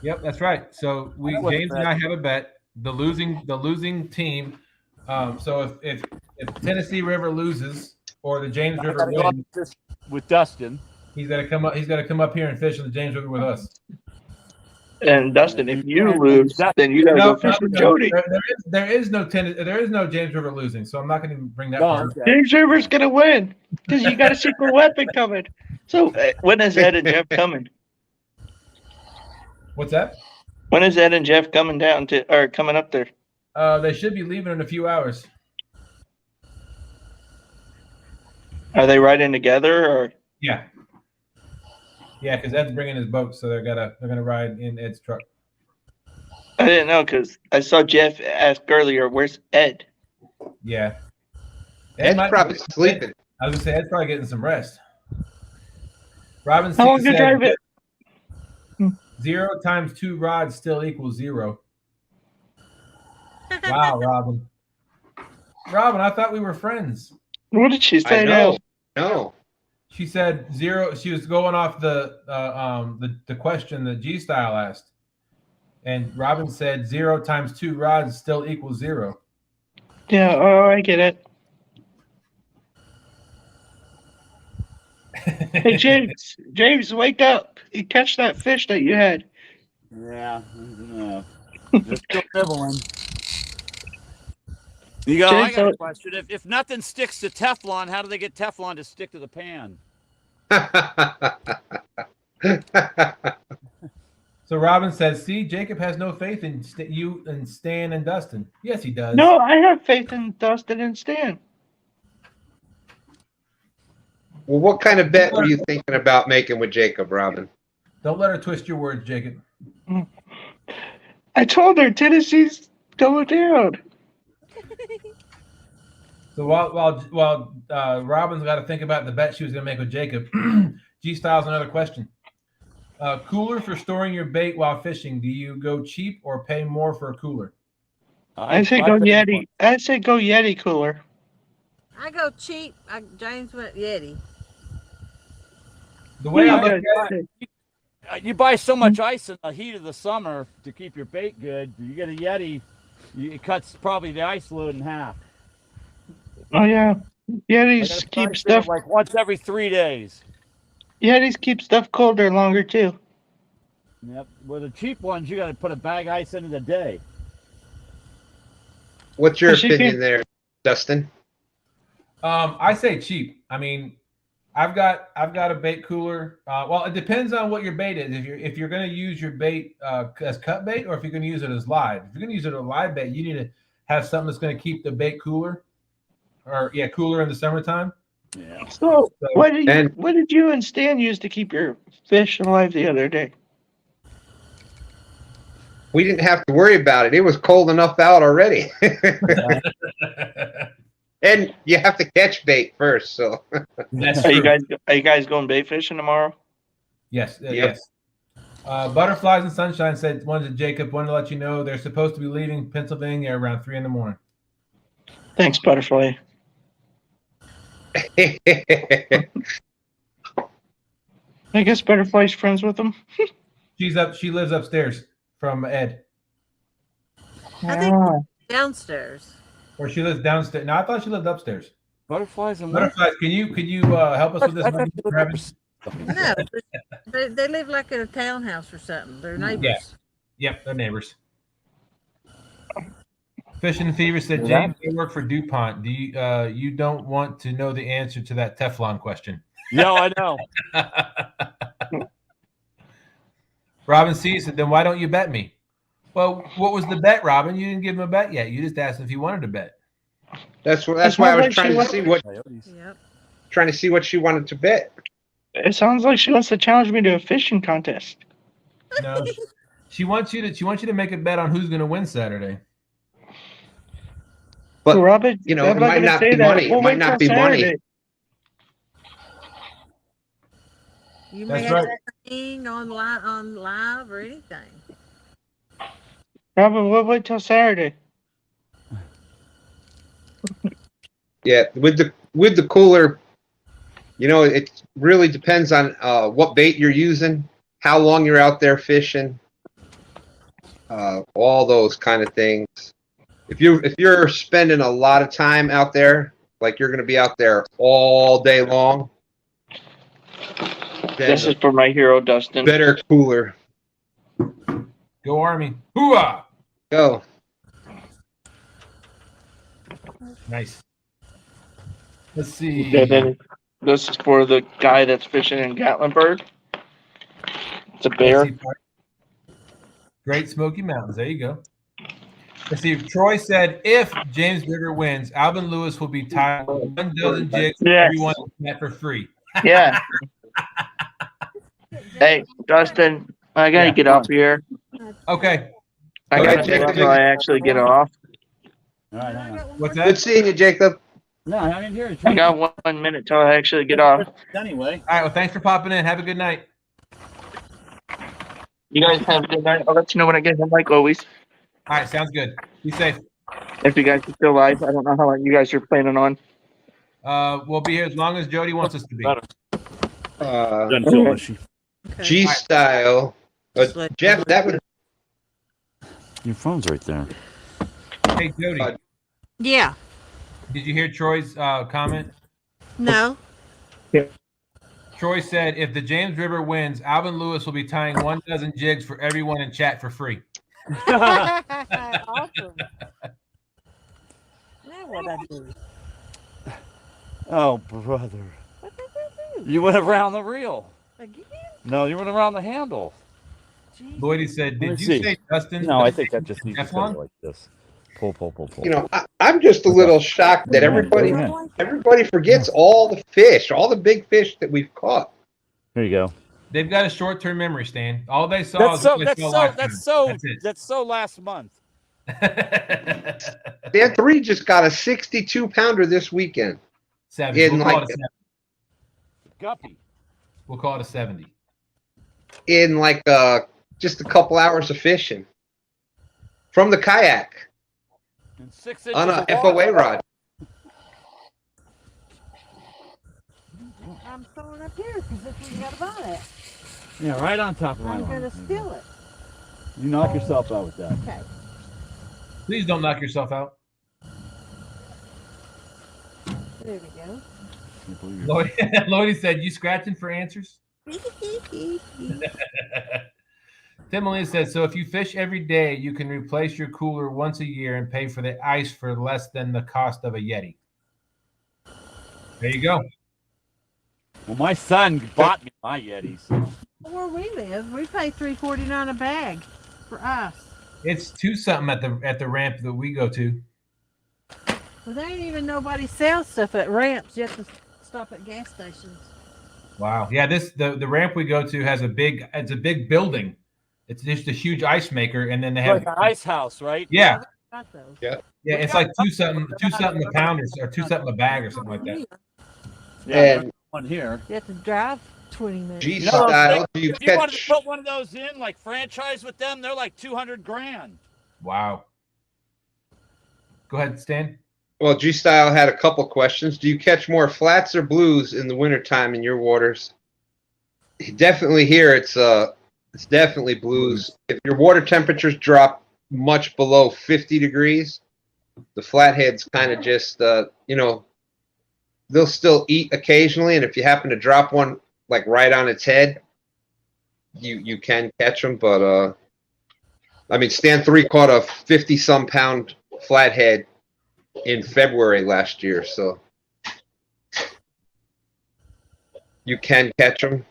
Yep, that's right. So James and I have a bet. The losing team. So if Tennessee River loses or the James River wins, with Dustin, he's got to come up. He's got to come up here and fish on the James River with us. And Dustin, if you lose, then you gotta go fish with Jody. There is no James River losing, so I'm not going to bring that part up. James River's gonna win because you got a secret weapon coming. So when is Ed and Jeff coming? What's that? When is Ed and Jeff coming coming up there? They should be leaving in a few hours. Are they riding together or? Yeah. Yeah, because Ed's bringing his boat, so they're gonna ride in Ed's truck. I didn't know because I saw Jeff ask earlier, "Where's Ed?" Yeah. Ed's probably sleeping. I was gonna say Ed's probably getting some rest. Robin How long C to drive it? 0 times 2 rods still equals 0. Wow, Robin. Robin, I thought we were friends. What did she say I now? know. No. She said 0. She was going off the question that G Style asked, and Robin said 0 times 2 rods still equals 0. Yeah, oh, I get it. Hey, James, wake up. You catch that fish that you had. Yeah, no. They're still nibbling. You go, I James, got a question. If nothing sticks to Teflon, how do they get Teflon to stick to the pan? So Robin says, "See, Jacob has no faith in you and Stan and Dustin." Yes, he does. No, I have faith in Dustin and Stan. Well, what kind of bet were you thinking about making with Jacob, Robin? Don't let her twist your words, Jacob. I told her Tennessee's going down. So while Robin's got to think about the bet she was going to make with Jacob, G Styles another question. Cooler for storing your bait while fishing. Do you go cheap or pay more for a cooler? I say go Yeti. I say go Yeti cooler. I go cheap. James went Yeti. The way I look at it, you buy so much ice in the heat of the summer to keep your bait good. You get a Yeti, it cuts probably the ice load in half. Oh yeah, Yetis keep stuff like once every 3 days. Yetis keep stuff colder longer too. Yep. Well, the cheap ones you got to put a bag of ice in the day. What's your opinion there, Dustin? I say cheap. I mean, I've got a bait cooler. Well, it depends on what your bait is. If you're going to use your bait as cut bait, or if you're going to use it as live. If you're going to use it as live bait, you need to have something that's going to keep the bait cooler, cooler in the summertime. Yeah. So what did you and Stan use to keep your fish alive the other day? We didn't have to worry about it. It was cold enough out already. And you have to catch bait first, so. That's Are true. you guys going bait fishing tomorrow? Yes. Yep. Yes. Butterflies and Sunshine said, wanted to let you know they're supposed to be leaving Pennsylvania around 3 a.m. Thanks, Butterfly. I guess Butterfly's friends with them. She lives upstairs from Ed. I think downstairs. Or she lives downstairs. No, I thought she lived upstairs. Butterflies and Butterflies, can you help us with this? No, they live like in a townhouse or something. They're neighbors. Yeah. Yep, they're neighbors. Fishing Fever said, James, I work for DuPont. Do you don't want to know the answer to that Teflon question? No, I know. Robin C said, then why don't you bet me? Well, what was the bet, Robin? You didn't give him a bet yet. You just asked if he wanted to bet. That's why I was trying to see what she wanted to bet. It sounds like she wants to challenge me to a fishing contest. No, she wants you to make a bet on who's going to win Saturday. But Robin, it might not be money. It might not be money. You may have that on live or anything. Robin, we'll wait till Saturday. Yeah, with the cooler, it really depends on what bait you're using, how long you're out there fishing, all those kind of things. If you're spending a lot of time out there, like you're going to be out there all day long, this is for my hero, Dustin. Better cooler. Go Army. Hooah! Go. Nice. Let's see. And then this is for the guy that's fishing in Gatlinburg. It's a bear. Great Smoky Mountains. There you go. Let's see. Troy said, if James Bigger wins, Alvin Lewis will be tied 1 dozen jigs for everyone net for free. Yeah. Hey, Dustin, I gotta get off here. Okay. I gotta check until I actually get off. All right, hang on. What's that? Good seeing you, Jacob. No, I didn't hear it. I got 1 minute till I actually get off. Anyway. All right. Well, thanks for popping in. Have a good night. You guys have a good night. I'll let you know when I get home, like always. All right. Sounds good. Be safe. If you guys are still live, I don't know how long you guys are planning on. We'll be here as long as Jodi wants us to be. Doesn't feel mushy. Okay. G style. Just let- Jeff, that would Your phone's right there. Hey, Jody, Yeah. did you hear Troy's comment? No. Troy said, if the James River wins, Alvin Lewis will be tying 12 jigs for everyone in chat for free. Awesome. Now what I do? Oh, brother. What did I do? You went around the reel. Again? No, you went around the handle. Jesus. Lloydie said, Let did me you see. say Dustin? No, I think that just needs to Teflon? go like this. Pull. you know, I'm just a little shocked that everybody forgets all the fish, all the big fish that we've caught. Here you go. They've got a short-term memory, Stan. All they saw is what they saw last time. That's so last month. Dan 3 just got a 62 pounder this weekend. 70. In We'll call like it a 70. Guppy. We'll call it a 70. in like just a couple hours of fishing from the kayak And 6 inches on a of water. FOA rod. I'm throwing up here because if we got to buy that, Yeah, right on top of my I'm line. going to steal it. You knock yourself out with that. Okay. Please don't knock yourself out. There we go. Can't believe you're- Lloydie said, you scratching for answers? Tim Molina says, so if you fish every day, you can replace your cooler once a year and pay for the ice for less than the cost of a Yeti. There you go. Well, my son bought me my Yetis. Where we live, we pay $3.49 a bag for ice. It's 2 something at the ramp that we go to. Well, there ain't even nobody sells stuff at ramps. You have to stop at gas stations. Wow. Yeah, the ramp we go to has a big building. It's just a huge ice maker, and then they have Like an ice house, right? yeah. Got those. Yeah. Yeah, it's like 2 something a pound or 2 something a bag or something like that. Yeah, And there's one here. You have to drive 20 minutes. G You know, style, do you if you wanted to catch? put one of those in, like franchise with them, they're like $200,000. Wow. Go ahead, Stan. Well, G style had a couple questions. Do you catch more flats or blues in the wintertime in your waters? Definitely here, it's definitely blues. If your water temperatures drop much below 50 degrees, the flatheads kind of just they'll still eat occasionally, and if you happen to drop one like right on its head, you can catch them. But I mean, Stan 3 caught a 50-some pound flathead in February last year, so you can catch them.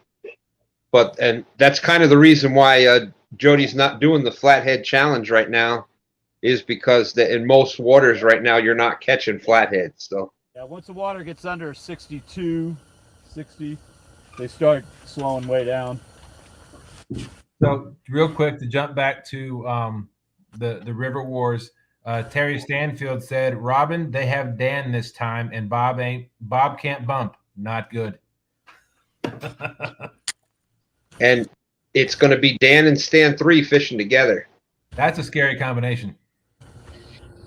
And that's kind of the reason why Jodi's not doing the flathead challenge right now, is because in most waters right now you're not catching flatheads. So Yeah, once the water gets under 62, 60, they start slowing way down. So real quick to jump back to the River Wars, Terry Stanfield said, Robin, they have Dan this time, and Bob can't bump. Not good. and it's going to be Dan and Stan 3 fishing together. That's a scary combination.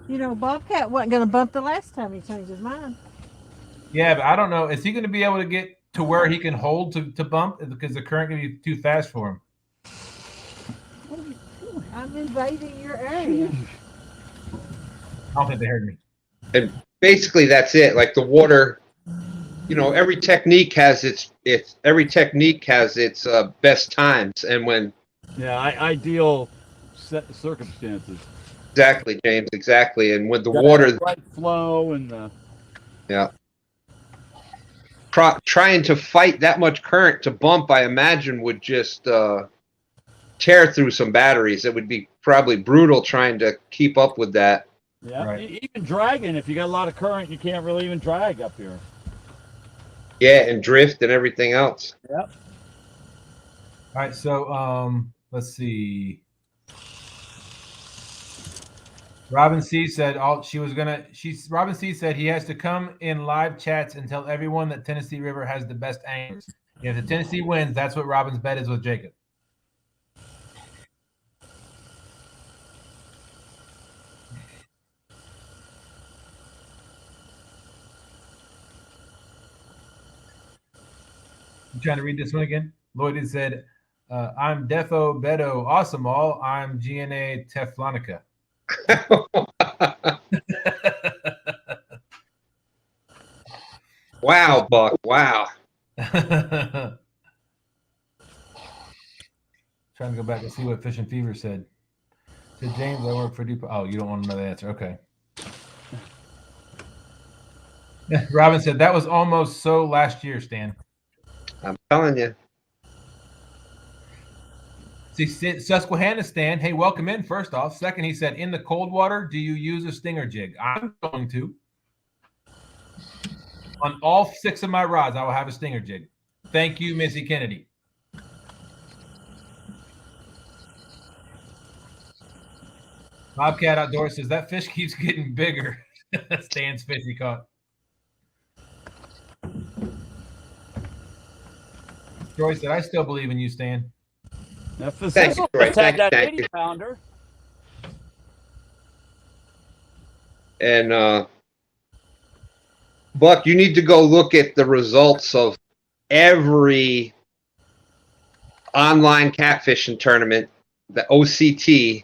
You know, Bobcat wasn't going to bump the last time he changed his mind. Yeah, but I don't know. Is he going to be able to get to where he can hold to bump? Because the current going to be too fast for him. I'm invading your area. I don't think they heard me. And basically that's it. Like the water, every technique has its best times, and when Yeah, ideal circumstances. exactly, James, exactly, and with the Gotta water, have the right flow and the trying to fight that much current to bump, I imagine would just tear through some batteries. It would be probably brutal trying to keep up with that. yeah. Right. Even dragging, if you got a lot of current, you can't really even drag up here. Yeah, and drift and everything else. Yep. All right, so let's see. Robin C said Robin C said he has to come in live chats and tell everyone that Tennessee River has the best anglers. If the Tennessee wins, that's what Robin's bet is with Jacob. You trying to read this one again? Lloyd had said, I'm Defo Beto Awesome All. I'm GNA Teflonica. Wow, Buck. Wow. Trying to go back and see what Fish and Fever said. Said James, I work for Dupont. Oh, you don't want to know the answer. Okay. Robin said that was almost so last year, Stan. I'm telling you. See, Susquehanna Stan, hey, welcome in, first off. Second, he said, in the cold water, do you use a stinger jig? I'm going to. On all 6 of my rods, I will have a stinger jig. Thank you, Missy Kennedy. Bobcat Outdoors says, that fish keeps getting bigger. Stan's fish he caught. Joyce said, I still believe in you, Stan. Now, if Thank you, Troy. had that Thank 80 you. pounder. And Buck, you need to go look at the results of every online catfishing tournament, the OCT.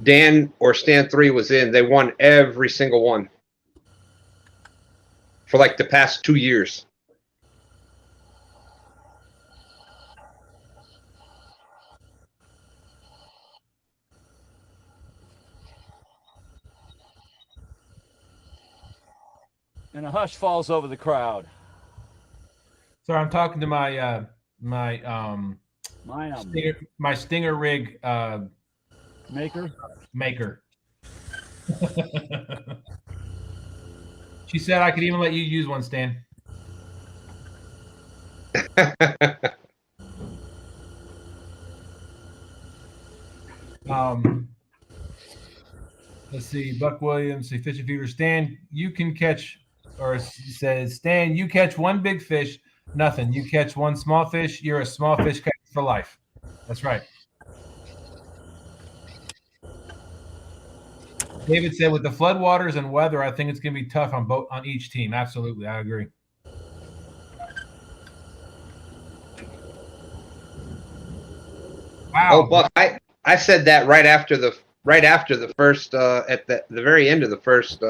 Dan or Stan 3 was in. They won every single one for like the past 2 years. And a hush falls over the crowd. Sorry, I'm talking to my my stinger rig maker. She said I could even let you use one, Stan. Let's see. Buck Williams, say Fish and Fever. Stan, you can catch, or says Stan, you catch one big fish, nothing. You catch one small fish, you're a small fish catcher for life. That's right. David said, with the floodwaters and weather, I think it's going to be tough on each team. Absolutely, I agree. Wow. Oh, Buck, I said that right after the first at the very end of the first.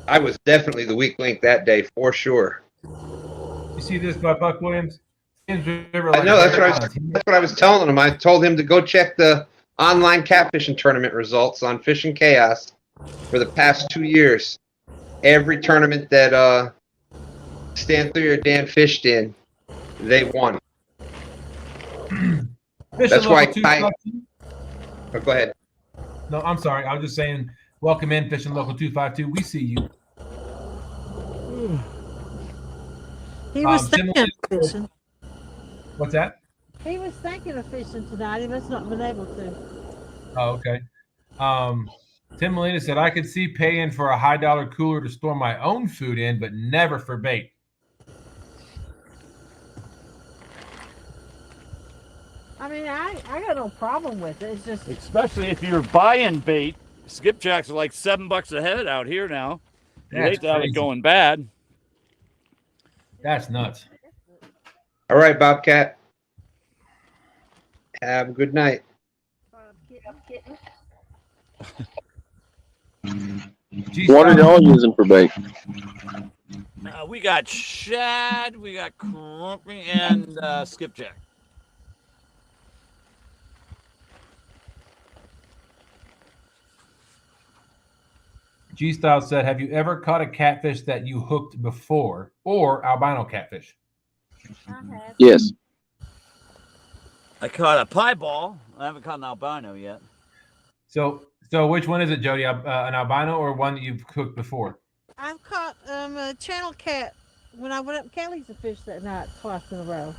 I was definitely the weak link that day for sure. You see this by Buck Williams? I know that's what I was telling him. I told him to go check the online catfishing tournament results on Fishing Chaos for the past 2 years. Every tournament that Stan 3 or Dan fished in, they won. That's why oh, go ahead. No, I'm sorry. I was just saying, welcome in, Fishing Local 252. We see you. He was thinking Tim, of fishing. What's that? He was thinking of fishing tonight. He must not been able to. Oh, okay. Tim Molina said, I could see paying for a high dollar cooler to store my own food in, but never for bait. I mean, I got no problem with it. It's just, Especially if you're buying bait. Skipjacks are like $7 a head out here now. You hate to have it going bad. That's nuts. All right, Bobcat. Have a good night. What are y'all using for bait? We got shad, we got crumping, and skipjack. G-Style said, have you ever caught a catfish that you hooked before or albino catfish? Yes. I caught a pieball. I haven't caught an albino yet. So which one is it, Jody? An albino or one that you've cooked before? I've caught a channel cat when I went up Kelly's to fish that night twice in a row.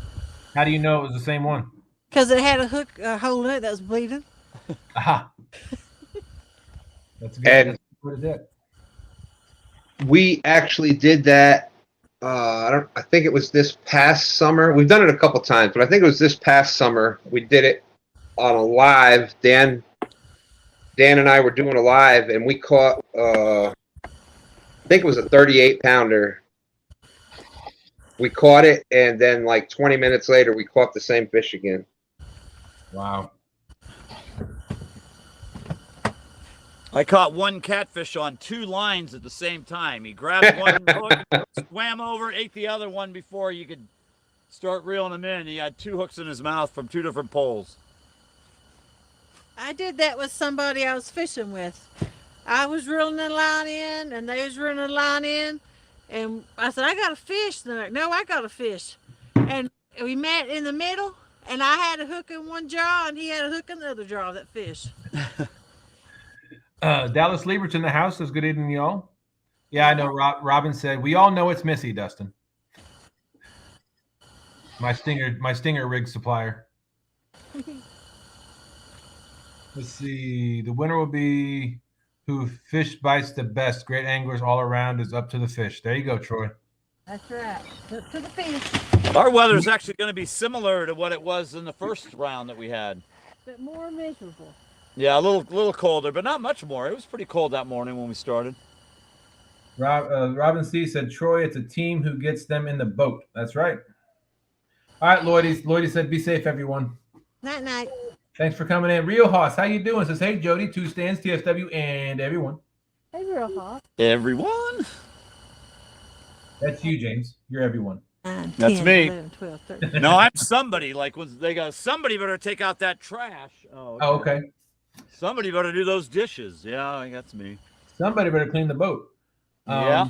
How do you know it was the same one? Because it had a hole in it that was bleeding. Aha. That's good. And That's what it did. we actually did that. I think it was this past summer. We've done it a couple times, but I think it was this past summer. We did it on a live. Dan and I were doing a live, and we caught. I think it was a 38 pounder. We caught it, and then like 20 minutes later, we caught the same fish again. Wow. I caught one catfish on 2 lines at the same time. He grabbed one hook, swam over, ate the other one before you could start reeling him in. He had 2 hooks in his mouth from 2 different poles. I did that with somebody I was fishing with. I was reeling the line in, and they was reeling the line in, and I said, I got a fish. And they're like, no, I got a fish. And we met in the middle, and I had a hook in one jaw, and he had a hook in the other jaw of that fish. Dallas Liebert's in the house. Says good evening, y'all. Yeah, I know. Robin said we all know it's Missy, Dustin. My stinger rig supplier. Let's see. The winner will be who fish bites the best. Great anglers all around is up to the fish. There you go, Troy. That's right. Up to the fish. Our weather's actually going to be similar to what it was in the first round that we had. But more miserable. Yeah, a little colder, but not much more. It was pretty cold that morning when we started. Robin C said, Troy, it's a team who gets them in the boat. That's right. All right, Lloydie said, be safe, everyone. Night, night. Thanks for coming in. Rio Haas, how you doing? Says, hey, Jody, 2 stands, TSW, and everyone. Hey, real hot. Everyone? That's you, James. You're everyone. 9, That's 10, me. 11, 12, 13. No, I'm somebody. Like when they go, somebody better take out that trash. Oh, okay. Somebody better do those dishes. Yeah, that's me. Somebody better clean the boat. Yeah.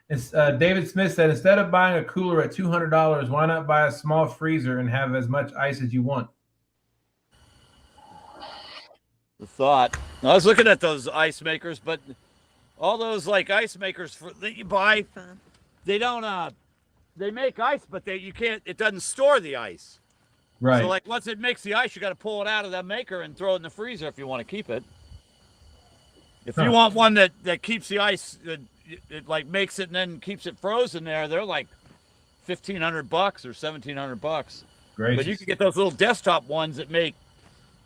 It's, David Smith said, instead of buying a cooler at $200, why not buy a small freezer and have as much ice as you want? The thought. I was looking at those ice makers, but all those like ice makers that you buy, they don't. They make ice, but you can't. It doesn't store the ice. Right. So like once it makes the ice, you got to pull it out of that maker and throw it in the freezer if you want to keep it. If you want one that keeps the ice, it like makes it and then keeps it frozen there, they're like $1,500 or $1,700. Great. But you can get those little desktop ones that make,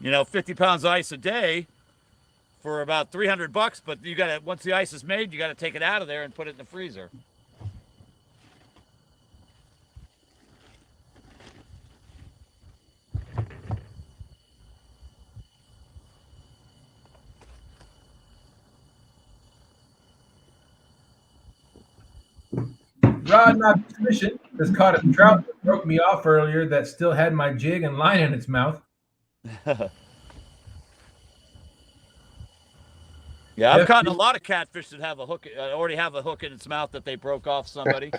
50 pounds of ice a day for about $300. But you got to, once the ice is made, you got to take it out of there and put it in the freezer. Rod Not Fishing has caught a trout that broke me off earlier that still had my jig and line in its mouth. Yeah, I've caught a lot of catfish that have a hook, already have a hook in its mouth that they broke off somebody.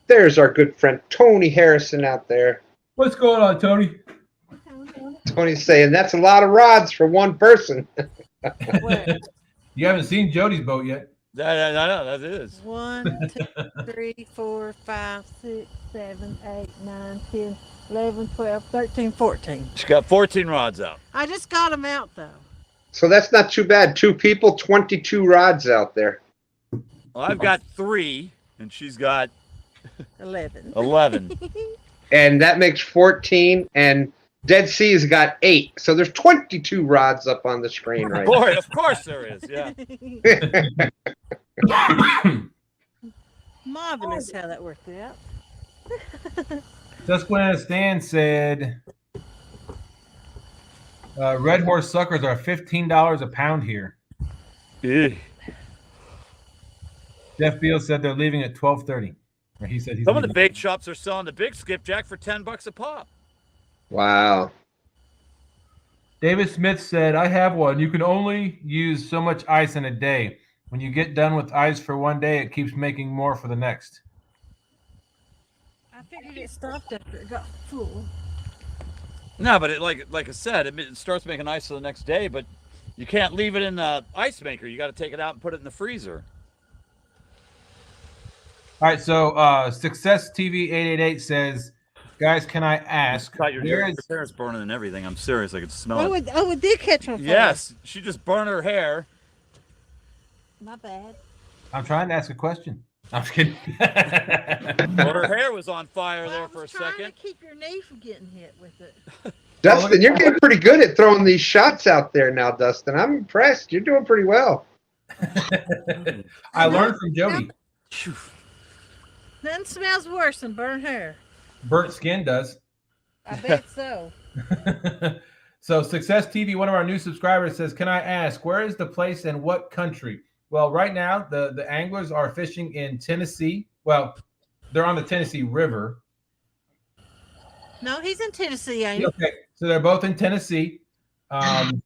There's our good friend Tony Harrison out there. What's going on, Tony? Tony's saying that's a lot of rods for one person. You haven't seen Jody's boat yet. I know, that is. 1, 2, 3, 4, 5, 6, 7, 8, 9, 10, 11, 12, 13, 14. She's got 14 rods out. I just got them out, though. So that's not too bad. 2 people, 22 rods out there. Well, I've got 3, and she's got 11. 11. And that makes 14, and Dead Sea's got 8. So there's 22 rods up on the screen right now. Of course there is, yeah. Marvelous how that worked out. Susquehanna Stan said, Red Horse suckers are $15 a pound here. Ew. Jeff Beal said they're leaving at $12.30. Or he said he's Some of the leaving. bait shops are selling the big skipjack for $10 a pop. Wow. David Smith said, I have one. You can only use so much ice in a day. When you get done with ice for one day, it keeps making more for the next. I figured it stopped after it got full. No, but it, like I said, it starts making ice for the next day, but you can't leave it in the ice maker. You got to take it out and put it in the freezer. All right, so Success TV 888 says, guys, can I ask? Got your hair's burning and everything. I'm serious. I could smell it. It did catch on fire. Yes, she just burned her hair. My bad. I'm trying to ask a question. I'm just kidding. Well, her hair was on fire there for a I was trying second. to keep your knee from getting hit with it. Dustin, you're getting pretty good at throwing these shots out there now, Dustin. I'm impressed. You're doing pretty well. I learned from Jody. Nothing smells worse than burnt hair. Burnt skin does. I bet so. So Success TV, one of our new subscribers says, can I ask, where is the place and what country? Well, right now, the anglers are fishing in Tennessee. Well, they're on the Tennessee River. No, he's in Tennessee, ain't he? Okay, so they're both in Tennessee. The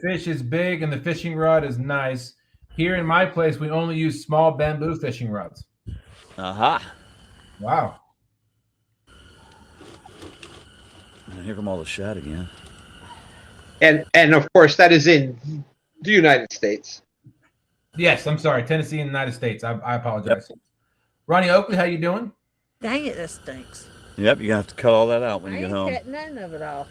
fish is big and the fishing rod is nice. Here in my place, we only use small bamboo fishing rods. Aha. Wow. Here come all the shad again. And of course, that is in the United States. Yes, I'm sorry. Tennessee in the United States. I apologize. Yep. Ronnie Oakley, how you doing? Dang it, that stinks. Yep, you're going to have to cut all that out when you get home. I ain't cut none of it off.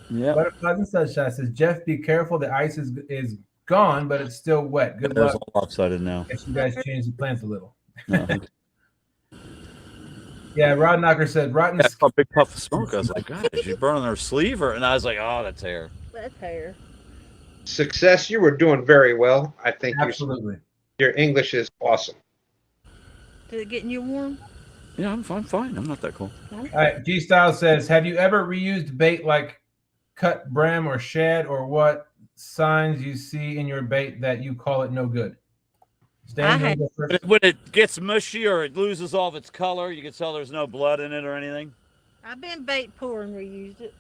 Yeah. Butterflies and Sunshine says, Jeff, be careful. The ice is gone, but it's still wet. Good There's luck. all lopsided now. Guess you guys changed the plans a little. No. Yeah, Rod Knocker said, rotten. I saw a big puff of smoke. I was like, God, did you burn on her sleeve? And I was like, oh, that's hair. That's hair. Success, you were doing very well. I think Absolutely. Your English is awesome. Did it get you warm? Yeah, I'm fine. I'm not that cool. All right, G Style says, have you ever reused bait like cut brim or shad, or what signs you see in your bait that you call it no good? Stan, when it gets mushy or it loses all of its color, you can tell there's no blood in it or anything. I've been bait poor and reused it.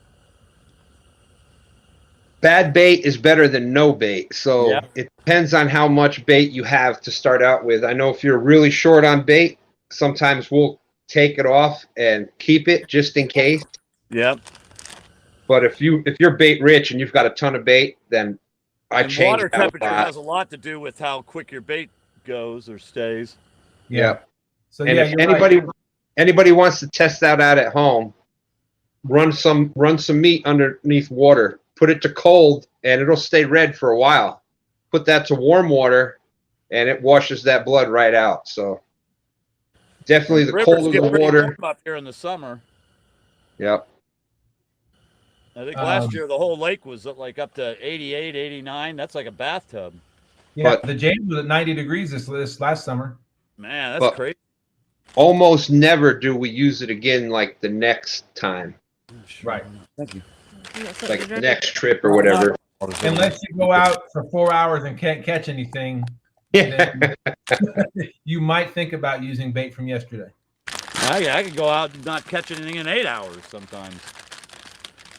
Bad bait is better than no bait. So It depends on how much bait you have to start out with. I know if you're really short on bait, sometimes we'll take it off and keep it just in case. Yep. But if you're bait rich and you've got a ton of bait, then I change water temperature has a lot to do with how quick your bait goes or stays. Yeah. So and if anybody wants to test that out at home, run some meat underneath water, put it to cold, and it'll stay red for a while. Put that to warm water, and it washes that blood right out. So definitely the colder the water. Up here in the summer. Yep. I think last year the whole lake was like up to 88, 89. That's like a bathtub. Yeah, the James was at 90 degrees this last summer. Man, that's crazy. Almost never do we use it again like the next time. Right. Thank you. Like the next trip or whatever. Unless you go out for 4 hours and can't catch anything, then you might think about using bait from yesterday. I could go out and not catch anything in 8 hours sometimes.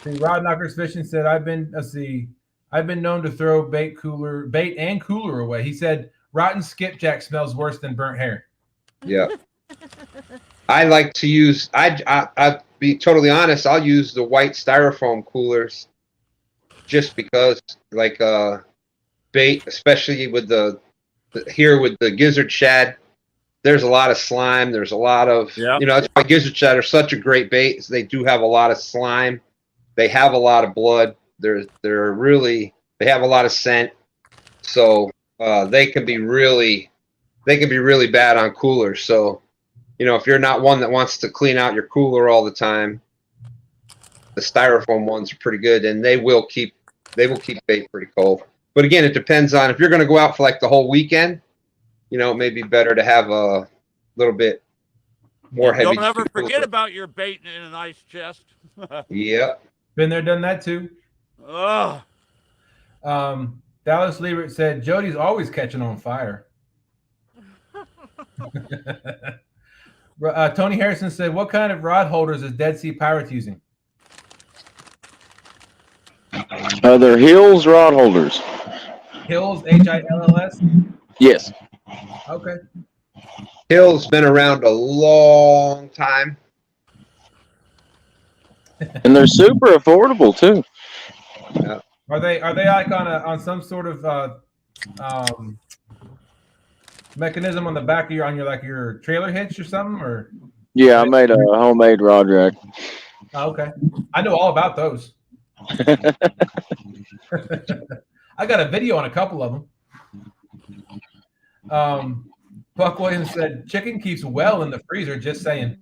See, Rod Knockers Fishing said, I've been known to throw bait and cooler away. He said, rotten skipjack smells worse than burnt hair. Yeah. I like to use, I'll be totally honest, I'll use the white styrofoam coolers just because, like, bait, especially with here with the gizzard shad, there's a lot of slime. There's a lot of, that's why gizzard shad are such a great bait, is they do have a lot of slime. They have a lot of blood. They have a lot of scent. So they can be really bad on coolers. So, if you're not one that wants to clean out your cooler all the time, the styrofoam ones are pretty good, and they will keep bait pretty cold. But again, it depends on if you're going to go out for like the whole weekend. It may be better to have a little bit more heavy. Don't ever forget about your bait in an ice chest. Yeah. Been there, done that too. Oh. Dallas Liebert said, Jody's always catching on fire. Tony Harrison said, what kind of rod holders is Dead Sea Pirates using? They're Hills rod holders. Hills, Hills? Yes. Okay. Hill's been around a long time. And they're super affordable too. Yeah. Are they like on some sort of mechanism on the back of your trailer hitch or something, or? Yeah, I made a homemade rod rack. Oh, okay. I know all about those. I got a video on a couple of them. Buck Williams said, chicken keeps well in the freezer, just saying.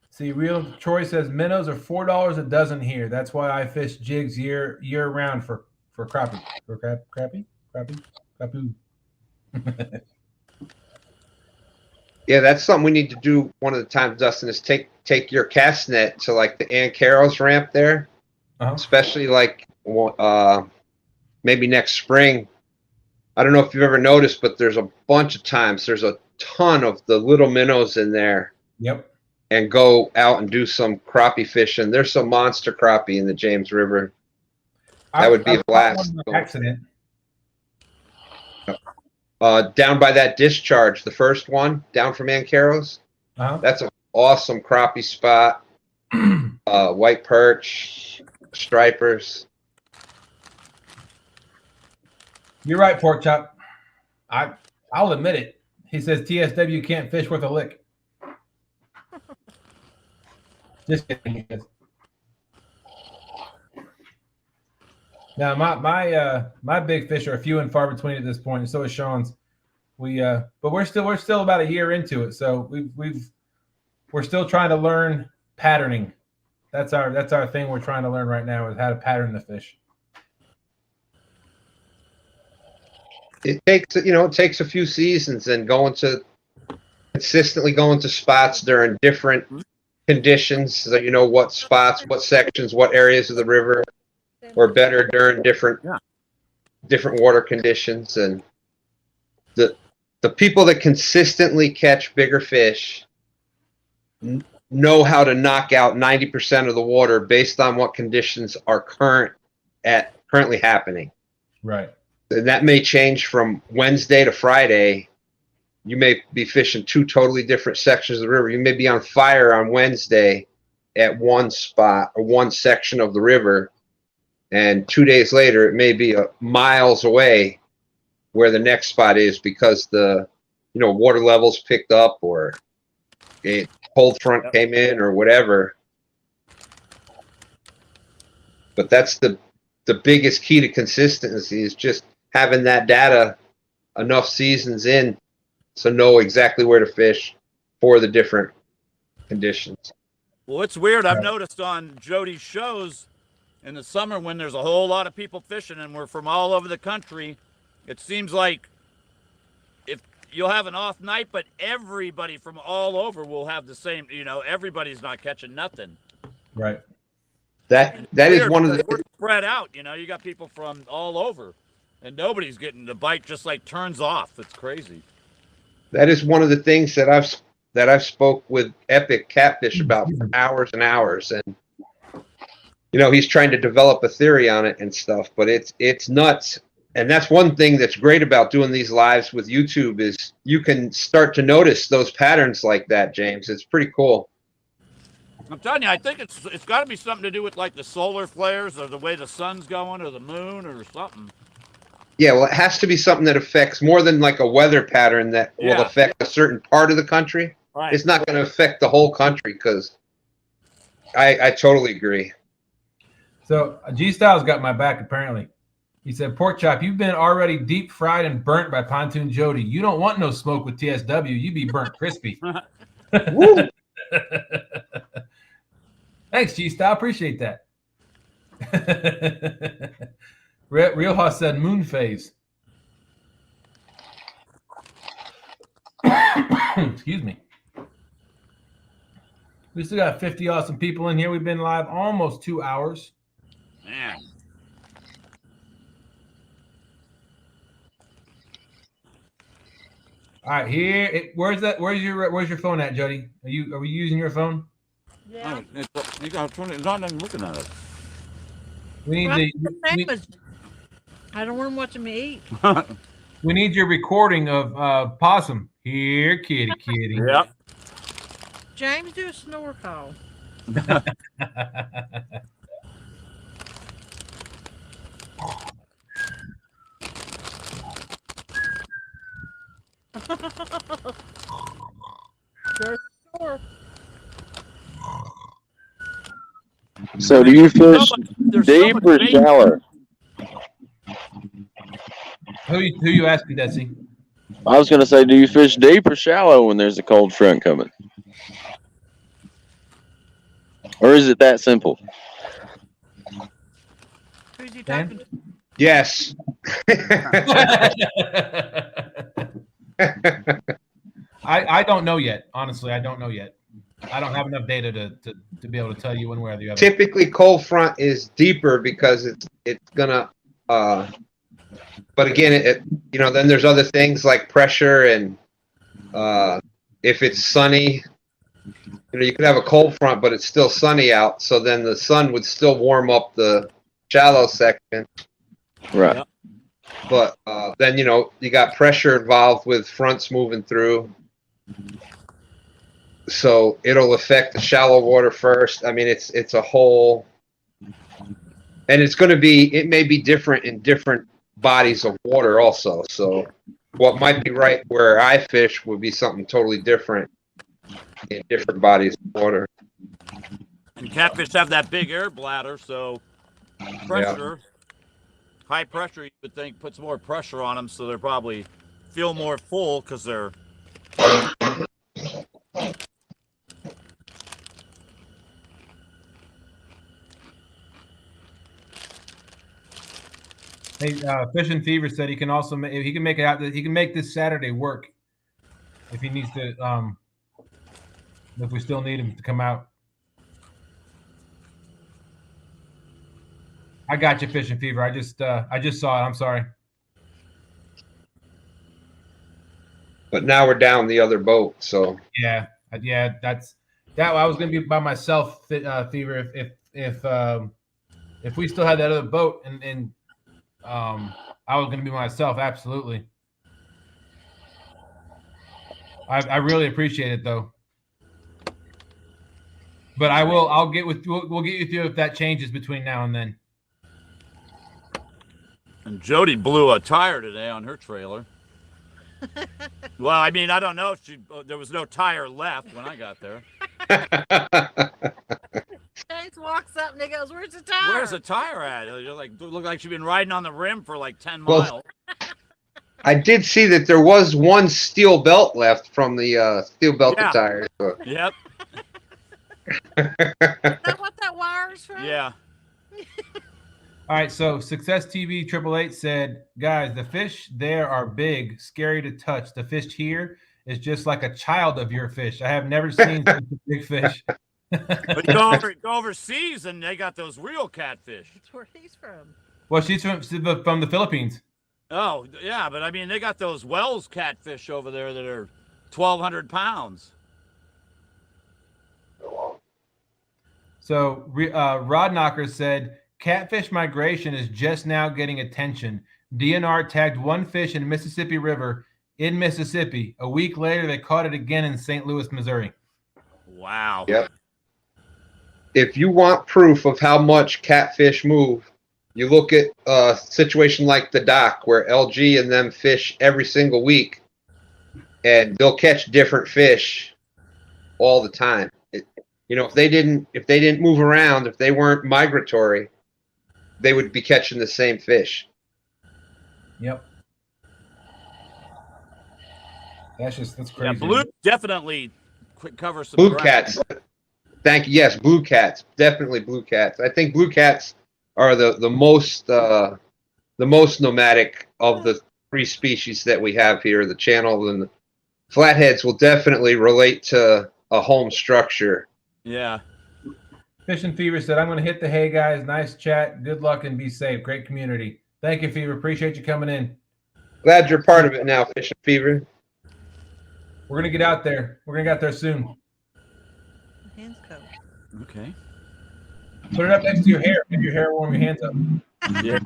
See, Real Troy says, minnows are $4 a dozen here. That's why I fish jigs year round for crappie. For crappie? Yeah, that's something we need to do one of the times, Dustin, is take your cast net to like the Ann Carroll's ramp there, especially like maybe next spring. I don't know if you've ever noticed, but there's a bunch of times there's a ton of the little minnows in there. Yep. And go out and do some crappie fishing. There's some monster crappie in the James River. That would be a blast. Accident. Down by that discharge, the first one down from Ann Carroll's. That's an awesome crappie spot. White perch, stripers. You're right, Pork Chop. I'll admit it. He says TSW can't fish worth a lick. Just kidding. Now my big fish are few and far between at this point, and so is Sean's. But we're still about a year into it, so we're still trying to learn patterning. That's our thing. We're trying to learn right now is how to pattern the fish. It takes a few seasons and consistently going to spots during different conditions, so you know what spots, what sections, what areas of the river are better during different water conditions. And the people that consistently catch bigger fish know how to knock out 90% of the water based on what conditions are currently happening. Right. And that may change from Wednesday to Friday. You may be fishing two totally different sections of the river. You may be on fire on Wednesday at one spot or one section of the river, and 2 days later it may be miles away where the next spot is because the water levels picked up or a cold front came in or whatever. But that's the biggest key to consistency is just having that data enough seasons in to know exactly where to fish for the different conditions. Well, it's weird. I've noticed on Jodi's shows in the summer when there's a whole lot of people fishing and we're from all over the country, it seems like if you'll have an off night, but everybody from all over will have the same, everybody's not catching nothing. Right. That is one of the... We're spread out, you got people from all over and nobody's getting the bite, just like turns off. It's crazy. That is one of the things that I've spoke with Epic Catfish about for hours and hours, and he's trying to develop a theory on it and stuff, but it's nuts. And that's one thing that's great about doing these lives with YouTube is you can start to notice those patterns like that, James. It's pretty cool. I'm telling you, I think it's got to be something to do with like the solar flares or the way the sun's going or the moon or something. Yeah, well, it has to be something that affects more than like a weather pattern that will affect a certain part of the country. Right. It's not going to affect the whole country because I totally agree. So G-Style's got my back, apparently. He said, Pork Chop, you've been already deep fried and burnt by Pontoon Jodi. You don't want no smoke with TSW. You be burnt crispy. Woo. Thanks, G-Style. Appreciate that. Real Hoss said moon phase. Excuse me. We still got 50 awesome people in here. We've been live almost 2 hours. Man. All right, here. Where's your phone at, Jodi? Are we using your phone? Yeah. You got 20. It's not even looking at it. We need I don't want him watching me eat. we need your recording of Possum. Here, kitty. Yep. James, do a snore call. There's a snore. So do you fish There's deep or bait. shallow? Who you asking, Desi? I was going to say, do you fish deep or shallow when there's a cold front coming? Or is it that simple? Who's he Dan? talking to? Yes. I don't know yet. Honestly, I don't know yet. I don't have enough data to be able to tell you one way or the other. Typically, cold front is deeper because it's gonna. But again, then there's other things like pressure and if it's sunny, you could have a cold front, but it's still sunny out. So then the sun would still warm up the shallow section. Right. Yep. But then you got pressure involved with fronts moving through. So it'll affect the shallow water first. I mean, it's a whole, and it may be different in different bodies of water also. So what might be right where I fish would be something totally different in different bodies of water. And catfish have that big air bladder, so pressure, high pressure, you would think puts more pressure on them, so they're probably feel more full because they're. Hey, Fishing Fever said he can also he can make it out. He can make this Saturday work if he needs to. If we still need him to come out. I got you, Fishing Fever. I just saw it. I'm sorry. But now we're down the other boat, so Yeah. That's that. I was gonna be by myself, Fever. If we still had that other boat and I was gonna be myself. Absolutely. I really appreciate it though. But I'll get with we'll get with you if that changes between now and then. And Jodi blew a tire today on her trailer. Well, I mean, I don't know if there was no tire left when I got there. James walks up and he goes, "Where's the tire? Where's the tire at?" You're like, look like she's been riding on the rim for like 10 Well, miles. I did see that there was one steel belt left from the steel belted tires. So. Yep. Is that what that wire's from? Yeah. All right, so Success TV 888 said, guys, the fish there are big, scary to touch. The fish here is just like a child of your fish. I have never seen such a big fish. But you go overseas and they got those real catfish. That's where he's from. Well, she's from the Philippines. Oh, yeah, but I mean, they got those Wells catfish over there that are 1,200 pounds. So Rod Knocker said, catfish migration is just now getting attention. DNR tagged one fish in Mississippi River in Mississippi. A week later, they caught it again in St. Louis, Missouri. Wow. Yep. If you want proof of how much catfish move, you look at a situation like the dock where LG and them fish every single week, and they'll catch different fish all the time. If they didn't move around, if they weren't migratory, they would be catching the same fish. Yep. That's crazy. Yeah, blue definitely cover some Blue ground. cats. Thank you. Yes, blue cats. Definitely blue cats. I think blue cats are the most nomadic of the three species that we have here. The channel and the flatheads will definitely relate to a home structure. Yeah. Fishing Fever said, I'm going to hit the hay, guys. Nice chat. Good luck and be safe. Great community. Thank you, Fever. Appreciate you coming in. Glad you're part of it now, Fishing Fever. We're going to get out there. We're going to get out there soon. My hand's cold. Okay. Put it up next to your hair. Make your hair warm your hands up. Yeah.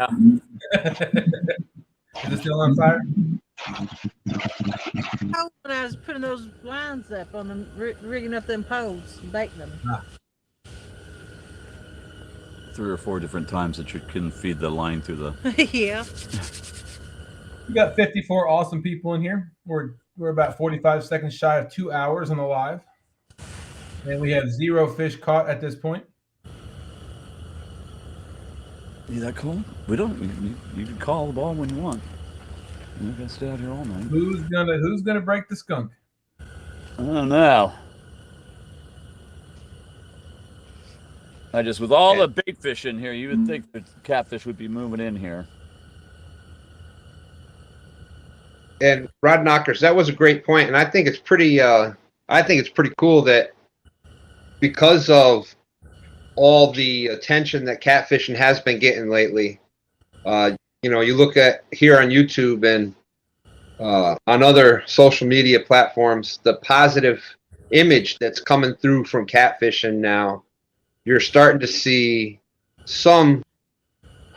Is it still on fire? Oh, when I was putting those lines up on them, rigging up them poles, baiting them. 3 or 4 different times that you couldn't feed the line through the. Yeah. We got 54 awesome people in here. We're about 45 seconds shy of 2 hours on the live. And we have 0 fish caught at this point. You that cold? We don't. You can call the ball when you want. You're not gonna stay out here all night. Who's gonna break the skunk? I don't know. With all the bait fish in here, you would think that catfish would be moving in here. And Rod Knockers, that was a great point, and I think it's pretty. I think it's pretty cool that because of all the attention that catfishing has been getting lately. You look at here on YouTube and on other social media platforms, the positive image that's coming through from catfishing now. You're starting to see some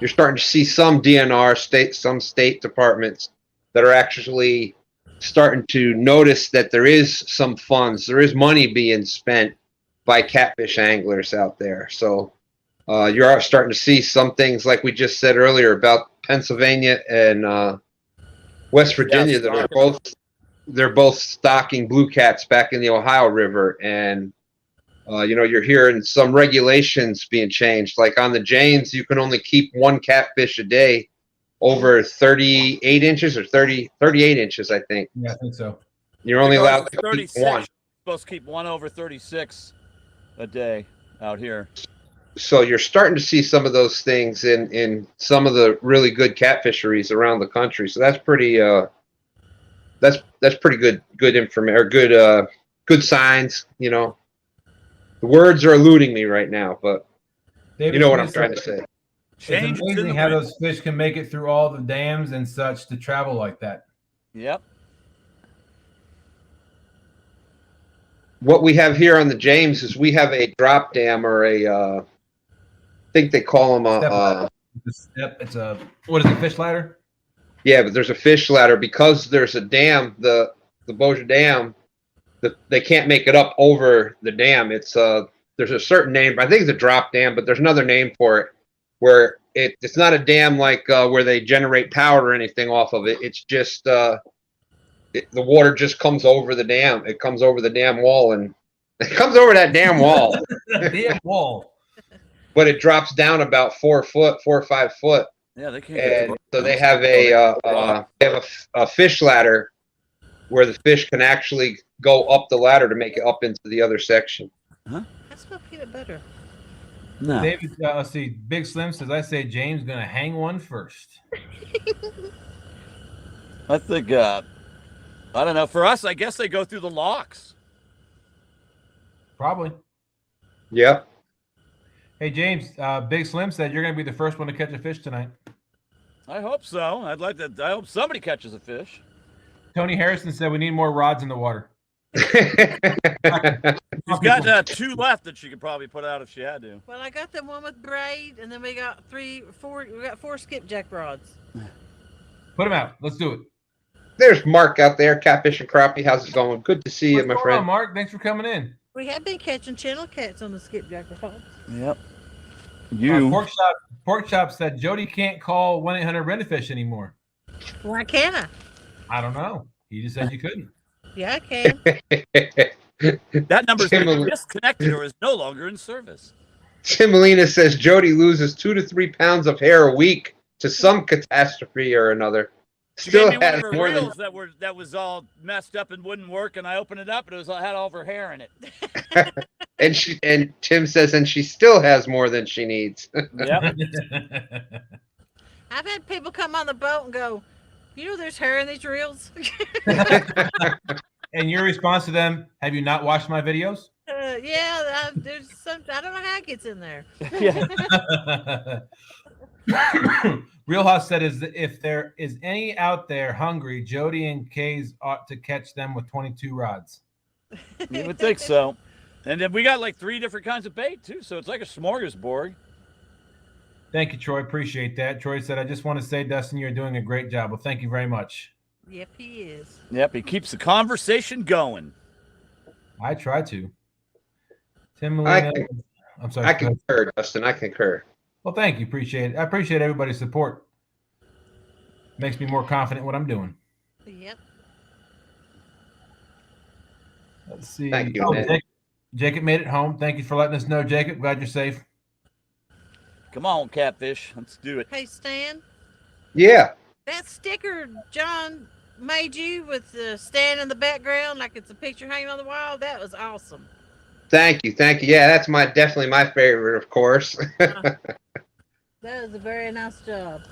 DNR some state departments that are actually starting to notice that there is some funds, there is money being spent by catfish anglers out there. So you're starting to see some things like we just said earlier about Pennsylvania and West Virginia that are both stocking blue cats back in the Ohio River, and you're hearing some regulations being changed. Like on the James, you can only keep one catfish a day over 38 inches or 38 inches, I think. Yeah, I think so. You're only allowed to keep one. You're supposed to keep one over 36 a day out here. So you're starting to see some of those things in some of the really good catfisheries around the country. So that's pretty that's pretty good information, or good signs. The words are eluding me right now, but David, you know what I'm trying to say. It's amazing how those fish can make it through all the dams and such to travel like that. Yep. What we have here on the James is we have a drop dam, or I think they call them It's a what is it? Fish ladder? Yeah, but there's a fish ladder because there's a dam, the Bossier Dam. They can't make it up over the dam. It's there's a certain name. I think it's a drop dam, but there's another name for it where it's not a dam like where they generate power or anything off of it. It's just the water just comes over the dam. It comes over the dam wall, and it comes over that damn wall. Damn wall. But it drops down about 4 or 5 foot. Yeah, they can't. And so they have a fish ladder where the fish can actually go up the ladder to make it up into the other section. That's what peanut butter. No. David, let's see. Big Slim says, I say James gonna hang one first. I think I don't know. For us, I guess they go through the locks. Probably. Yep. Hey James, Big Slim said you're gonna be the first one to catch a fish tonight. I hope so. I hope somebody catches a fish. Tony Harrison said we need more rods in the water. She's got 2 left that she could probably put out if she had to. Well, I got the one with braid, and then we got 4 skipjack rods. Put them out. Let's do it. There's Mark out there, catfish and crappie. How's it going? Good to see you, my What's going friend. on, Mark? Thanks for coming in. We have been catching channel cats on the skipjack rods. Yep. Pork Chop said Jodi can't call 1-800-RENTAFISH anymore. Why can't I? I don't know. He just said you couldn't. Yeah, I can. That number's been disconnected or is no longer in service. Tim Molina says Jodi loses 2 to 3 pounds of hair a week to some catastrophe or another. She Still gave me one has of her more reels than that was all messed up and wouldn't work, and I opened it up and it had all of her hair in it. and Tim says, and she still has more than she needs. Yep. I've had people come on the boat and go, there's hair in these reels. And your response to them, have you not watched my videos? There's some. I don't know how it gets in there. Real House said, if there is any out there hungry, Jodi and Kays ought to catch them with 22 rods. You would think so. And then we got like 3 different kinds of bait too, so it's like a smorgasbord. Thank you, Troy. Appreciate that. Troy said, I just want to say, Dustin, you're doing a great job. Well, thank you very much. Yep, he is. Yep, he keeps the conversation going. I try to. Tim Molina. I'm sorry. I concur, Dustin. I concur. Well, thank you. Appreciate it. I appreciate everybody's support. Makes me more confident in what I'm doing. Yep. Let's see. Thank you, Jacob made it home. Thank you for letting us know, Jacob. Glad you're safe. Come on, catfish. Let's do it. Hey, Stan. Yeah. That sticker John made you with the Stan in the background, like it's a picture hanging on the wall, that was awesome. Thank you. Yeah, that's definitely my favorite, of course. That was a very nice job.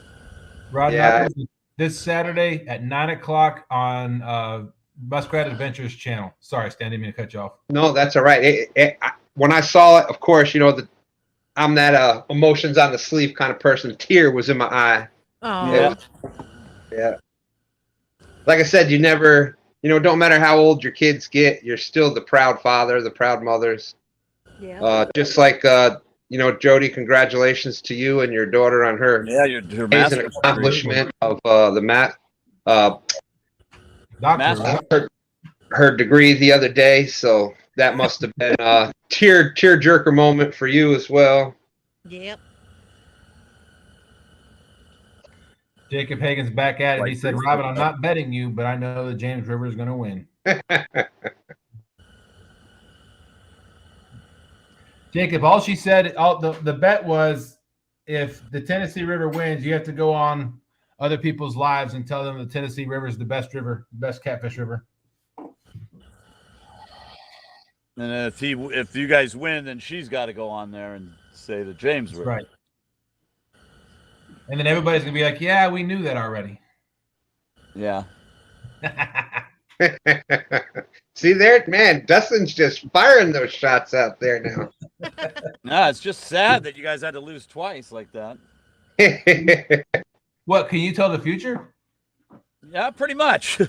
Rod, Yeah. this Saturday at 9 o'clock on Muskrat Adventures channel. Sorry, Stan, didn't mean to cut you off. No, that's all right. When I saw it, of course, I'm that emotions on the sleeve kind of person. Tear was in my eye. Oh, Yeah. Like I said, you never, don't matter how old your kids get, you're still the proud father, the proud mothers. yeah. Just like, Jodi, congratulations to you and your daughter on her your amazing master's accomplishment of the math. Doctor, Her degree the other day, so that must have been a tear jerker moment for you as well. Yep. Jacob Hagan's back at it. He said, Robin, I'm not betting you, but I know that James River is going to win. Jacob, all she said, the bet was if the Tennessee River wins, you have to go on other people's lives and tell them the Tennessee River is the best river, best catfish river. And if you guys win, then she's got to go on there and say the James River. Right. And then everybody's going to be like, yeah, we knew that already. Yeah. See there, man, Dustin's just firing those shots out there now. No, it's just sad that you guys had to lose twice like that. What, can you tell the future? Yeah, pretty much.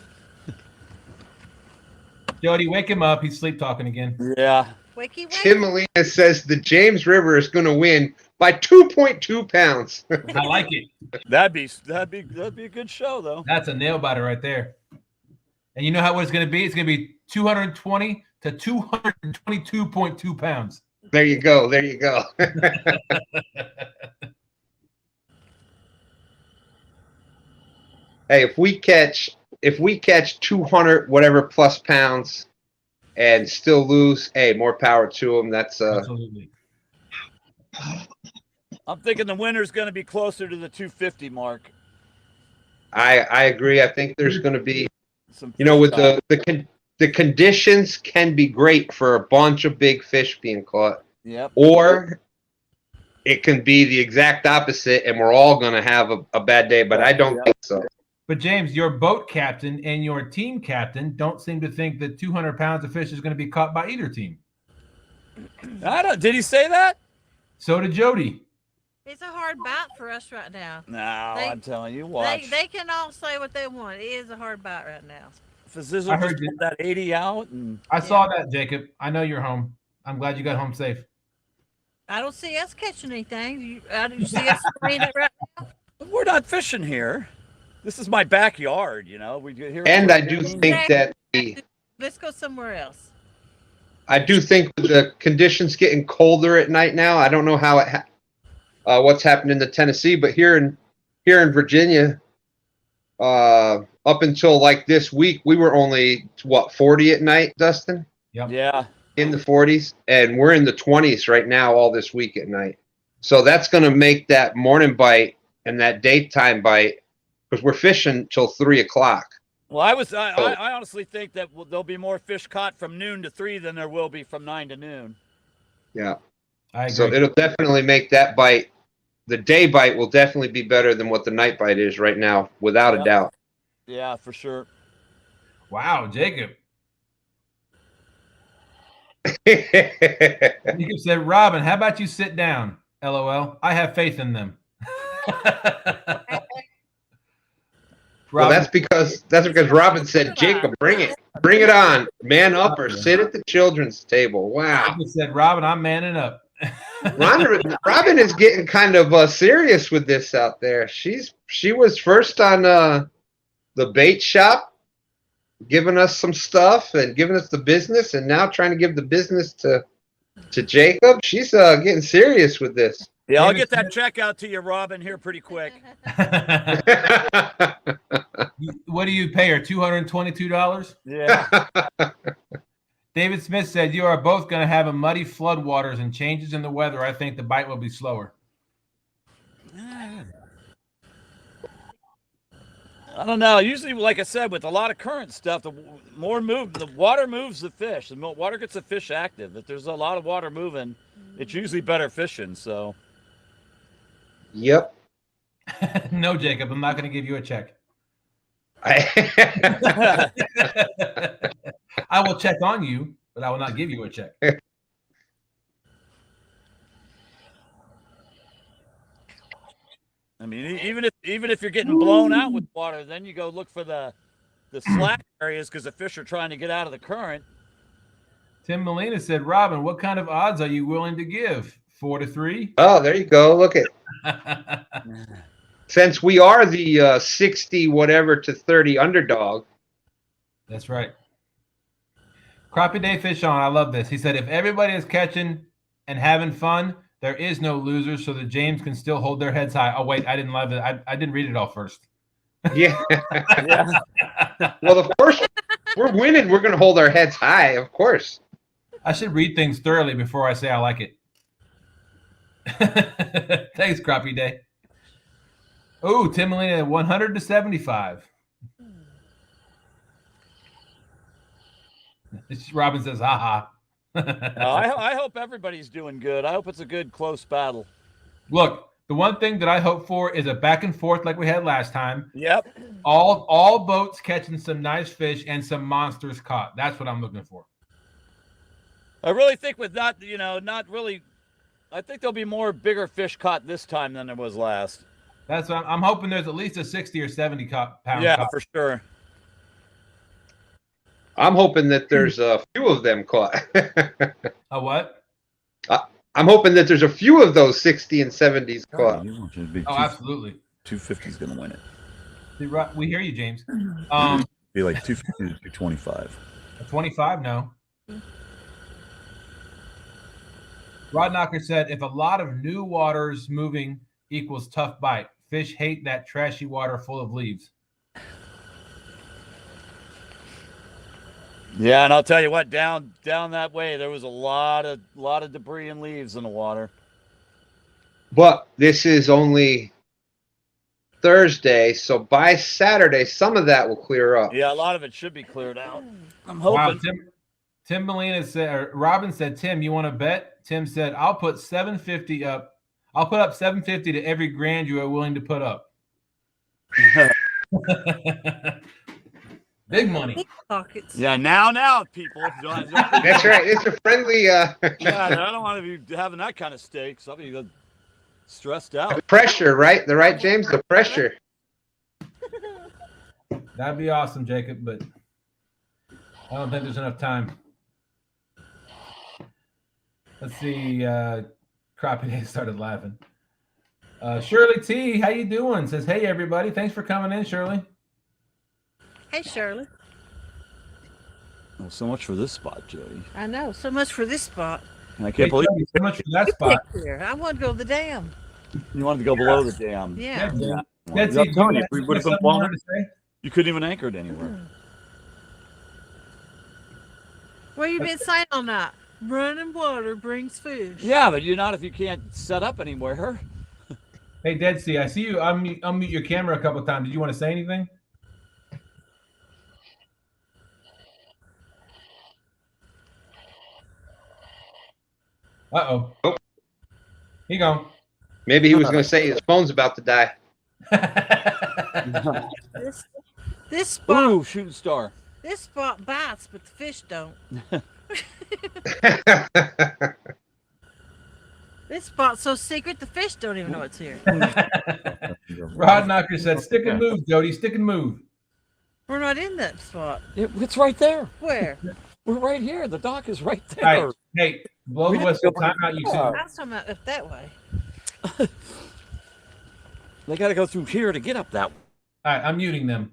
Jodi, wake him up. He's sleep talking again. Yeah. Wakey, Tim Molina says the James River is going to win by 2.2 pounds. I like it. That'd be a good show though. That's a nail biter right there. And you know what it's going to be? It's going to be 220 to 222.2 pounds. There you go. There you go. Hey, if we catch 200 whatever plus pounds and still lose, hey, more power to them. That's Absolutely. I'm thinking the winner's going to be closer to the 250 mark. I agree. I think there's going to be, Some with fish the conditions can be great for a bunch of big fish being caught. Yep. Or it can be the exact opposite, and we're all going to have a bad day. But I don't think so. But James, your boat captain and your team captain don't seem to think that 200 pounds of fish is going to be caught by either team. Did he say that? So did Jodi. It's a hard bite for us right now. No, I'm telling you, watch. They can all say what they want. It is a hard bite right now. Fizzle just put that 80 out, and I saw that, Jacob. I know you're home. I'm glad you got home safe. I don't see us catching anything. I don't see us doing it right now. we're not fishing here. This is my backyard, We get here. And I do think that Let's go somewhere else. I do think with the conditions getting colder at night now. I don't know how what's happening in Tennessee, but here in Virginia, up until like this week, we were only 40 at night, Dustin? Yep. Yeah. In the 40s, and we're in the 20s right now all this week at night. So that's going to make that morning bite and that daytime bite, because we're fishing till 3 o'clock. Well, I honestly think that there'll be more fish caught from noon to 3 than there will be from 9 to noon. Yeah. I agree. So it'll definitely make that bite, the day bite will definitely be better than what the night bite is right now, without a doubt. Yeah, for sure. Wow, Jacob. Jacob said, Robin, how about you sit down? LOL. I have faith in them. Well, that's because Robin said, Jacob, bring it on, man up or sit at the children's table. Wow. Jacob said, Robin, I'm manning up. Robin is getting kind of serious with this out there. She was first on the bait shop, giving us some stuff and giving us the business, and now trying to give the business to Jacob. She's getting serious with this. Yeah, I'll get that check out to you, Robin, here pretty quick. What do you pay her? $222? Yeah. David Smith said, you are both going to have a muddy floodwaters and changes in the weather. I think the bite will be slower. I don't know. Usually, like I said, with a lot of current stuff, the water moves the fish. The water gets the fish active. If there's a lot of water moving, it's usually better fishing. So. Yep. No, Jacob, I'm not going to give you a check. I will check on you, but I will not give you a check. I mean, even if you're getting blown out with water, then you go look for the slack areas because the fish are trying to get out of the current. Tim Molina said, Robin, what kind of odds are you willing to give? 4-3? Oh, there you go. Look at. Since we are the 60 whatever to 30 underdog. That's right. Crappie Day Fish on. I love this. He said, if everybody is catching and having fun, there is no losers, so the James can still hold their heads high. Oh, wait, I didn't love it. I didn't read it all first. Yeah. Well, of course, we're winning. We're going to hold our heads high, of course. I should read things thoroughly before I say I like it. Thanks, Crappie Day. Oh, Tim Molina, 100 to 75. Robin says, haha. I hope everybody's doing good. I hope it's a good, close battle. Look, the one thing that I hope for is a back and forth like we had last time. Yep. All boats catching some nice fish and some monsters caught. That's what I'm looking for. I really think with not really, I think there'll be more bigger fish caught this time than there was last. That's what I'm hoping. There's at least a 60 or 70 pound. Yeah, caught. for sure. I'm hoping that there's a few of them caught. A what? I'm hoping that there's a few of those 60 and 70s caught. Oh, absolutely. 250 is going to win it. We hear you, James. Be like 250 to 225. 25? No. Rod Knocker said, if a lot of new waters moving equals tough bite, fish hate that trashy water full of leaves. Yeah, and I'll tell you what, down that way there was a lot of debris and leaves in the water. But this is only Thursday, so by Saturday, some of that will clear up. Yeah, a lot of it should be cleared out. I'm hoping. Wow, Tim Molina said, Robin said, Tim, you want to bet? Tim said, I'll put $750 up. I'll put up $750 to every grand you are willing to put up. Big money. Pockets. Yeah, now, people. That's right. It's a friendly. Yeah, I don't want to be having that kind of stake. Somebody get stressed out. The pressure, right? The right, James? The pressure. That'd be awesome, Jacob, but I don't think there's enough time. Let's see. Crappie Day started laughing. Shirley T, how you doing? Says, hey, everybody. Thanks for coming in, Shirley. Hey, Shirley. Well, so much for this spot, Jody. I know. So much for this spot. And I can't believe Jody, so much for that You spot. picked here. I want to go to the dam. you wanted to go below the dam. Yeah. Yeah. That's I'm it. telling you, if we would have been Something blown more up, to say? you couldn't even anchor it anywhere. Where you been saying all night? Running water brings fish. Yeah, but you're not if you can't set up anywhere. Hey, Dead Sea, I see you unmute your camera a couple of times. Did you want to say anything? Uh-oh. Oh. Here you go. Maybe he was going to say his phone's about to die. This spot. Ooh, shooting star. This spot bites, but the fish don't. This spot's so secret, the fish don't even know it's here. Rod Knocker said, stick and move, Jody. Stick and move. We're not in that spot. It's right there. Where? We're right here. The dock is right there. All right. Hey, blow the whistle. Time out, you two. I was talking about up that way. They got to go through here to get up that way. All right, I'm muting them.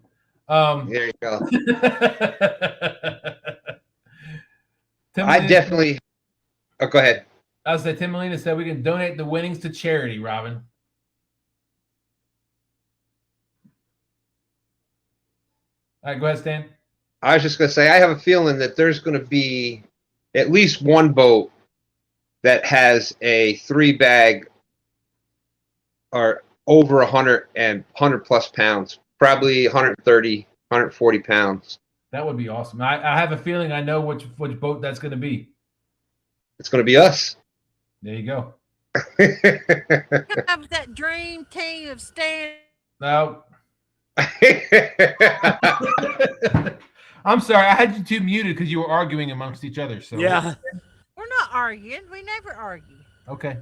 There you go. Tim I Molina- definitely. Oh, go ahead. I was saying, Tim Molina said we can donate the winnings to charity, Robin. All right, go ahead, Stan. I was just going to say, I have a feeling that there's going to be at least one boat that has a 3-bag or over 100 and 100 plus pounds, probably 130, 140 pounds. That would be awesome. I have a feeling I know which boat that's going to be. It's going to be us. There you go. Come up with that dream team of Stan. No. I'm sorry, I had you two muted because you were arguing amongst each other. So Yeah. We're not arguing. We never argue. Okay.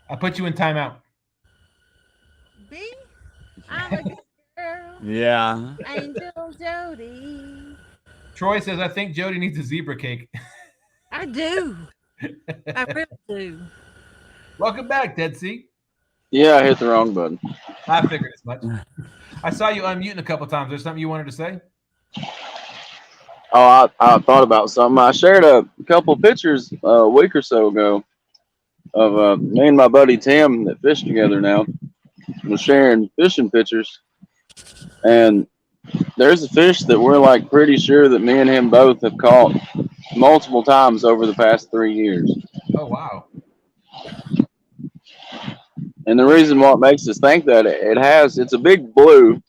I put you in timeout. B, I'm a good girl. Yeah. Angel Jodi. Troy says, I think Jodi needs a zebra cake. I do. I really do. Welcome back, Dead Sea. Yeah, I hit the wrong button. I figured as much. I saw you unmuting a couple times. There's something you wanted to say? Oh, I thought about something. I shared a couple pictures a week or so ago of me and my buddy Tim that fish together now. We're sharing fishing pictures, and there's a fish that we're like pretty sure that me and him both have caught multiple times over the past 3 years. Oh, wow. And the reason what makes us think that it's a big blue.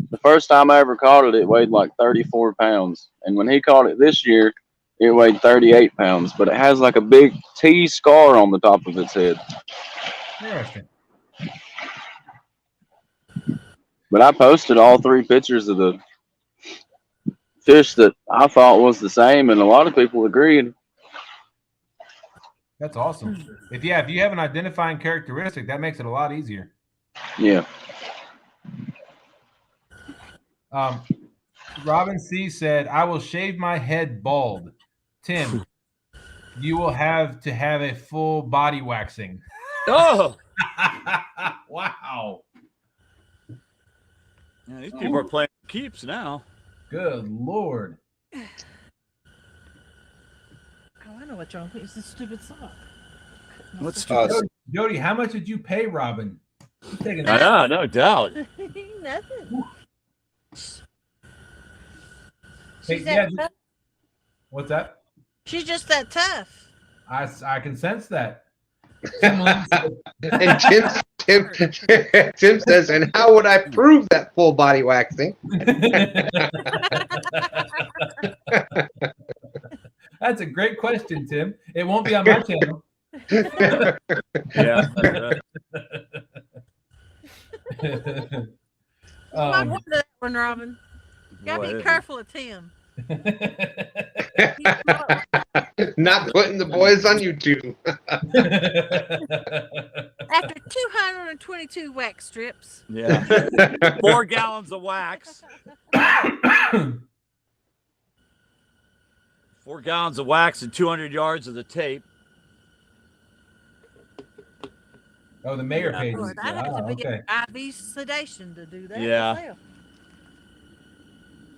The first time I ever caught it, it weighed like 34 pounds. And when he caught it this year, it weighed 38 pounds. But it has like a big T scar on the top of its head. Interesting. But I posted all 3 pictures of the fish that I thought was the same, and a lot of people agreed. That's awesome. If you have an identifying characteristic, that makes it a lot easier. Yeah. Robin C said, I will shave my head bald. Tim, you will have to have a full body waxing. Oh. Wow. Yeah, these people are playing keeps now. Good Lord. Oh, I know what's wrong. It's a stupid sock. What's Jodi, how much did you pay Robin? He's taking no doubt. Nothing. Hey, She's yeah, that tough. what's that? She's just that tough. I can sense that. And Tim says, and how would I prove that full body waxing? That's a great question, Tim. It won't be on my channel. Yeah, that's right. Might wonder that one, Robin. Gotta Boy, be careful of Tim. Not putting the boys on YouTube. After 222 wax strips. Yeah. 4 gallons of wax. 4 gallons of wax and 200 yards of the tape. Oh, the mayor Yeah. page. Lord, I'd have to be Okay. IV sedation to do that. Yeah. Myself.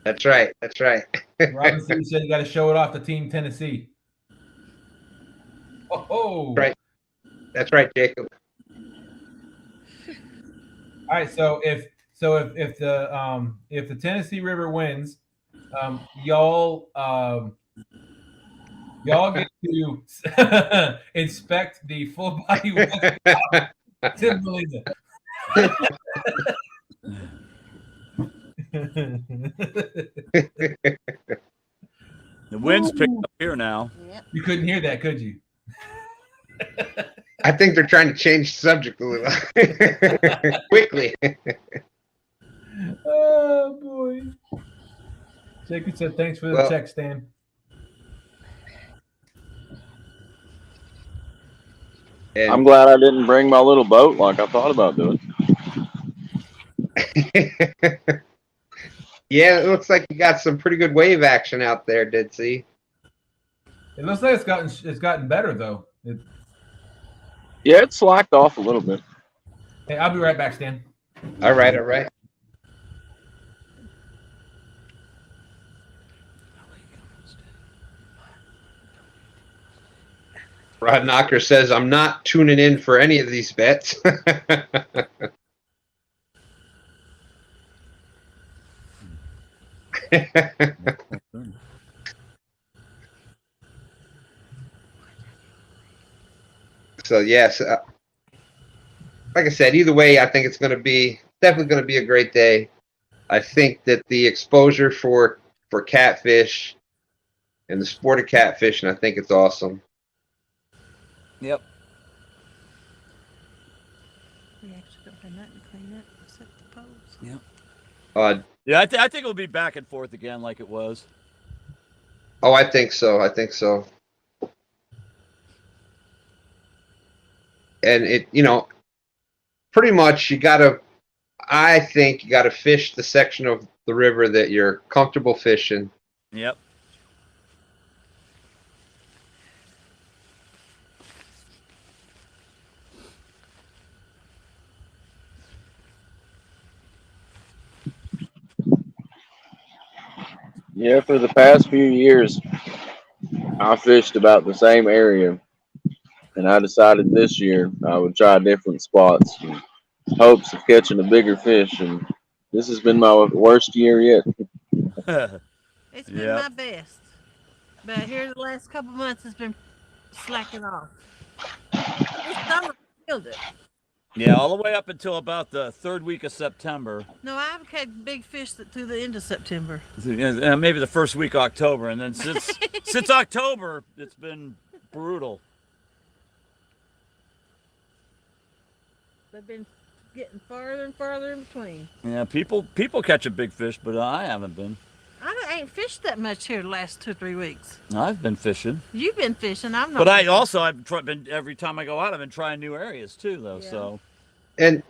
That's right. That's right. Robin C said you got to show it off to Team Tennessee. Oh, Right. That's right, Jacob. All right. So if the Tennessee River wins, y'all get to inspect the full body wax. Tim Molina. The wind's picking up here now. Yep. You couldn't hear that, could you? I think they're trying to change the subject a little quickly. Oh boy. Jacob said thanks for the check, Stan. And I'm glad I didn't bring my little boat like I thought about doing. yeah, it looks like you got some pretty good wave action out there, Dead Sea. It looks like it's gotten better though. Yeah, it slacked off a little bit. Hey, I'll be right back, Stan. All right, all right. Rod Knocker says, I'm not tuning in for any of these bets. So, yes, like I said, either way, I think it's going to be definitely going to be a great day. I think that the exposure for catfish and the sport of catfishing, I think it's awesome. Yep. We actually don't have nothing to clean up except the poles. Yeah, I think it'll be back and forth again like it was. Oh, I think so. I think so. And pretty much I think you gotta fish the section of the river that you're comfortable fishing. Yep. Yeah, for the past few years, I fished about the same area, and I decided this year I would try different spots in hopes of catching a bigger fish. And this has been my worst year yet. It's been Yep. my best. But here the last couple months has been slacking off. This summer killed it. Yeah, all the way up until about the third week of September. No, I've had big fish through the end of September. Maybe the first week of October, and then since October, it's been brutal. They've been getting farther and farther in between. Yeah, people catch a big fish, but I haven't been. Ain't fished that much here the last 2 or 3 weeks. I've been fishing. You've been fishing. I'm not. But I've been every time I go out, I've been trying new areas too, though. Yeah. So. And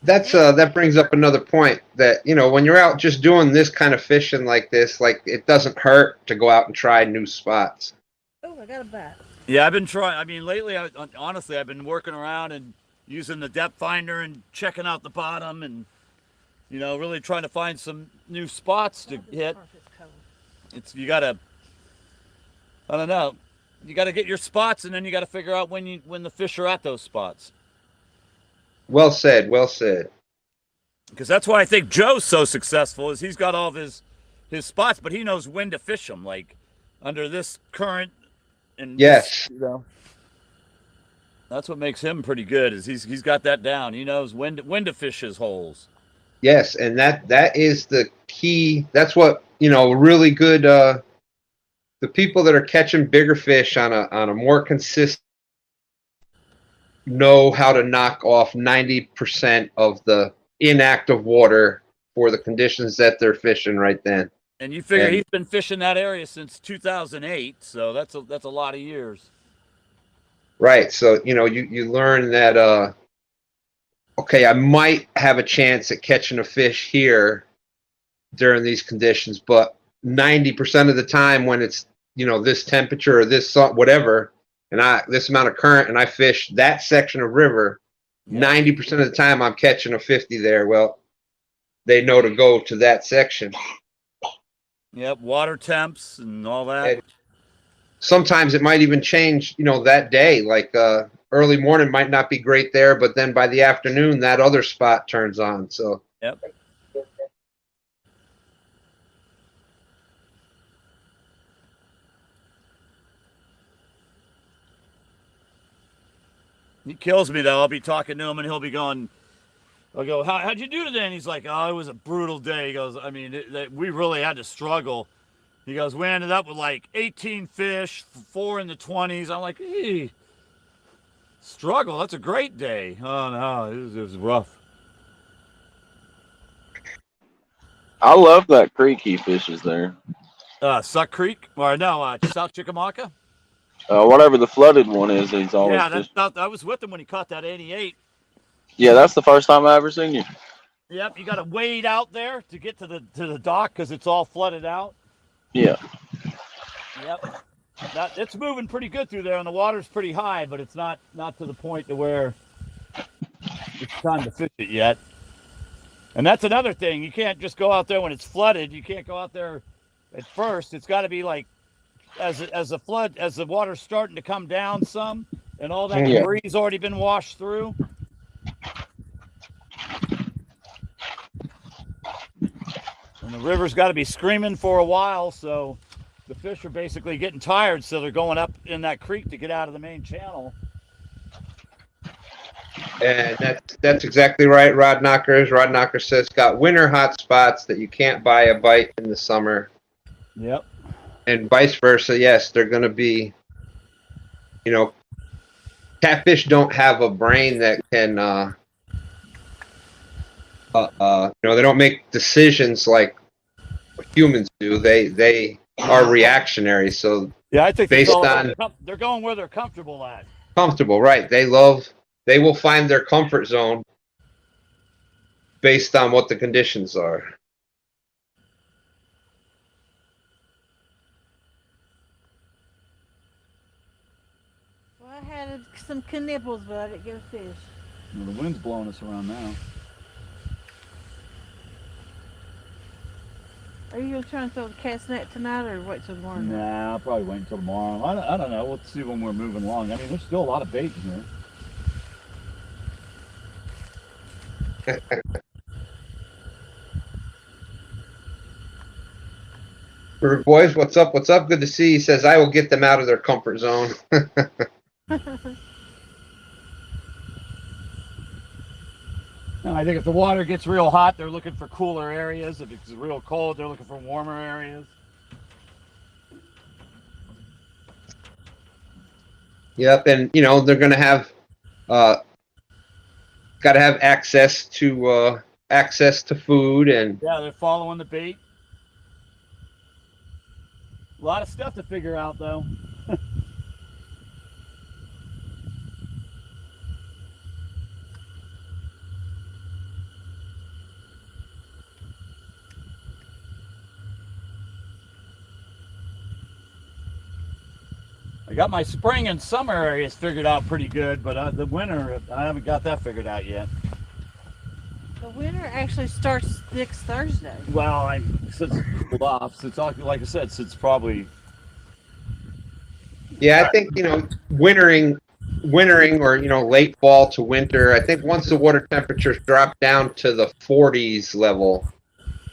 that brings up another point that when you're out just doing this kind of fishing like this, like it doesn't hurt to go out and try new spots. Oh, I got a bite. Yeah, I've been trying. I mean, lately, honestly, I've been working around and using the depth finder and checking out the bottom and, really trying to find some new spots to hit. You gotta get your spots, and then you gotta figure out when the fish are at those spots. Well said. Well said. Because that's why I think Joe's so successful is he's got all of his spots, but he knows when to fish them, like under this current. And yes, that's what makes him pretty good. Is he's got that down. He knows when to fish his holes. Yes, and that is the key. That's what really good. The people that are catching bigger fish on a more consistent know how to knock off 90% of the inactive water for the conditions that they're fishing right then. And you figure he's been fishing that area since 2008, so that's a lot of years. Right. So you learn that okay, I might have a chance at catching a fish here during these conditions, but 90% of the time when it's this temperature or this whatever, and this amount of current, and I fish that section of river, 90% of the time I'm catching a 50 there. Well, they know to go to that section. Yep, water temps and all that. And sometimes it might even change, that day. Like early morning might not be great there, but then by the afternoon, that other spot turns on. So. Yep. He kills me though. I'll be talking to him and he'll be going. I'll go, how'd you do today? And he's like, oh, it was a brutal day. He goes, I mean, we really had to struggle. He goes, we ended up with like 18 fish, 4 in the 20s. I'm like, hey, struggle. That's a great day. Oh no, it was rough. I love that creek he fishes there. Suck Creek, or no, South Chickamauga. Whatever the flooded one is, he's always. Yeah, I was with him when he caught that 88. Yeah, that's the first time I ever seen you. Yep, you got to wade out there to get to the dock because it's all flooded out. Yeah. Yep. It's moving pretty good through there, and the water's pretty high, but it's not to the point to where it's time to fish it yet. And that's another thing. You can't just go out there when it's flooded. You can't go out there at first. It's got to be like as the water's starting to come down some, and all that debris already been washed through. And the river's got to be screaming for a while, so the fish are basically getting tired, so they're going up in that creek to get out of the main channel. And that's exactly right, Rod Knockers. Rod Knocker says got winter hot spots that you can't buy a bite in the summer. Yep. And vice versa. Yes, they're going to be, 10 catfish don't have a brain that can, they don't make decisions like humans do. They are reactionary. So Yeah, I think based they're going where they're comfortable at. Comfortable, right? They will find their comfort zone based on what the conditions are. Well, I had some knibbles, but I didn't get a fish. Well, the wind's blowing us around now. Are you gonna try and throw the cat's net tonight, or wait till tomorrow night? Nah, I'll probably wait until tomorrow. I don't know. We'll see when we're moving along. I mean, there's still a lot of bait in here. River boys, what's up? What's up? Good to see you. He says, I will get them out of their comfort zone. No, I think if the water gets real hot, they're looking for cooler areas. If it's real cold, they're looking for warmer areas. Yep, and they're going to have got to have access to food, and Yeah, they're following the bait. A lot of stuff to figure out, though. I got my spring and summer areas figured out pretty good, but the winter, I haven't got that figured out yet. The winter actually starts next Thursday. Well, since it's cooled off, since like I said, since probably. yeah, I think wintering or late fall to winter. I think once the water temperatures drop down to the 40s level,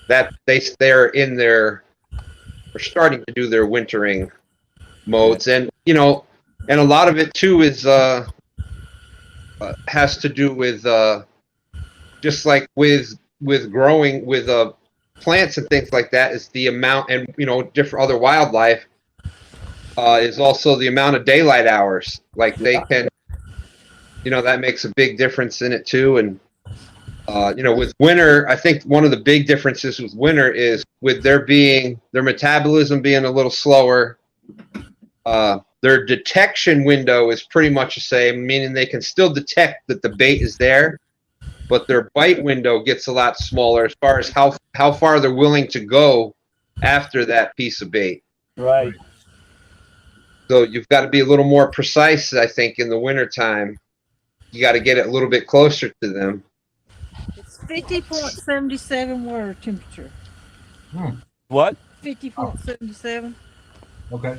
that they're starting to do their wintering modes, and and a lot of it too is has to do with just like with growing with plants and things like that, is the amount, and different other wildlife is also the amount of daylight hours. Like they can, that makes a big difference in it too. And with winter, I think one of the big differences with winter is with their metabolism being a little slower. Their detection window is pretty much the same, meaning they can still detect that the bait is there, but their bite window gets a lot smaller as far as how far they're willing to go after that piece of bait. Right. So you've got to be a little more precise, I think, in the wintertime. You got to get it a little bit closer to them. It's 50.77 water temperature. What? 50.77. Okay.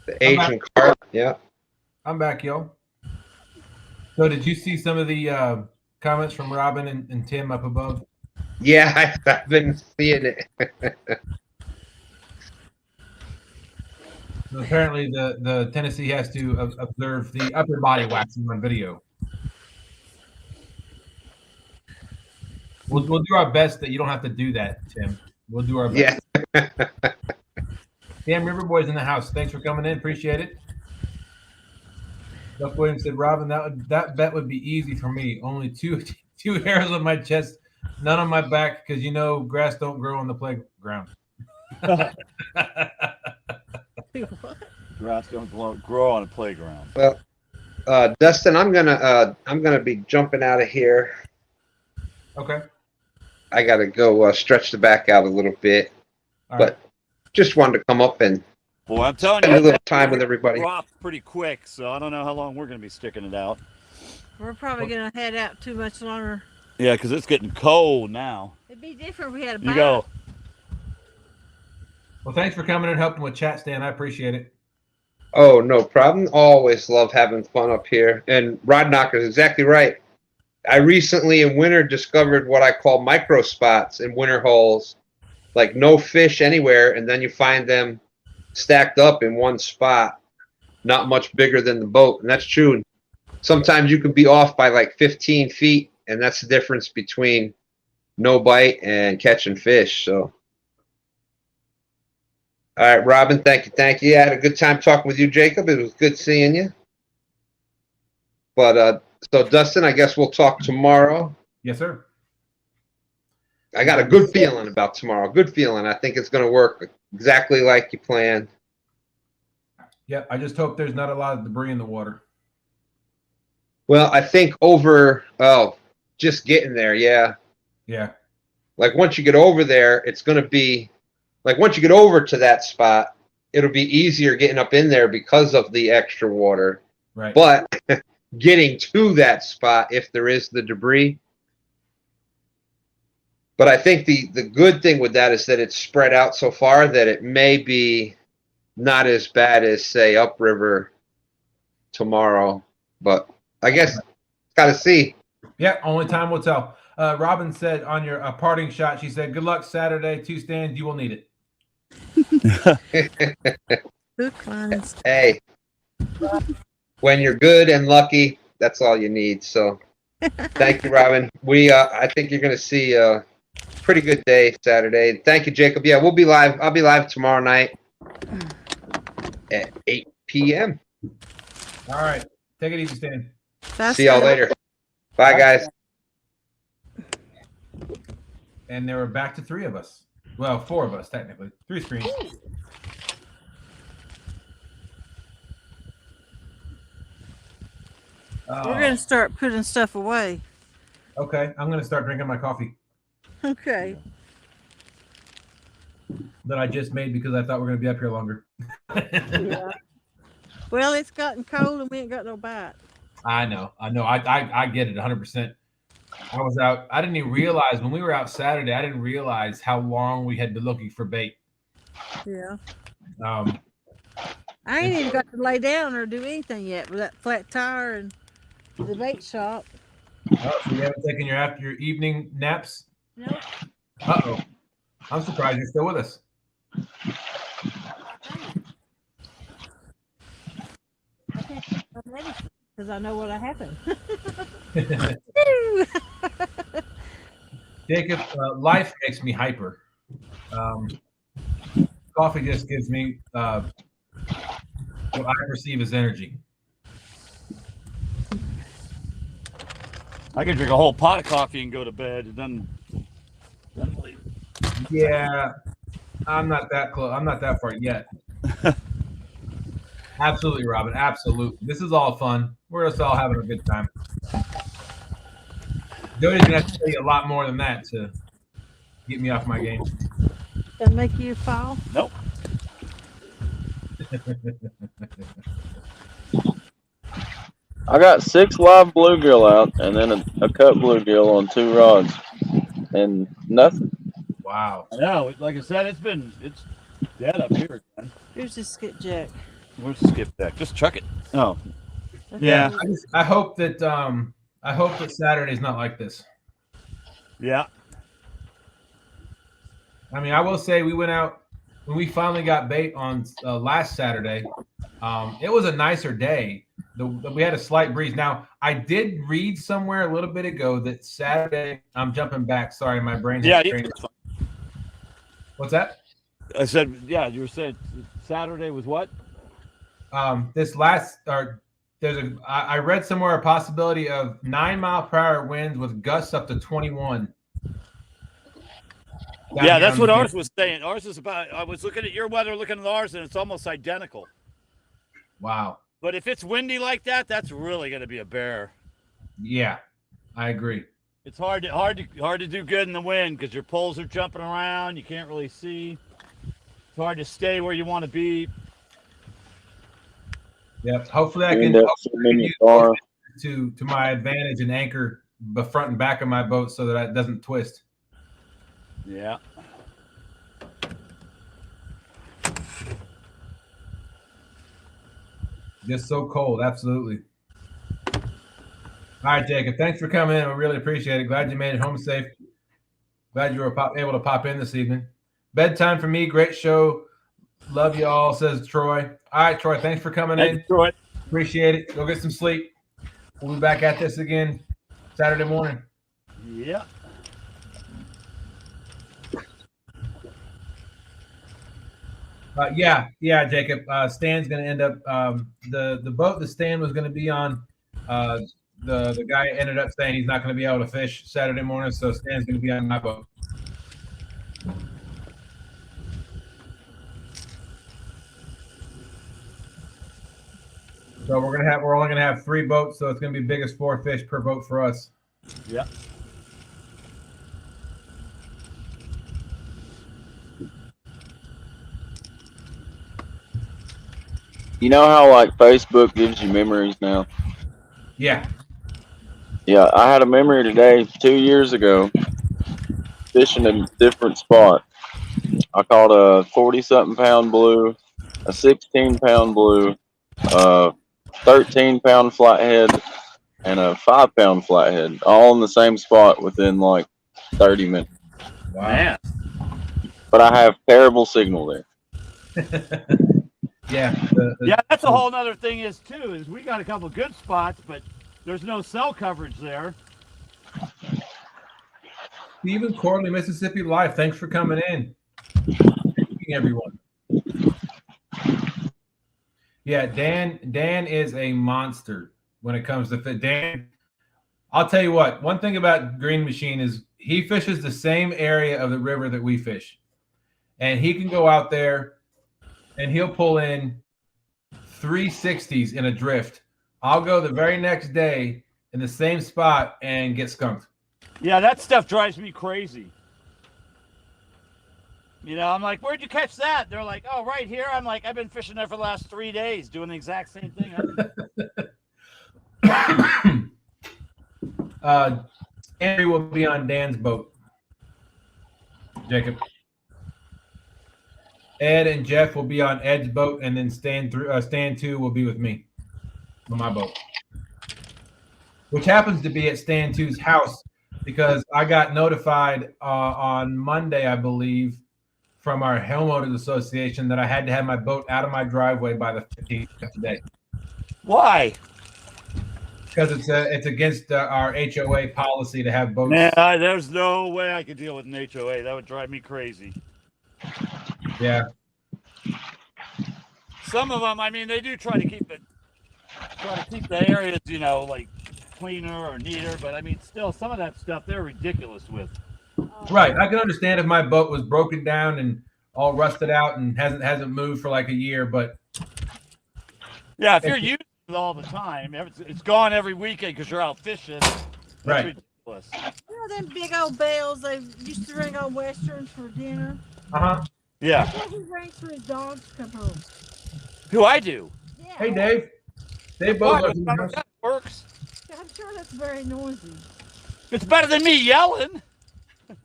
The Asian carp, yeah. I'm back, yo. So did you see some of the comments from Robin and Tim up above? Yeah, I've been seeing it. So apparently the Tennessee has to observe the upper body waxing on video. We'll do our best that you don't have to do that, Tim. We'll do our best. Yeah. Damn River Boys in the house. Thanks for coming in. Appreciate it. Buck Williams said, Robin, that bet would be easy for me. Only two hairs on my chest, none on my back, because grass don't grow on the playground. Grass don't grow on a playground. Well, Dustin, I'm gonna be jumping out of here. Okay. I gotta go stretch the back out a little bit, but just wanted to come up and Boy, I'm telling spend you, a little time with everybody. Dropped pretty quick, so I don't know how long we're gonna be sticking it out. We're probably gonna head out too much longer. Yeah, because it's getting cold now. It'd be different if we had a You go. Well, thanks for coming and helping with chat, Stan. I appreciate it. Oh, no problem. Always love having fun up here. And Rod Knocker is exactly right. I recently in winter discovered what I call micro spots in winter holes, like no fish anywhere, and then you find them stacked up in one spot, not much bigger than the boat. And that's true. Sometimes you could be off by like 15 feet, and that's the difference between no bite and catching fish. So, all right, Robin, thank you. Yeah, I had a good time talking with you, Jacob. It was good seeing you. But so Dustin, I guess we'll talk tomorrow. Yes, sir. I got a good feeling about tomorrow. Good feeling. I think it's going to work exactly like you planned. Yep. I just hope there's not a lot of debris in the water. Well, I think just getting there, yeah. Yeah. Like once you get over there, it's going to be like once you get over to that spot, it'll be easier getting up in there because of the extra water. Right. But getting to that spot, if there is the debris. But I think the good thing with that is that it's spread out so far that it may be not as bad as, say, upriver tomorrow. But I guess got to see. Yeah, only time will tell. Robin said on your parting shot, she said, "Good luck Saturday, 2 stands. You will need it." Hook lines. Hey, when you're good and lucky, that's all you need. So thank you, Robin. I think you're going to see a pretty good day Saturday. Thank you, Jacob. Yeah, we'll be live. I'll be live tomorrow night at 8 p.m. All right. Take it easy, Stan. See y'all later. Bye, guys. And there were back to 3 of us. Well, 4 of us, technically. 3 screens. We're going to start putting stuff away. Okay. I'm going to start drinking my coffee Okay. that I just made because I thought we are going to be up here longer. Yeah. Well, it's gotten cold and we ain't got no bite. I know. I get it 100%. I was out. I didn't even realize when we were out Saturday, I didn't realize how long we had been looking for bait. Yeah. I ain't even got to lay down or do anything yet with that flat tire and the bait shop. Oh, so you haven't taken your evening naps? Nope. Uh-oh. I'm surprised you're still with us. I'm ready because I know what'll happen. Jacob, life makes me hyper. Coffee just gives me what I perceive as energy. I can drink a whole pot of coffee and go to bed and then leave. Yeah, I'm not that close. I'm not that far yet. Absolutely, Robin. Absolutely. This is all fun. We're just all having a good time. Jodi's gonna have to tell you a lot more than that to get me off my game. That make you fall? Nope. I got 6 live bluegill out, and then a cut bluegill on 2 rods, and nothing. Wow. No, like I said, it's dead up here. Here's the skipjack. Where's the skipjack? Just chuck it. Oh, yeah. I hope that Saturday's not like this. Yeah. I mean, I will say we went out when we finally got bait on last Saturday. It was a nicer day. We had a slight breeze. Now, I did read somewhere a little bit ago that Saturday. I'm jumping back. Sorry, my brain. What's that? I said, yeah. You were saying Saturday was what? I read somewhere a possibility of 9-mile-per-hour winds with gusts up to 21. Yeah, that's what ours was saying. Ours is about. I was looking at your weather, looking at ours, and it's almost identical. Wow. But if it's windy like that, that's really going to be a bear. Yeah, I agree. It's hard to do good in the wind because your poles are jumping around. You can't really see. It's hard to stay where you want to be. Yep. Hopefully I can use to my advantage and anchor the front and back of my boat so that it doesn't twist. Yeah. Just so cold. Absolutely. All right, Jacob. Thanks for coming in. We really appreciate it. Glad you made it home safe. Glad you were able to pop in this evening. Bedtime for me. Great show. Love you all, says Troy. All right, Troy. Thanks for coming in. Troy. Appreciate it. Go get some sleep. We'll be back at this again Saturday morning. Yeah. Yeah, Jacob. Stan's going to end up the boat that Stan was going to be on The guy ended up saying he's not going to be able to fish Saturday morning, so Stan's going to be on my boat. So we're only gonna have 3 boats, so it's gonna be biggest 4 fish per boat for us. Yep. You know how like Facebook gives you memories now? Yeah. Yeah, I had a memory today 2 years ago fishing a different spot. I caught a 40-something pound blue, a 16-pound blue, a 13-pound flathead, and a 5-pound flathead, all in the same spot within like 30 minutes. Wow. Man. But I have terrible signal there. Yeah. Yeah, that's a whole other thing is too, is we got a couple good spots, but there's no cell coverage there. Stephen Corley, Mississippi Live, thanks for coming in. Good evening, everyone. Yeah, Dan is a monster when it comes to fit. Dan, I'll tell you what, one thing about Green Machine is he fishes the same area of the river that we fish. And he can go out there and he'll pull in 360s in a drift. I'll go the very next day in the same spot and get skunked. Yeah, that stuff drives me crazy. You know, I'm like, where'd you catch that? They're like, oh, right here. I'm like, I've been fishing there for the last 3 days doing the exact same thing. Henry will be on Dan's boat. Jacob. Ed and Jeff will be on Ed's boat, and then Stan 2 will be with me on my boat, which happens to be at Stan 2's house because I got notified on Monday, I believe, from our homeowners association that I had to have my boat out of my driveway by the 15th of today. Why? Because it's against our HOA policy to have boats. Yeah, there's no way I could deal with an HOA. That would drive me crazy. Yeah. Some of them, I mean, they do try to keep the areas, you know, like cleaner or neater. But I mean, still, some of that stuff they're ridiculous with. Right. I can understand if my boat was broken down and all rusted out and hasn't moved for like a year, but yeah, if you're using it all the time, it's gone every weekend because you're out fishing. That's right. Ridiculous. You know them big old bells they used to ring on Westerns for dinner? Uh-huh. Yeah. He rings for his dogs to come home. Who I do. Yeah. Hey, Dave. Dave both What? That works. I'm sure that's very noisy. It's better than me yelling. It's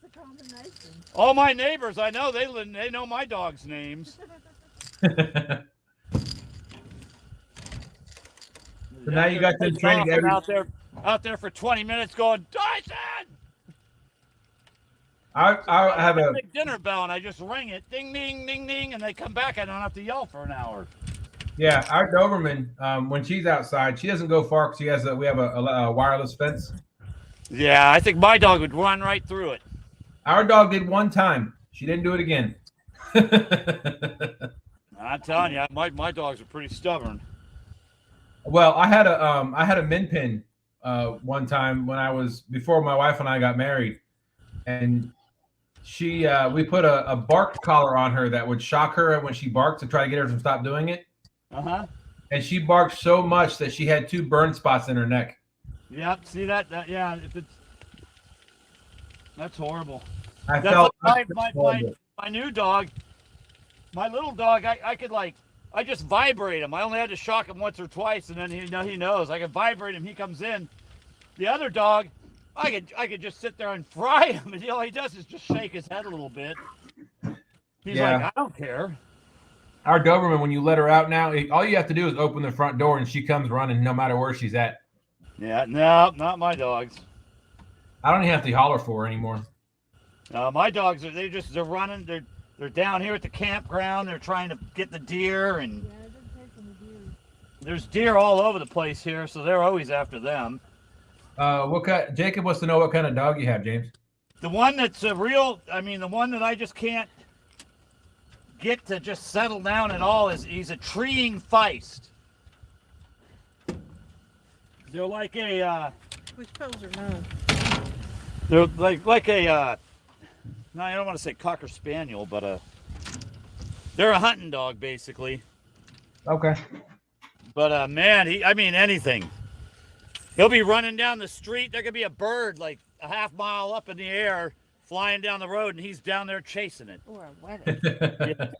the combination. All my neighbors, I know, they know my dog's names. So now you got them training out there for 20 minutes going, Dyson! I have a big dinner bell and I just ring it, ding, ding, ding, ding, and they come back. I don't have to yell for an hour. Yeah, our Doberman, when she's outside, she doesn't go far because we have a wireless fence. Yeah, I think my dog would run right through it. Our dog did one time. She didn't do it again. I'm telling you, my dogs are pretty stubborn. Well, I had a min pin one time before my wife and I got married, and we put a bark collar on her that would shock her when she barked to try to get her to stop doing it. Uh-huh. And she barked so much that she had 2 burn spots in her neck. Yep, see that yeah, that's horrible. That's like my new dog, my little dog, I just vibrate him. I only had to shock him once or twice, and then he knows. I can vibrate him. He comes in. The other dog, I could just sit there and fry him, and all he does is just shake his head a little bit. He's like, I don't care. Our Doberman, when you let her out now, all you have to do is open the front door, and she comes running no matter where she's at. Yeah, no, not my dogs. I don't even have to holler for her anymore. My dogs they're running. They're down here at the campground. They're trying to get the deer, and there's deer all over the place here, so they're always after them. Jacob wants to know what kind of dog you have, James. The one that's the one that I just can't get to just settle down at all he's a treeing feist. They're like a Which poles are none? they're like a no, I don't want to say cocker spaniel, but they're a hunting dog basically. Okay. But man, I mean anything. He'll be running down the street. There could be a bird like a half mile up in the air flying down the road, and he's down there chasing it. Or a wedding. Yeah.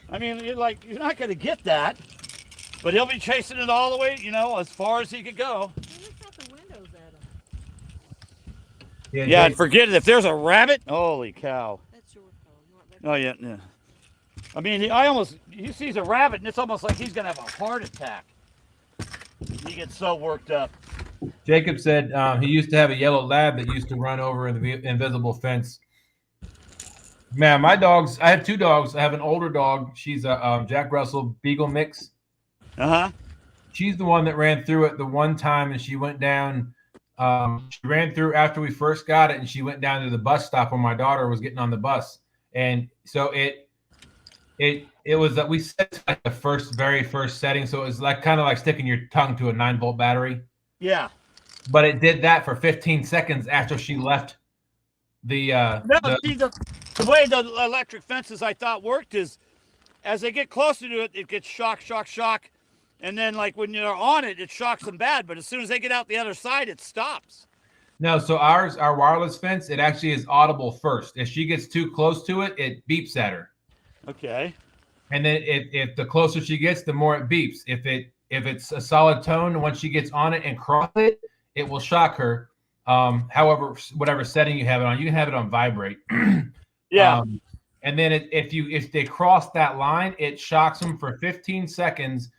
I mean, you're not going to get that, but he'll be chasing it all the way, as far as he could go. Look out the windows at him. Yeah, and forget it. If there's a rabbit, holy cow. That's your pole. You want that? Oh yeah. I mean, he sees a rabbit, and it's almost like he's going to have a heart attack. He gets so worked up. Jacob said he used to have a yellow lab that used to run over the invisible fence. Man, my dogs, I have 2 dogs. I have an older dog. She's a Jack Russell Beagle mix. Uh-huh. She's the one that ran through it the one time, and she went down. She ran through after we first got it, and she went down to the bus stop where my daughter was getting on the bus. And so it was that we set like the very first setting, so it was like kind of like sticking your tongue to a 9-volt battery. Yeah. But it did that for 15 seconds after she left the the way the electric fences I thought worked is as they get closer to it, it gets shock. And then like when you're on it, it shocks them bad. But as soon as they get out the other side, it stops. No, so our wireless fence, it actually is audible first. If she gets too close to it, it beeps at her. Okay. And then if the closer she gets, the more it beeps. If it's a solid tone, once she gets on it and cross it, it will shock her. However, whatever setting you have it on, you can have it on vibrate. Yeah. And then if they cross that line, it shocks them for 15 seconds,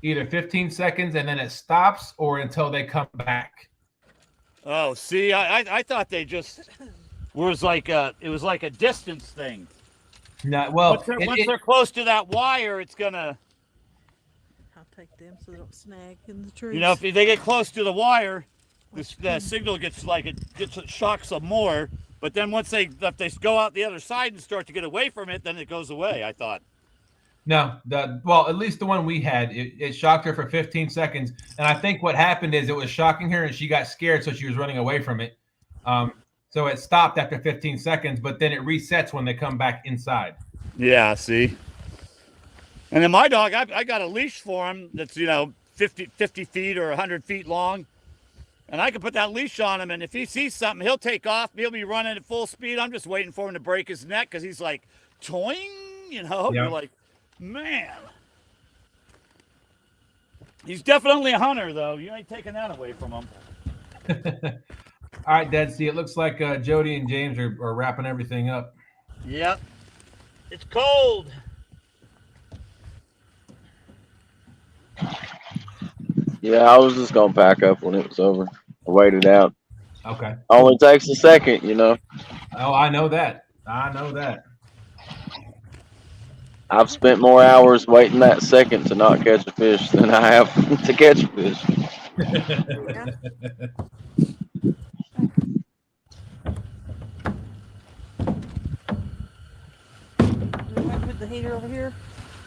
either 15 seconds and then it stops, or until they come back. Oh, see, I thought they just was like it was like a distance thing. No, well, once they're close to that wire, it's gonna. I'll take them so they don't snag in the trees. If they get close to the wire, the signal gets shocks them more. But then if they go out the other side and start to get away from it, then it goes away. I thought. No, at least the one we had, it shocked her for 15 seconds, and I think what happened is it was shocking her, and she got scared, so she was running away from it. So it stopped after 15 seconds, but then it resets when they come back inside. Yeah, see. And then my dog, I got a leash for him that's 50 feet or 100 feet long. And I can put that leash on him, and if he sees something, he'll take off. He'll be running at full speed. I'm just waiting for him to break his neck because he's like, toing, Yeah. You're like, man. He's definitely a hunter, though. You ain't taking that away from him. All right, Dad, see, it looks like Jodi and James are wrapping everything up. Yep. It's cold. Yeah, I was just gonna pack up when it was over. I waited out. Okay. Only takes a second, Oh, I know that. I've spent more hours waiting that second to not catch a fish than I have to catch a fish. You want to put the heater over here?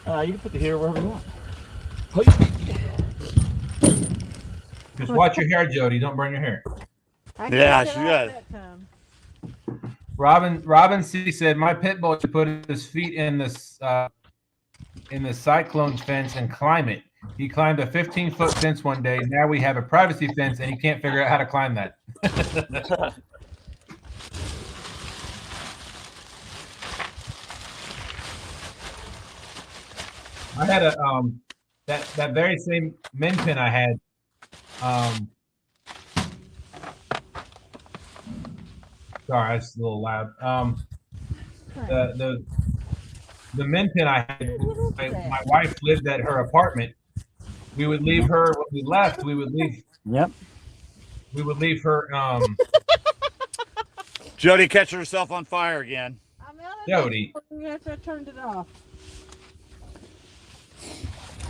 You can put the heater wherever you want. Just watch your hair, Jodi. Don't burn your hair. Yeah, she got it. Robin C said, my pit bull should put his feet in the cyclone fence and climb it. He climbed a 15-foot fence one day. Now we have a privacy fence, and he can't figure out how to climb that. I had a that very same min pin I had. Sorry, that's a little loud. The min pin I had, my wife lived at her apartment. We would leave her when we left. We would leave. Yep. We would leave her. Jodi catching herself on fire again. Jodi. After I turned it off.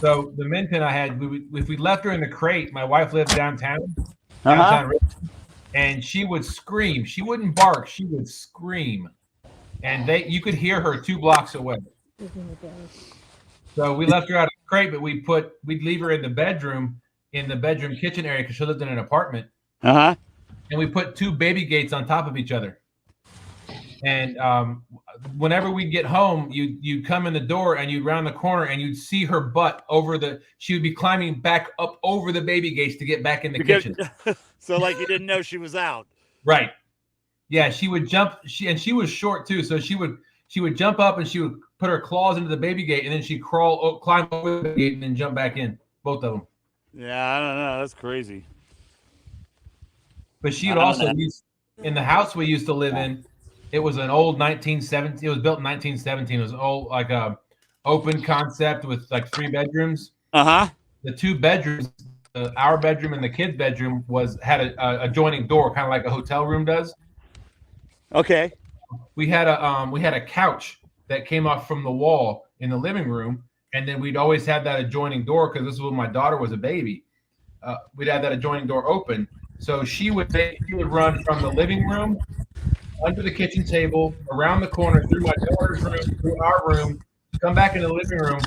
So the min pin I had, if we left her in the crate, my wife lived downtown, and she would scream. She wouldn't bark. She would scream, and you could hear her 2 blocks away. So we left her out of the crate, but we'd leave her in the bedroom in the bedroom kitchen area because she lived in an apartment. Uh-huh. And we put 2 baby gates on top of each other. And whenever we get home, you'd come in the door and you'd round the corner and you'd see her butt she would be climbing back up over the baby gates to get back in the kitchen. So like you didn't know she was out. Right. Yeah, she would jump. She was short too, so she would jump up and she would put her claws into the baby gate and then she'd climb over the gate and then jump back in. Both of them. Yeah, I don't know. That's crazy. But she'd also in the house we used to live in. It was an old 1917. It was built in 1917. It was old, like a open concept with like 3 bedrooms. Uh-huh. The 2 bedrooms, our bedroom and the kids' bedroom, had a adjoining door, kind of like a hotel room does. Okay. We had a couch that came off from the wall in the living room, and then we'd always have that adjoining door because this was when my daughter was a baby. We'd have that adjoining door open, so she would run from the living room under the kitchen table, around the corner, through my daughter's room, through our room, come back in the living room,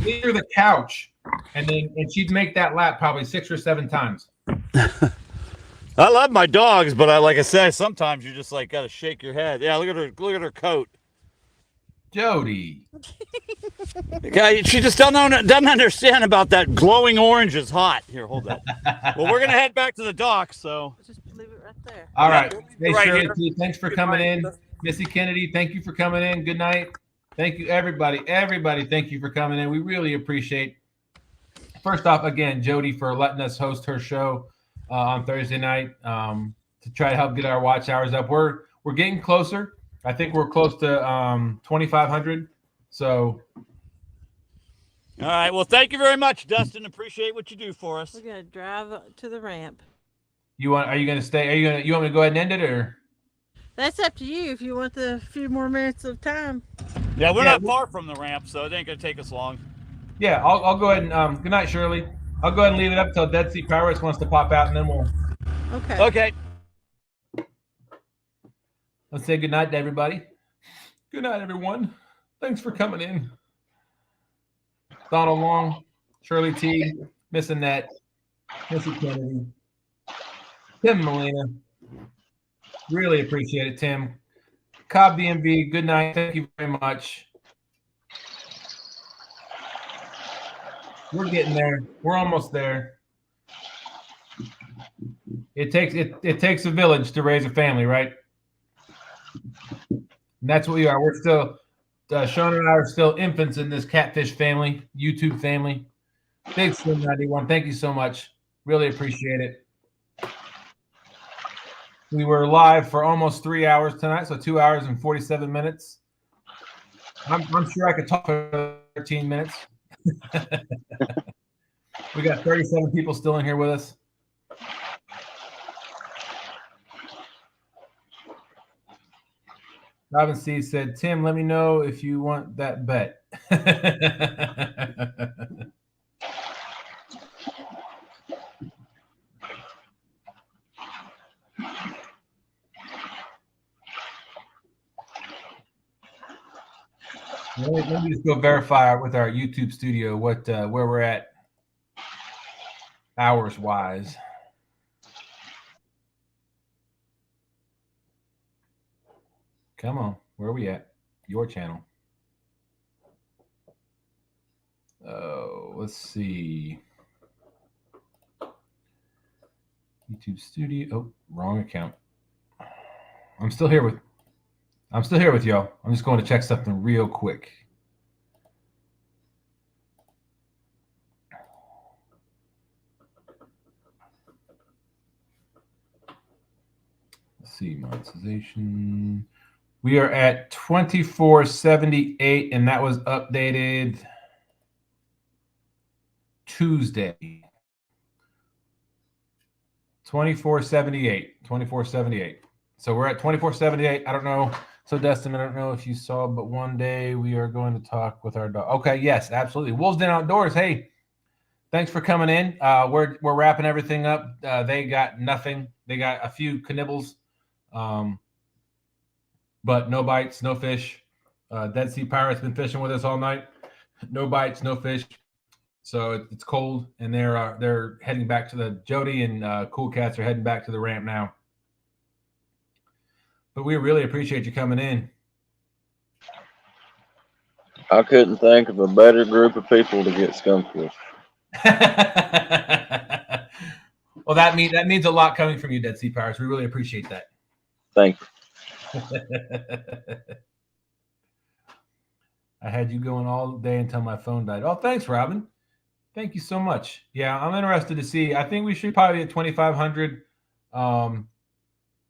clear the couch, and she'd make that lap probably 6 or 7 times. I love my dogs, but like I said, sometimes you just like gotta shake your head. Yeah, look at her coat. Jodi. Okay, she just doesn't understand about that glowing orange is hot. Here, hold that. Well, we're gonna head back to the dock, so Just leave it right there. All right. Hey, Right Shirley, thanks for coming in. Missy Kennedy, thank you for coming in. Good night. Thank you, everybody. Everybody, thank you for coming in. We really appreciate. First off, again, Jodi for letting us host her show on Thursday night to try to help get our watch hours up. We're getting closer. I think we're close to 2,500. So. all right. Well, thank you very much, Dustin. Appreciate what you do for us. We're gonna drive up to the ramp. Are you gonna stay? You want me to go ahead and end it, or? That's up to you if you want the few more minutes of time. Yeah, we're not far from the ramp, so it ain't gonna take us long. Yeah, I'll go ahead and good night, Shirley. I'll go ahead and leave it up until Dead Sea Pirates wants to pop out, and then we'll. Okay. Okay. Let's say good night to everybody. Good night, everyone. Thanks for coming in. Donald Long, Shirley T, Miss Annette, Missy Kennedy, Tim Molina. Really appreciate it, Tim. Cobb DMV, good night. Thank you very much. We're getting there. We're almost there. It takes a village to raise a family, right? And that's what we are. We're still Sean and I are still infants in this catfish family, YouTube family. Big Slim 91. Thank you so much. Really appreciate it. We were live for almost 3 hours tonight, so 2 hours and 47 minutes. I'm sure I could talk for 13 minutes. We got 37 people still in here with us. Robin C said, Tim, let me know if you want that bet. Let me just go verify with our YouTube studio where we're at hours wise. Come on, where are we at? Your channel. Oh, let's see. YouTube studio. Oh, wrong account. I'm still here with y'all. I'm just going to check something real quick. Let's see, monetization. We are at 2478, and that was updated Tuesday. 2478. So we're at 2478. I don't know. So Dustin, I don't know if you saw, but one day we are going to talk with our dog. Okay, yes, absolutely. Wolves Den Outdoors. Hey, thanks for coming in. We're wrapping everything up. They got nothing. They got a few knibbles, but no bites, no fish. Dead Sea Pirates been fishing with us all night. No bites, no fish. So it's cold, and they're heading back to the Jodi and Cool Cats are heading back to the ramp now. But we really appreciate you coming in. I couldn't think of a better group of people to get skunked with. Well, that means a lot coming from you, Dead Sea Pirates. We really appreciate that. Thank you. I had you going all day until my phone died. Oh, thanks, Robin. Thank you so much. Yeah, I'm interested to see. I think we should probably be at 2,500,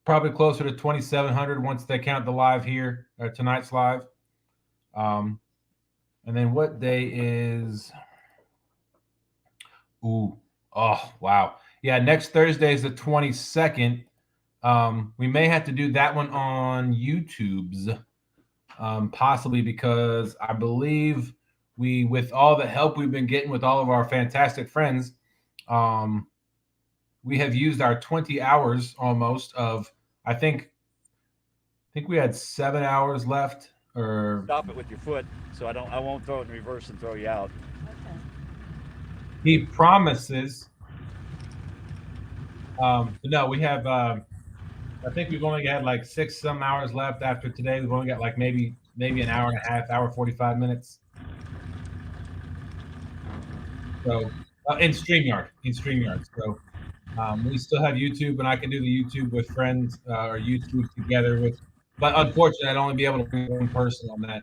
probably closer to 2,700 once they count the live here, or tonight's live. And then what day is? Ooh, oh, wow. Yeah, next Thursday is the 22nd. We may have to do that one on YouTube's, possibly because I believe with all the help we've been getting with all of our fantastic friends, we have used our 20 hours almost of, I think we had 7 hours left. Or stop it with your foot, so I won't throw it in reverse and throw you out. Okay. He promises. No, we have. I think we've only got like 6 some hours left after today. We've only got like maybe an hour and a half, hour 45 minutes. So in StreamYard. So we still have YouTube, and I can do the YouTube with friends or YouTube together with. But unfortunately, I'd only be able to bring one person on that.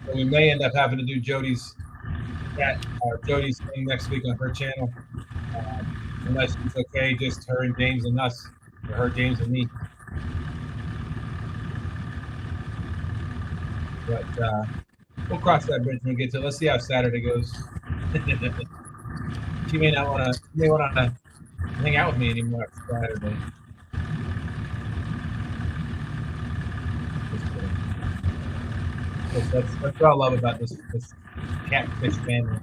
So we may end up having to do Jodi's thing next week on her channel, unless it's okay, just her and James and us, or her, James, and me. But we'll cross that bridge when we get to it. Let's see how Saturday goes. She may not want to hang out with me anymore after Saturday. That's what I love about this catfish family.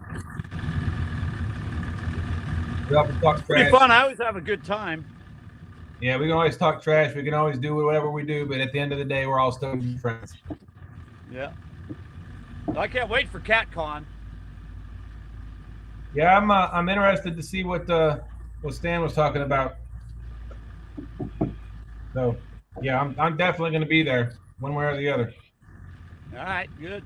We often talk trash. Pretty fun. I always have a good time. Yeah, we can always talk trash. We can always do whatever we do, but at the end of the day, we're all still friends. Yeah. I can't wait for CatCon. Yeah, I'm interested to see what Stan was talking about. So, yeah, I'm definitely going to be there, one way or the other. All right, good.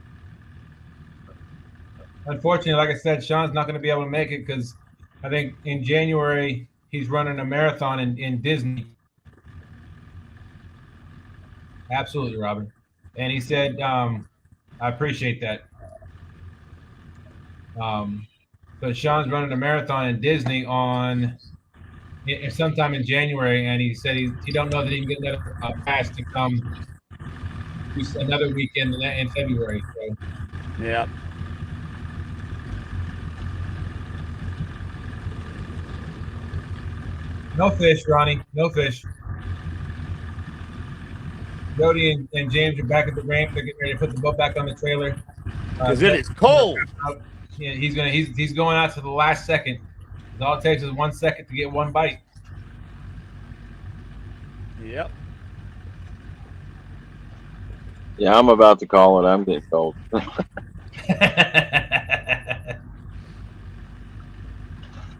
Unfortunately, like I said, Sean's not going to be able to make it because I think in January he's running a marathon in Disney. Absolutely, Robin. And he said, I appreciate that. But Sean's running a marathon in Disney sometime in January, and he said he don't know that he can get another pass to come another weekend in February. So. Yeah. No fish, Ronnie. No fish. Jodi and James are back at the ramp. They're getting ready to put the boat back on the trailer. Because it is cold. Yeah, he's going out to the last second. All it takes is 1 second to get one bite. Yep. Yeah, I'm about to call it. I'm getting cold.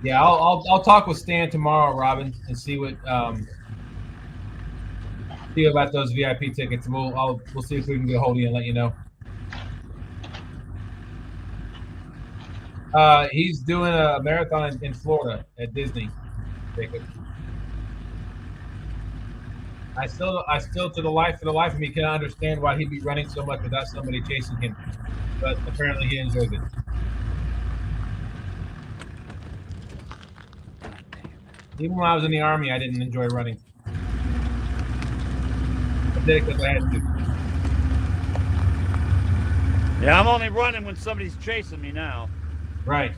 Yeah, I'll talk with Stan tomorrow, Robin, and see what see about those VIP tickets. We'll see if we can get a hold of you and let you know. He's doing a marathon in Florida at Disney. Jacob. I still for the life of me cannot understand why he'd be running so much without somebody chasing him. But apparently he enjoys it. Even when I was in the Army, I didn't enjoy running. I did it because I had to. Yeah, I'm only running when somebody's chasing me now. Right.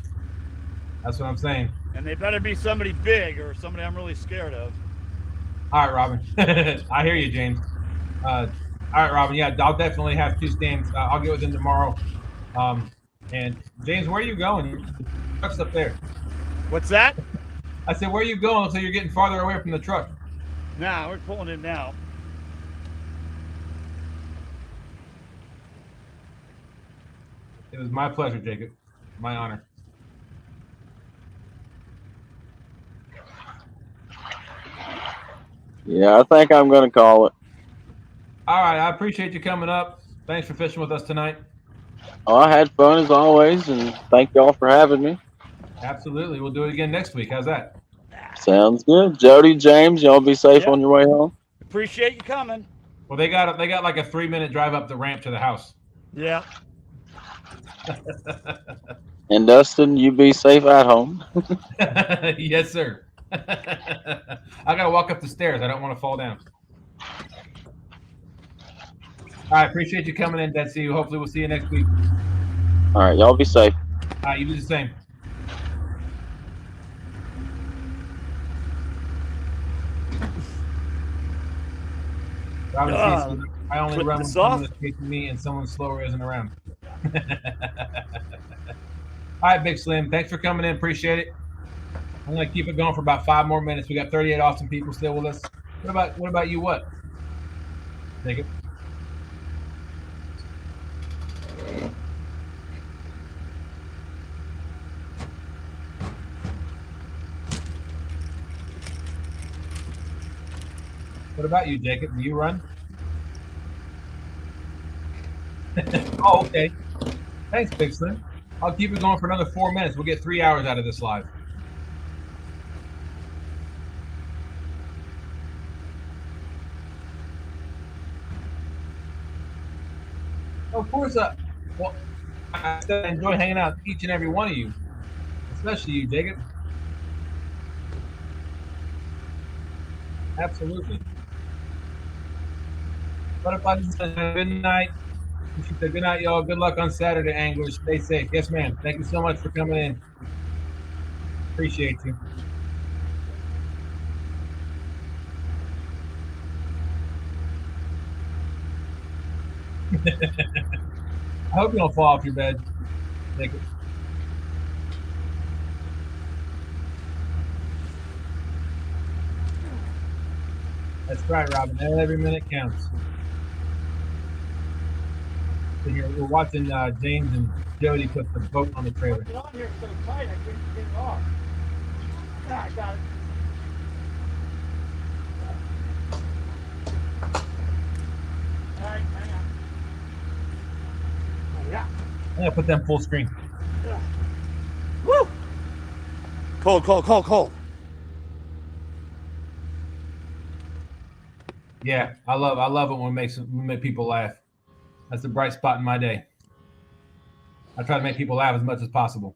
That's what I'm saying. And they better be somebody big or somebody I'm really scared of. All right, Robin. I hear you, James. All right, Robin. Yeah, I'll definitely have 2 stands. I'll get with him tomorrow. And James, where are you going? The truck's up there. What's that? I said, where are you going until you're getting farther away from the truck? Nah, we're pulling in now. It was my pleasure, Jacob. My honor. Yeah, I think I'm gonna call it. All right, I appreciate you coming up. Thanks for fishing with us tonight. Oh, I had fun as always, and thank y'all for having me. Absolutely. We'll do it again next week. How's that? Sounds good. Jody, James, y'all be safe Yep. on your way home. Appreciate you coming. Well, they got like a 3-minute drive up the ramp to the house. Yeah. And Dustin, you be safe at home. Yes, sir. I gotta walk up the stairs. I don't want to fall down. I appreciate you coming in, Betsy. Hopefully, we'll see you next week. All right, y'all be safe. All right, you do the same. Obviously, I only run when someone is chasing me and someone slower isn't around. All right, Big Slim. Thanks for coming in. Appreciate it. I'm gonna keep it going for about 5 more minutes. We got 38 awesome people still with us. What about you? What? Take it. What about you, Jacob? Do you run? Oh, okay. Thanks, Big Slim. I'll keep it going for another 4 minutes. We'll get 3 hours out of this live. Of course, well, I enjoy hanging out with each and every one of you, especially you, Jacob. Absolutely. Butterfly says good night. She said good night, y'all. Good luck on Saturday, anglers. Stay safe. Yes, ma'am. Thank you so much for coming in. Appreciate you. I hope you don't fall off your bed. Take it. That's right, Robin. Every minute counts. So here, we're watching James and Jody put the boat on the trailer. Get on here so tight I couldn't get it off. Ah, I got it. All right, hang on. Yeah. I'm gonna put them full screen. Woo! Cold, cold, cold, cold. Yeah, I love it when we make people laugh. That's the bright spot in my day. I try to make people laugh as much as possible.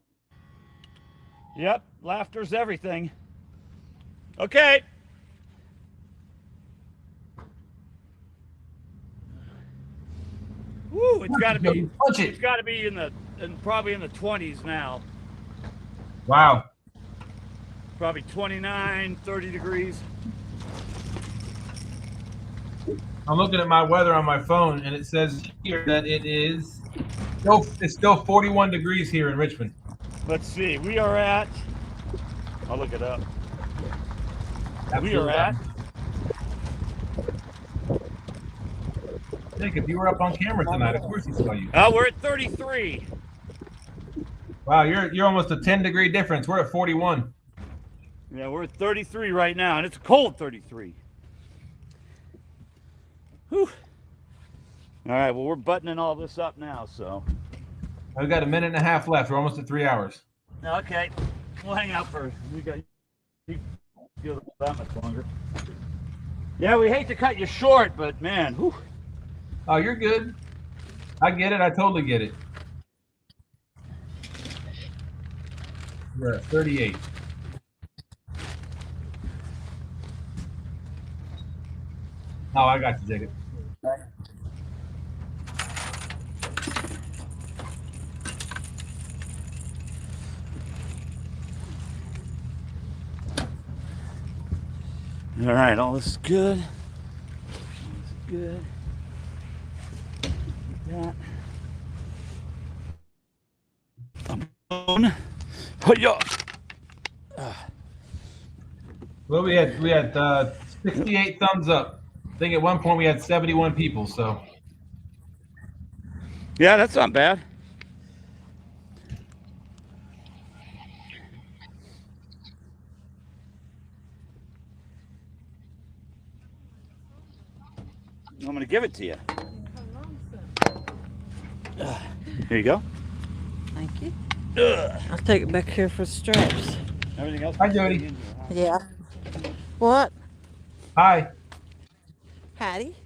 Yep, laughter's everything. Okay. Woo, it's got to be. It's got to be probably in the 20s now. Wow. Probably 29, 30 degrees. I'm looking at my weather on my phone, and it says here that it's still 41 degrees here in Richmond. Let's see. We are at. I'll look it up. Absolutely. We are at. Jacob, you were up on camera tonight. Of course he saw you. We're at 33. Wow, you're almost a 10-degree difference. We're at 41. Yeah, we're at 33 right now, and it's a cold 33. Whew. All right, well, we're buttoning all this up now, so. I've got a minute and a half left. We're almost at 3 hours. Okay, we'll hang out for. We got that much longer. Yeah, we hate to cut you short, but man, whew. Oh, you're good. I get it. I totally get it. We're at 38. Oh, I got you, Jacob. All right, all this is good. All this is good. Like that. I'm put you. Well, we had 68 thumbs up. I think at one point we had 71 people. So Yeah, that's not bad. I'm gonna give it to you. Here you go. Thank you. I'll take it back here for straps. Everything else. Hi, Jodi. Yeah. What? Hi. Hattie?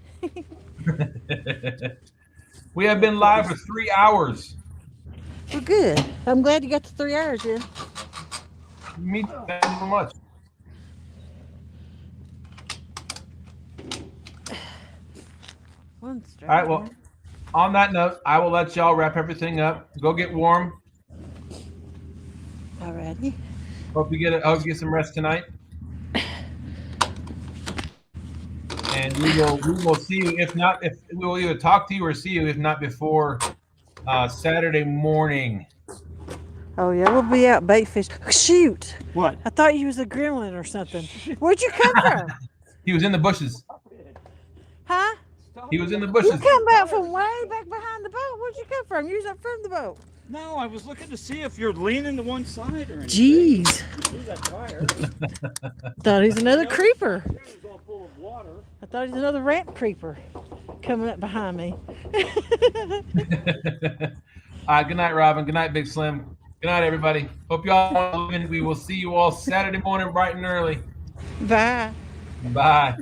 We have been live for 3 hours. Well, good. I'm glad you got the 3 hours in. Me, thank you so much. One strap. All right, well, on that note, I will let y'all wrap everything up. Go get warm. Alrighty. Hope you get some rest tonight. And we will see you. If we will either talk to you or see you, if not before Saturday morning. Oh yeah, we'll be out bait fish. Shoot! What? I thought you was a gremlin or something. Where'd you come from? He was in the bushes. Huh? He was in the You bushes. come back from way back behind the boat. Where'd you come from? You was up from the boat. No, I was looking to see if you're leaning to one side or anything. Jeez. See that tire? Thought he's another creeper. It was all full of water. I thought he's another ramp creeper coming up behind me. Good night, Robin. Good night, Big Slim. Good night, everybody. Hope you all are living. We will see you all Saturday morning bright and early. Bye. Bye.